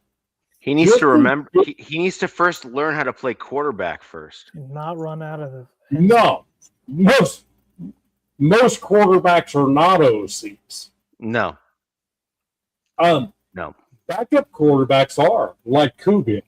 He needs to remember. He needs to first learn how to play quarterback first. Not run out of the. No, most quarterbacks are not OCs. No. No. Backup quarterbacks are like Kubiak.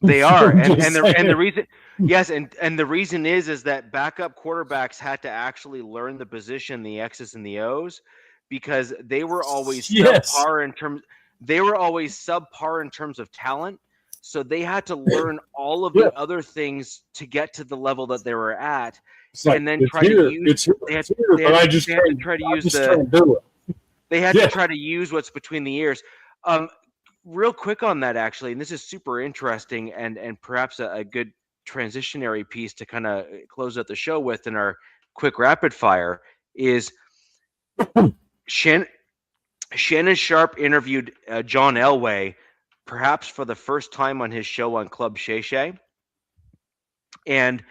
They are, and the reason, yes, and the reason is that backup quarterbacks had to actually learn the position, the X's and the O's, because they were always subpar in terms. They were always subpar in terms of talent, so they had to learn all of the other things to get to the level that they were at, and then try to use. They had to try to use what's between the ears. Real quick on that, actually, and this is super interesting and perhaps a good transitionary piece to kind of close out the show with in our quick rapid fire is Shannon Sharp interviewed John Elway, perhaps for the first time on his show on Club Shay Shay. And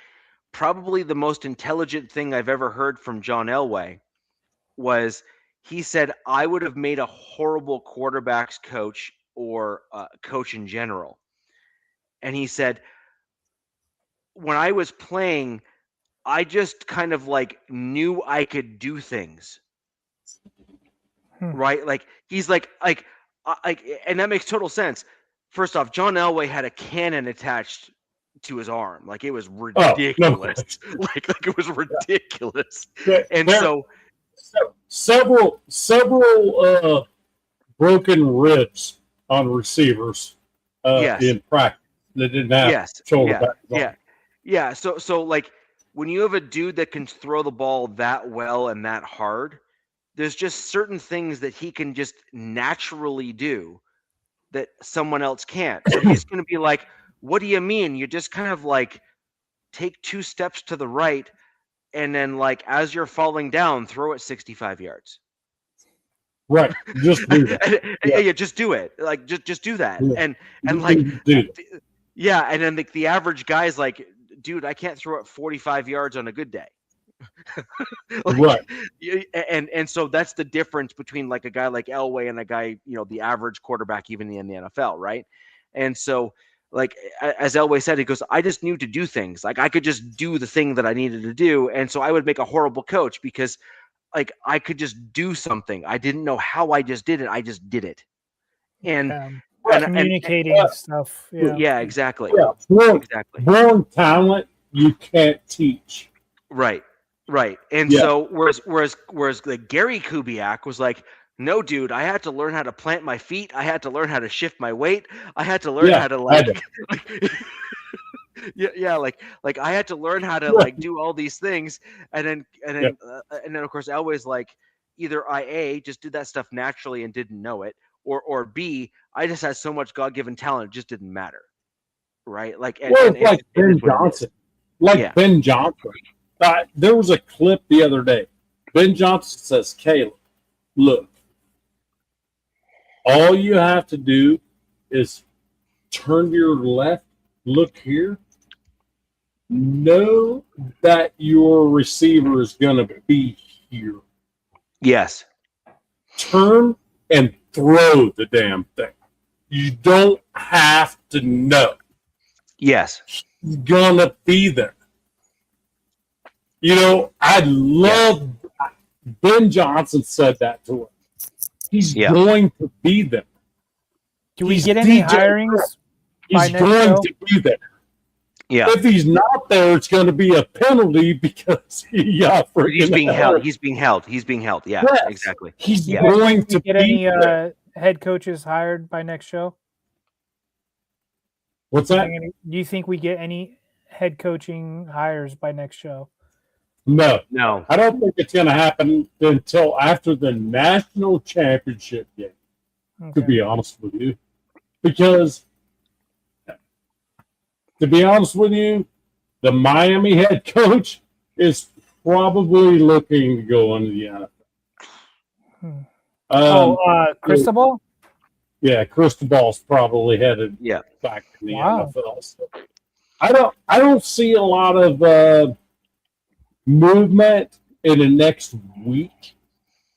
probably the most intelligent thing I've ever heard from John Elway was he said, I would have made a horrible quarterbacks coach or coach in general. And he said, when I was playing, I just kind of like knew I could do things. Right? Like he's like, and that makes total sense. First off, John Elway had a cannon attached to his arm. Like it was ridiculous. Like it was ridiculous. And so several broken ribs on receivers in practice that didn't have shoulder back. Yeah. So like when you have a dude that can throw the ball that well and that hard, there's just certain things that he can just naturally do that someone else can't. So he's going to be like, what do you mean? You just kind of like take 2 steps to the right and then like as you're falling down, throw it 65 yards. Right. Just do that. Yeah, just do it. Like just do that. Yeah. And like yeah, and then the average guy's like, dude, I can't throw it 45 yards on a good day. Right. And so that's the difference between like a guy like Elway and a guy, the average quarterback even in the NFL, right? And so like as Elway said, he goes, I just knew to do things. Like I could just do the thing that I needed to do. And so I would make a horrible coach because like I could just do something. I didn't know how I just did it. I just did it. And communicating stuff. Yeah, exactly. Yeah, born talent you can't teach. Right. And so whereas like Gary Kubiak was like, no, dude, I had to learn how to plant my feet. I had to learn how to shift my weight. I had to learn how to like like I had to learn how to like do all these things. And then of course Elway's like, either I just did that stuff naturally and didn't know it, or B, I just had so much God-given talent it just didn't matter. Right? Like like Ben Johnson. Ben Johnson. There was a clip the other day. Ben Johnson says, Caleb, look, all you have to do is turn to your left, look here, know that your receiver is going to be here. Yes. Turn and throw the damn thing. You don't have to know. Yes. He's going to be there. You know, I love Ben Johnson said that to him. He's going to be there. Do we get any hirings? He's going to be there. Yeah. If he's not there, it's going to be a penalty because he's being held. He's being held. Yeah, yes, exactly. He's going to get any head coaches hired by next show? What's that? Do you think we get any head coaching hires by next show? No. I don't think it's going to happen until after the national championship game, to be honest with you. Because, to be honest with you, the Miami head coach is probably looking to go into the NFL. Cristobal? Yeah, Cristobal's probably headed back to the NFL. So I don't see a lot of movement in the next week.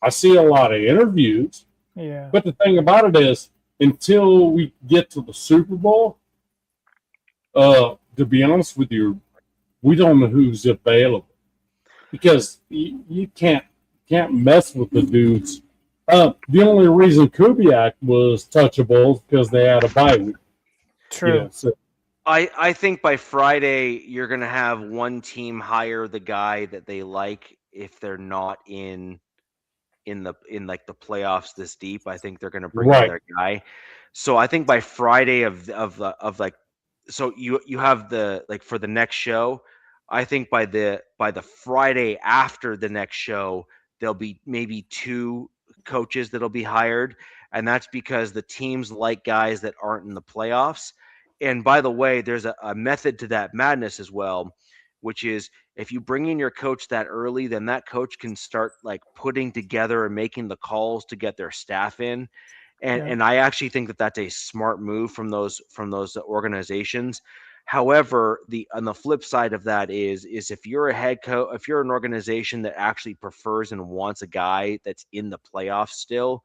I see a lot of interviews. Yeah. But the thing about it is, until we get to the Super Bowl, to be honest with you, we don't know who's available because you can't mess with the dudes. The only reason Kubiak was touchable is because they had a bye week. True. You know, so. I think by Friday you're going to have one team hire the guy that they like if they're not in like the playoffs this deep. I think they're going to bring in their guy. So I think by Friday of like, so you have the, like, for the next show, I think by the Friday after the next show, there'll be maybe 2 coaches that'll be hired. And that's because the teams like guys that aren't in the playoffs. And by the way, there's a method to that madness as well, which is if you bring in your coach that early, then that coach can start like putting together and making the calls to get their staff in. And I actually think that that's a smart move from those organizations. However, on the flip side of that is if you're a head coach, if you're an organization that actually prefers and wants a guy that's in the playoffs still,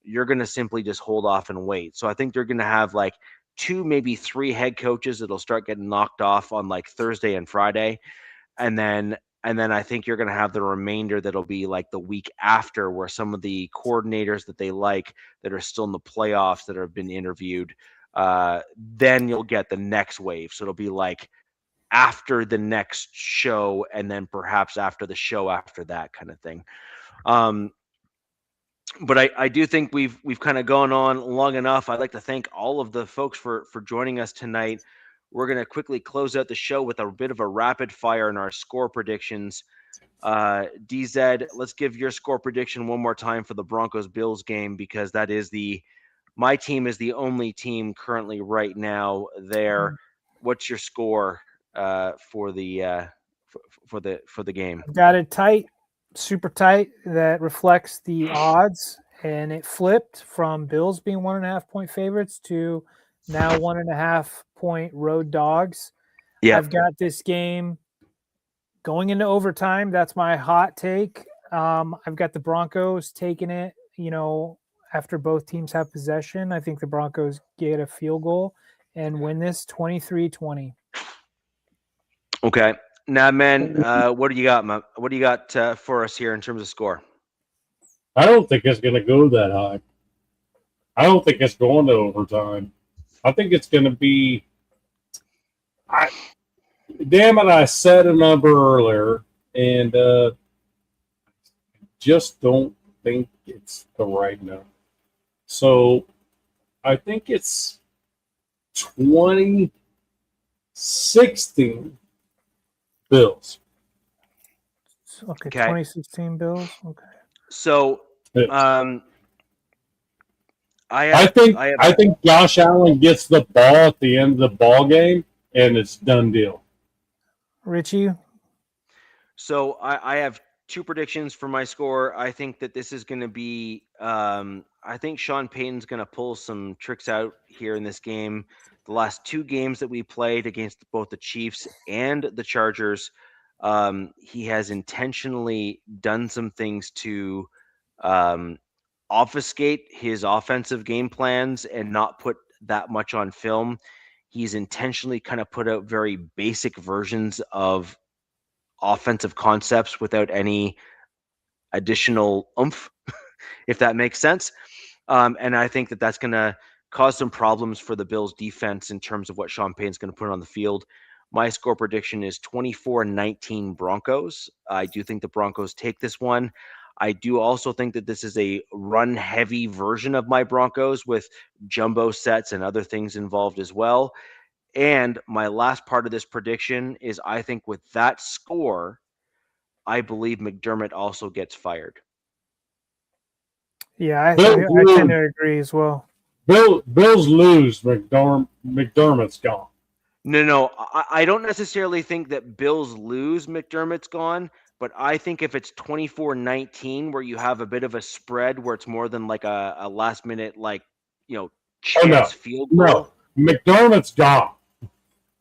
you're going to simply just hold off and wait. So I think they're going to have like 2, maybe 3 head coaches that'll start getting knocked off on like Thursday and Friday. And then I think you're going to have the remainder that'll be like the week after, where some of the coordinators that they like that are still in the playoffs that have been interviewed, then you'll get the next wave. So it'll be like after the next show and then perhaps after the show after that kind of thing. But I do think we've kind of gone on long enough. I'd like to thank all of the folks for joining us tonight. We're going to quickly close out the show with a bit of a rapid fire in our score predictions. DZ, let's give your score prediction one more time for the Broncos-Bills game, because that is my team is the only team currently right now there. What's your score for the game? Got it tight. Super tight. That reflects the odds, and it flipped from Bills being 1.5 point favorites to now 1.5 point road dogs. Yeah, I've got this game going into overtime. That's my hot take. I've got the Broncos taking it, after both teams have possession. I think the Broncos get a field goal and win this 23-20. Okay. Now, man, what do you got? What do you got for us here in terms of score? I don't think it's going to go that high. I don't think it's going to overtime. I think it's going to be. Damn it! I said a number earlier, and just don't think it's the right number. So, I think it's 2016 Bills. Okay, 2016 Bills. Okay. So, I think Josh Allen gets the ball at the end of the ball game, and it's done deal. Richie? So I have 2 predictions for my score. I think that this is going to be I I think Sean Payton's going to pull some tricks out here in this game. The last 2 games that we played against both the Chiefs and the Chargers, he has intentionally done some things to obfuscate his offensive game plans and not put that much on film. He's intentionally kind of put out very basic versions of offensive concepts without any additional oomph, if that makes sense. And I think that that's going to cause some problems for the Bills defense in terms of what Sean Payton's going to put on the field. My score prediction is 24-19 Broncos. I do think the Broncos take this one. I do also think that this is a run-heavy version of my Broncos with jumbo sets and other things involved as well. And my last part of this prediction is I think with that score, I believe McDermott also gets fired. Yeah, I tend to agree as well. Bills lose. McDermott's gone. No. I don't necessarily think that Bills lose, McDermott's gone. But I think if it's 24-19, where you have a bit of a spread, where it's more than like a last minute, chance field goal. No, McDermott's gone.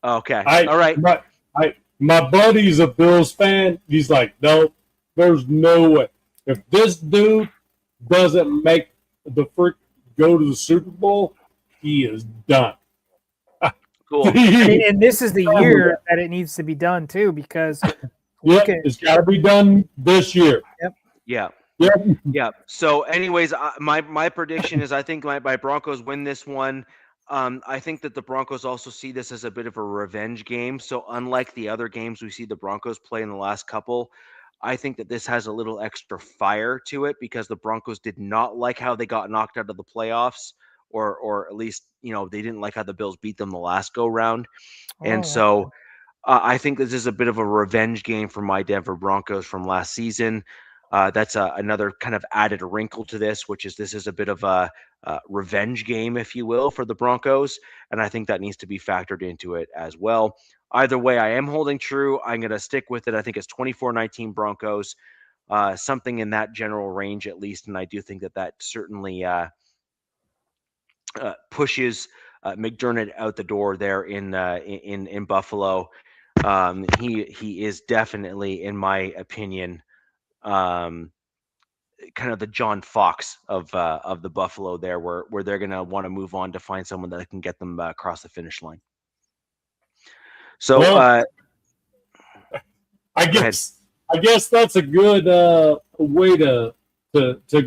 Okay. All right. My buddy's a Bills fan. He's like, no, there's no way. If this dude doesn't make the freak go to the Super Bowl, he is done. Cool. And this is the year that it needs to be done too, because it's got to be done this year. Yep. Yeah. Yeah. So, anyways, my prediction is I think my Broncos win this one. I think that the Broncos also see this as a bit of a revenge game. So, unlike the other games we see the Broncos play in the last couple, I think that this has a little extra fire to it because the Broncos did not like how they got knocked out of the playoffs, or at least they didn't like how the Bills beat them the last go round, and so. I think this is a bit of a revenge game for my Denver Broncos from last season. That's another kind of added wrinkle to this, which is a bit of a revenge game, if you will, for the Broncos. And I think that needs to be factored into it as well. Either way, I am holding true. I'm going to stick with it. I think it's 24-19 Broncos, something in that general range at least. And I do think that certainly pushes McDermott out the door there in Buffalo. He is definitely, in my opinion, kind of the John Fox of the Buffalo there, where they're going to want to move on to find someone that can get them across the finish line. So, I guess that's a good way to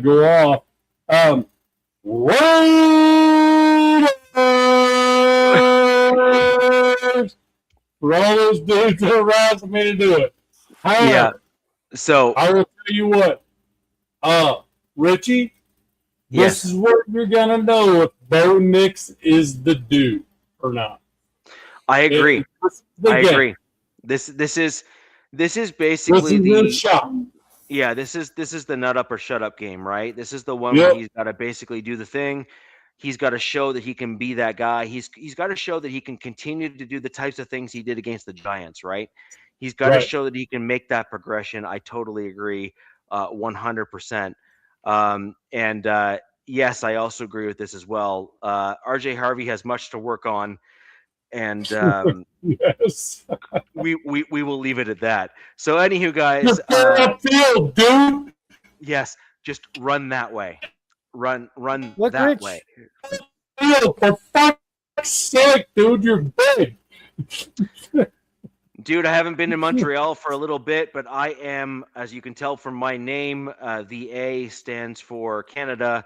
go off. Raiders! For all those dudes that are asking me to do it. However, yeah. So I will tell you what, Richie, this is what you're gonna know if Bo Nix is the dude or not. I agree. Agree. This is basically the shot. Yeah, this is the nut up or shut up game, right? This is the one where he's got to basically do the thing. He's got to show that he can be that guy. He's got to show that he can continue to do the types of things he did against the Giants, right? He's got to show that he can make that progression. I totally agree, 100%. Yes, I also agree with this as well. RJ Harvey has much to work on, and yes, we will leave it at that. So, anywho, guys, field, dude. Yes, just run that way. Run Look, that Rich. way. For fuck's sake, dude, you're big. Dude, I haven't been in Montreal for a little bit, but I am, as you can tell from my name, the A stands for Canada.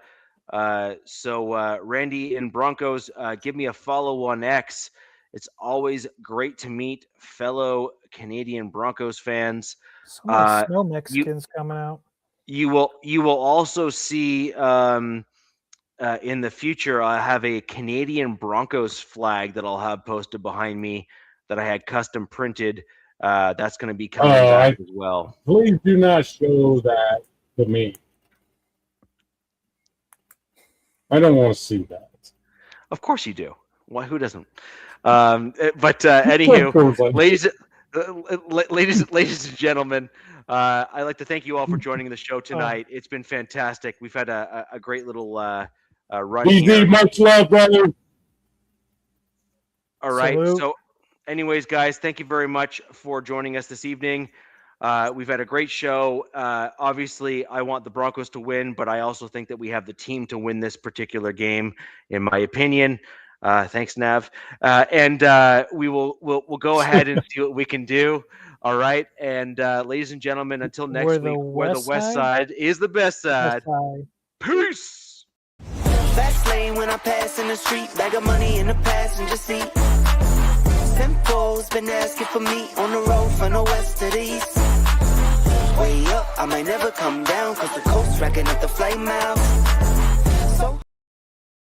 So Randy in Broncos, give me a follow on X. It's always great to meet fellow Canadian Broncos fans. Some more snow Mexicans coming out. You will also see in the future I have a Canadian Broncos flag that I'll have posted behind me that I had custom printed. That's going to be coming back as well. Please do not show that to me. I don't want to see that. Of course you do. Why? Who doesn't? But anywho, ladies and gentlemen, I'd like to thank you all for joining the show tonight. It's been fantastic. We've had a great little run here. Much love, brother. All right. Salute. So, anyways, guys, thank you very much for joining us this evening. We've had a great show. Obviously, I want the Broncos to win, but I also think that we have the team to win this particular game, in my opinion. Thanks, Nav. And we'll go ahead and see what we can do. All right. And ladies and gentlemen, until next week, where the West Side is the best side. Peace. Fast lane when I pass in the street, bag of money in the passenger seat. Simcoe's been asking for me on the road from the west to the east. Way up, I might never come down, cause the coast's racking up the flame out.